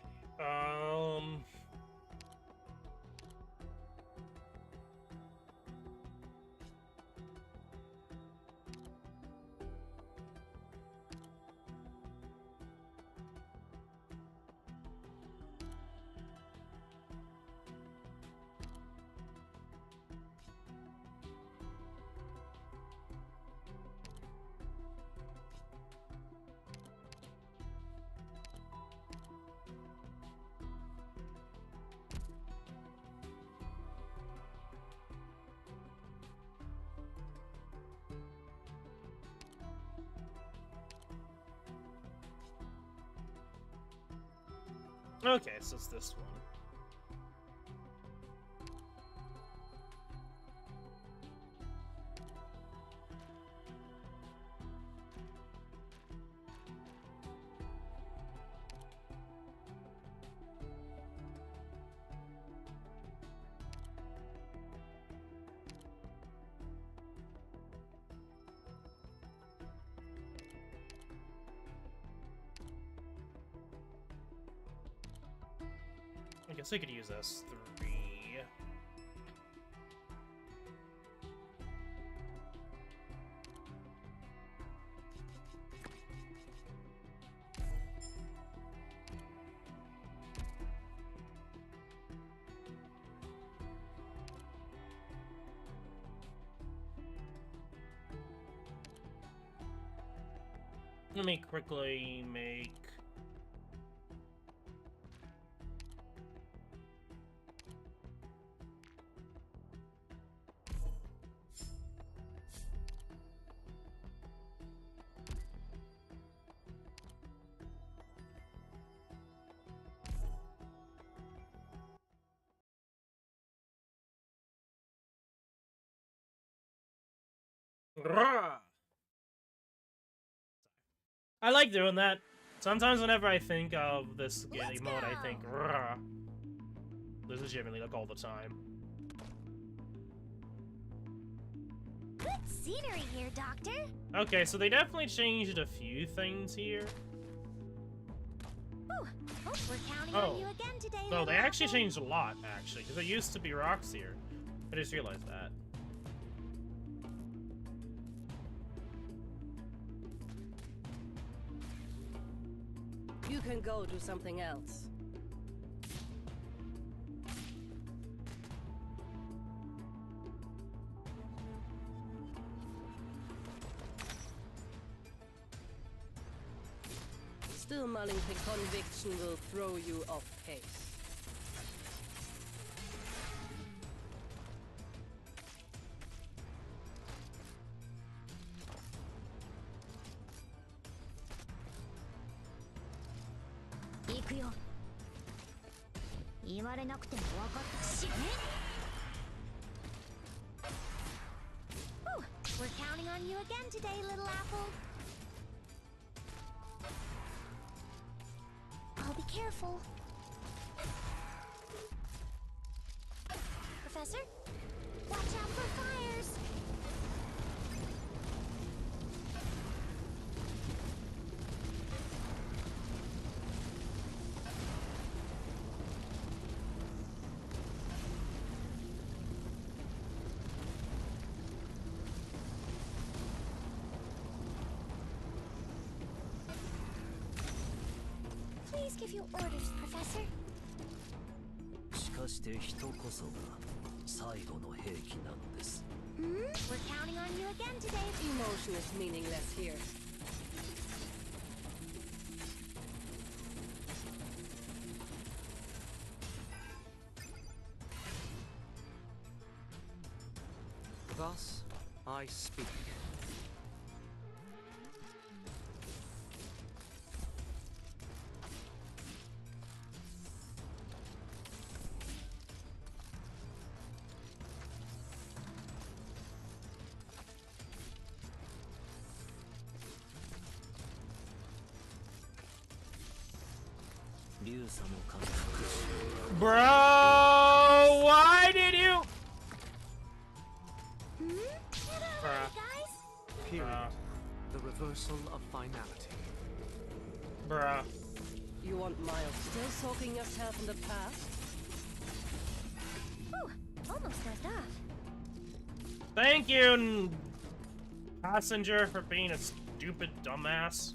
Okay, so it's this one. I guess I could use S3. Let me quickly make... I like doing that. Sometimes whenever I think of this game mode, I think, "Rah." This is legitimately like all the time. Good scenery here, Doctor. Okay, so they definitely changed a few things here. Ooh, hope we're counting on you again today. No, they little actually apple. changed a lot, actually, because there used to be rocks here. I just realized that. You can go do something else. Still mulling the conviction will throw you off pace. Ooh, we're counting on you again today, little apple. I'll be careful. Professor, watch out for fires. Please give your orders, Professor. しかして人こそが最後の兵器なのです。We're counting on you again today. Emotion is meaningless here. Thus, I speak. Bro, why did you? Period. The reversal of finality. Bruh. You want Miles still soaking yourself in the past? Ooh, almost dozed off. Thank you, passenger, for being a stupid dumbass.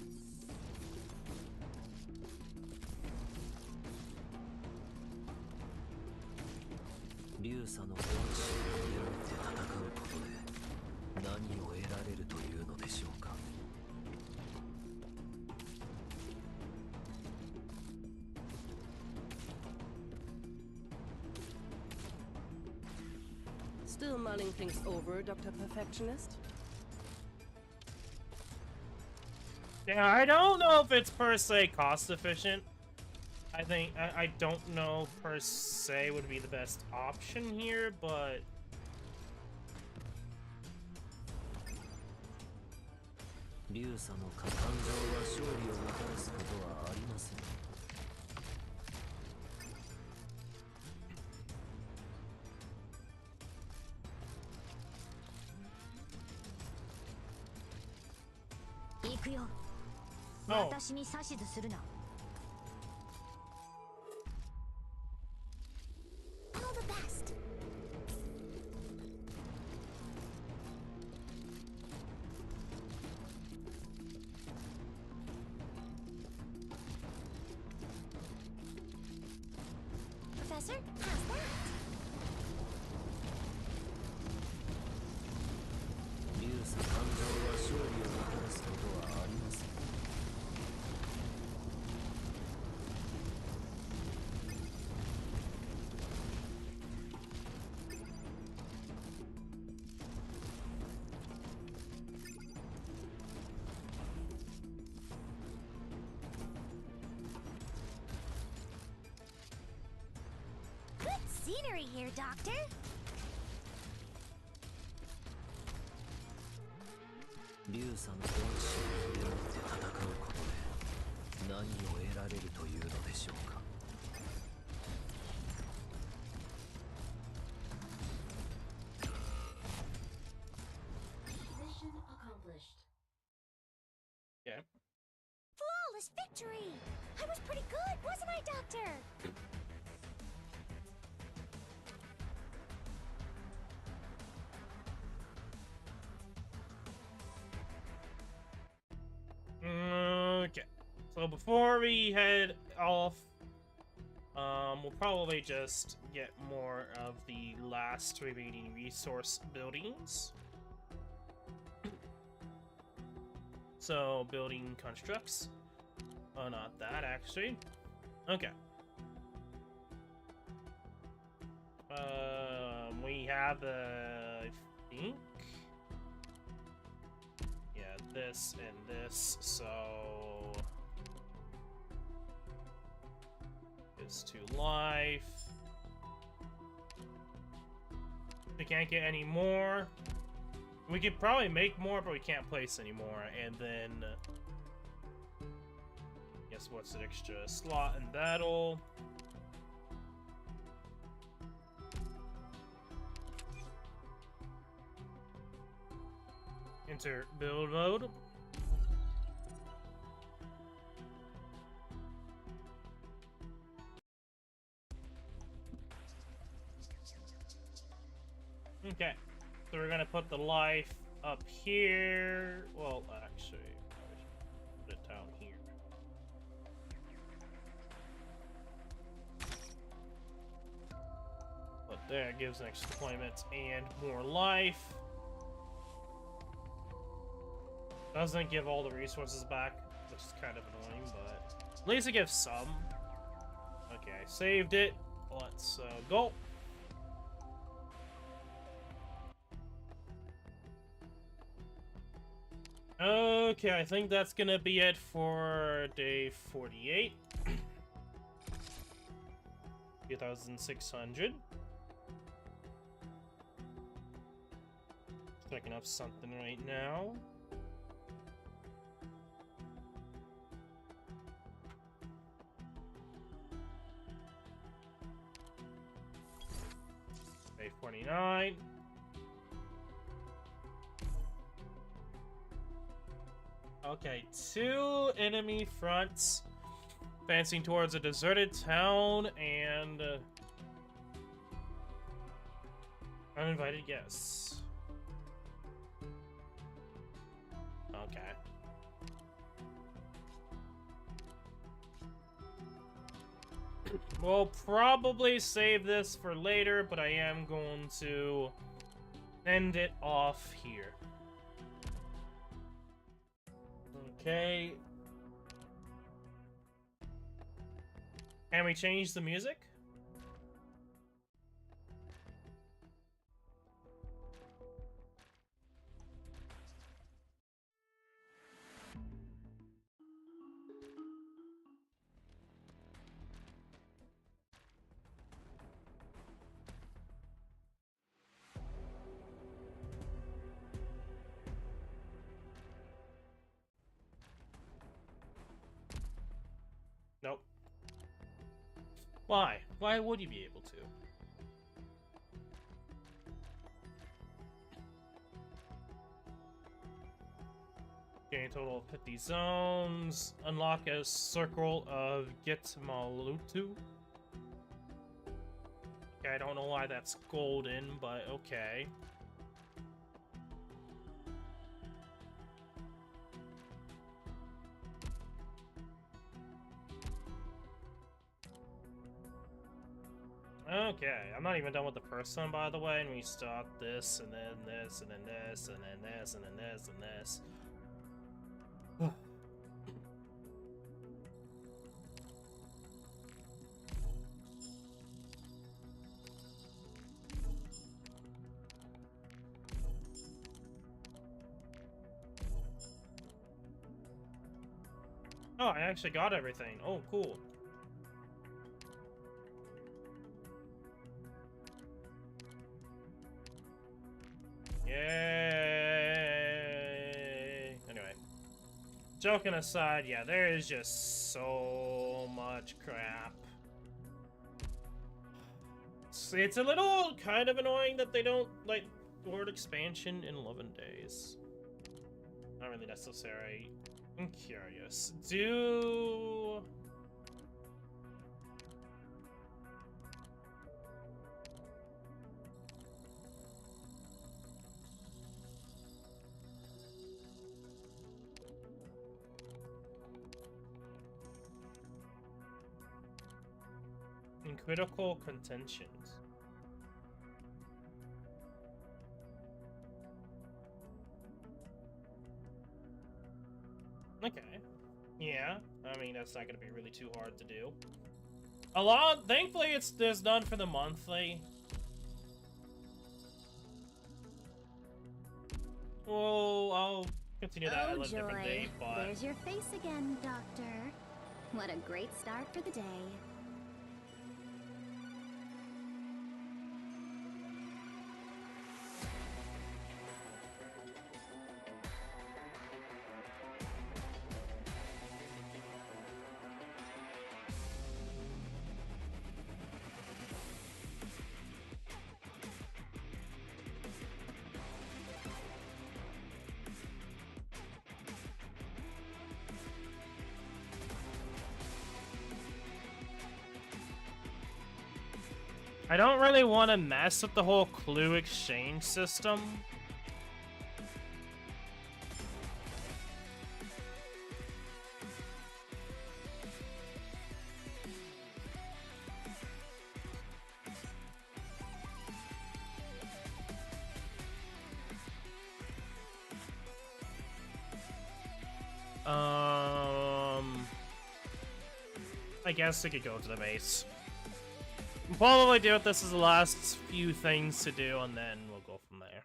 Still mulling things over, Dr. Perfectionist? Yeah, I don't know if it's per se cost efficient. I think I don't know per se would be the best option here, but Oh. All the best. Professor, how's that? scenery here, Doctor. 竜さんと一緒に腕を持って戦うことで何を得られるというのでしょうか。Yeah. Flawless victory! I was pretty good, wasn't I, Doctor? Okay. So before we head off, we'll probably just get more of the last remaining resource buildings. So, building constructs. Oh, not that, actually. Okay. We have, I think... yeah, this and this, so... This to life. We can't get any more. We could probably make more, but we can't place anymore. And then, guess what's an extra slot in battle? Enter build mode. Okay. So we're gonna put the life up here. Well, actually, I should put it down here. But there gives an extra deployment and more life. Doesn't give all the resources back, which is kind of annoying, but at least it gives some. Okay, I saved it. Let's go. Okay, I think that's gonna be it for day 48. 2,600. Checking up something right now. Day 49. Okay, 2 enemy fronts advancing towards a deserted town and uninvited guests. Okay. We'll probably save this for later, but I am going to end it off here. Okay. Can we change the music? Nope. Why? Why would you be able to? Gain a total of 50 zones. Unlock a circle of Gitmalutu. Okay, I don't know why that's golden, but okay. Okay, I'm not even done with the first one, by the way, and we start this, and then this, and then this, and then this, and then this, and this. Oh, I actually got everything. Oh, cool. Yay! Anyway, joking aside, yeah, there is just so much crap. It's a little kind of annoying that they don't, like, word expansion in 11 days. Not really necessary. I'm curious. Do... in critical contentions. Okay. Yeah, I mean, that's not gonna be really too hard to do. Thankfully, there's none for the monthly. Well, I'll continue that at a different date, but... There's your face again, Doctor. What a great start for the day. I don't really want to mess with the whole clue exchange system. I guess we could go to the base. We'll probably do it. This is the last few things to do, and then we'll go from there.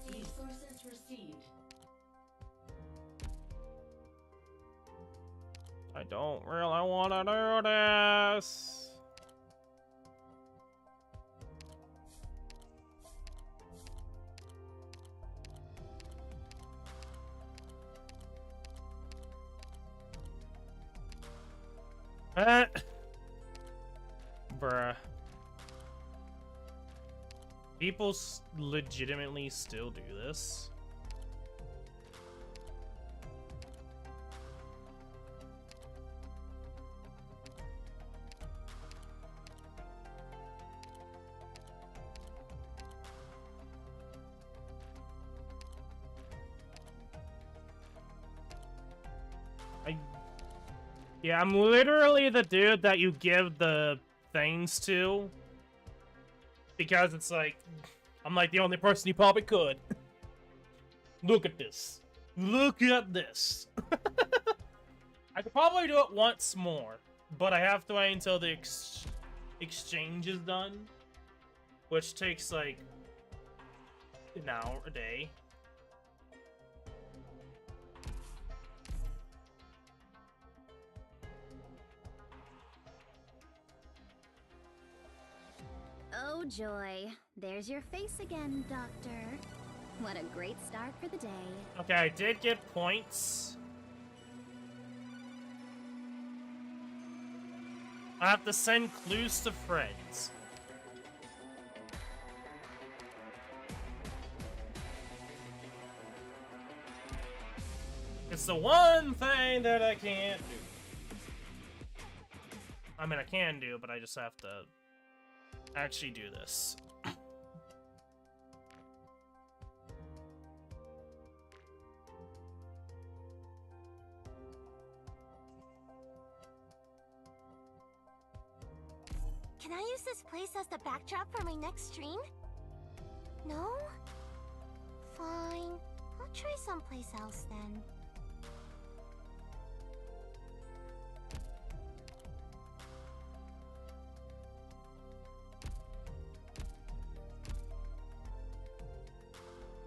Resources received. I don't really want to do this. Bruh. People legitimately still do this? Yeah, I'm literally the dude that you give the things to. Because it's like, I'm like the only person you probably could. Look at this. Look at this. I could probably do it once more. But I have to wait until the exchange is done. Which takes like an hour a day. Oh joy, there's your face again, Doctor. What a great start for the day. Okay, I did get points. I have to send clues to friends. It's the one thing that I can't do. I mean, I can do, but I just have to actually do this. Can I use this place as the backdrop for my next stream? No? Fine. I'll try someplace else then.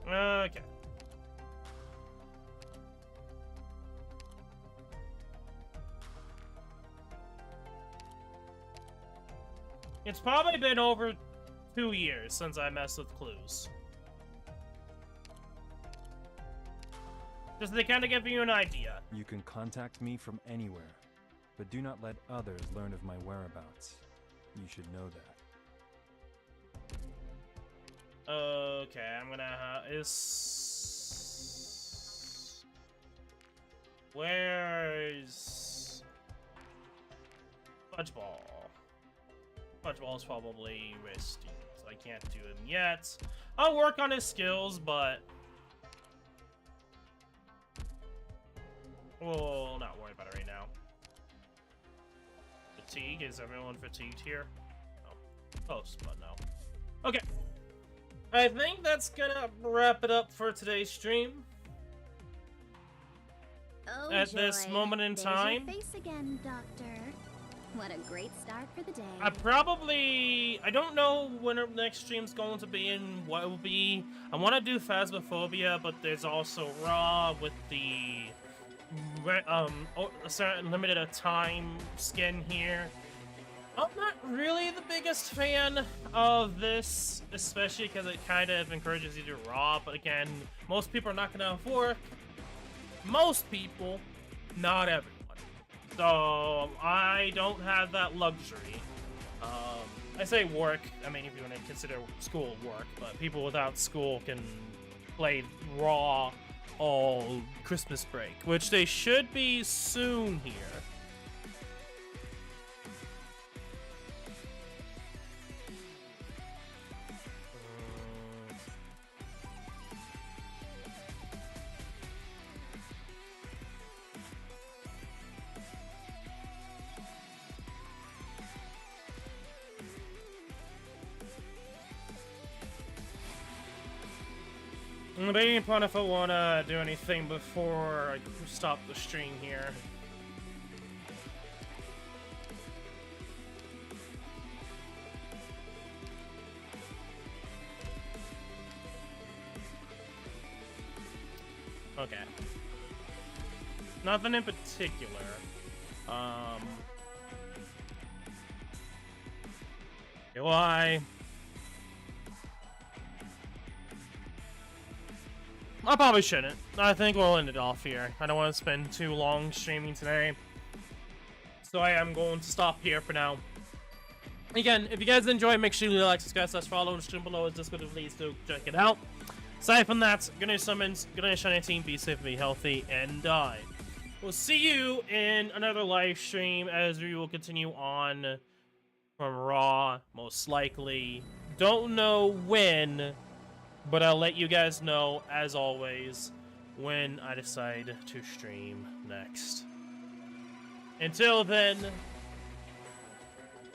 Okay. It's probably been over 2 years since I messed with clues. Just to kind of give you an idea. You can contact me from anywhere, but do not let others learn of my whereabouts. You should know that. Okay, I'm gonna where's Fudgeball? Fudgeball is probably risky, so I can't do him yet. I'll work on his skills, but we'll not worry about it right now. Fatigue, is everyone fatigued here? No. Close, but no. Okay. I think that's gonna wrap it up for today's stream. Oh, at this moment in time. There's your face again, Doctor. What a great start for the day. I don't know when our next stream's going to be and what it will be. I want to do Phasmophobia, but there's also Raw with the a certain limited time skin here. I'm not really the biggest fan of this, especially because it kind of encourages you to Raw, but again, most people are not going to work. Most people, not everyone. So, I don't have that luxury. I say work, I mean, if you want to consider school work, but people without school can play Raw all Christmas break, which they should be soon here. I'm debating upon if I want to do anything before I stop the stream here. Okay. Nothing in particular. Why? I probably shouldn't. I think we'll end it off here. I don't want to spend too long streaming today. So I am going to stop here for now. Again, if you guys enjoy, make sure you like, subscribe, follow, the stream below is Discord if please do check it out. Aside from that, good night summons, good night shiny team, be safe, be healthy, and die. We'll see you in another live stream as we will continue on from Raw, most likely. Don't know when, but I'll let you guys know, as always, when I decide to stream next. Until then,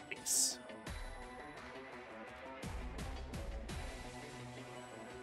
peace.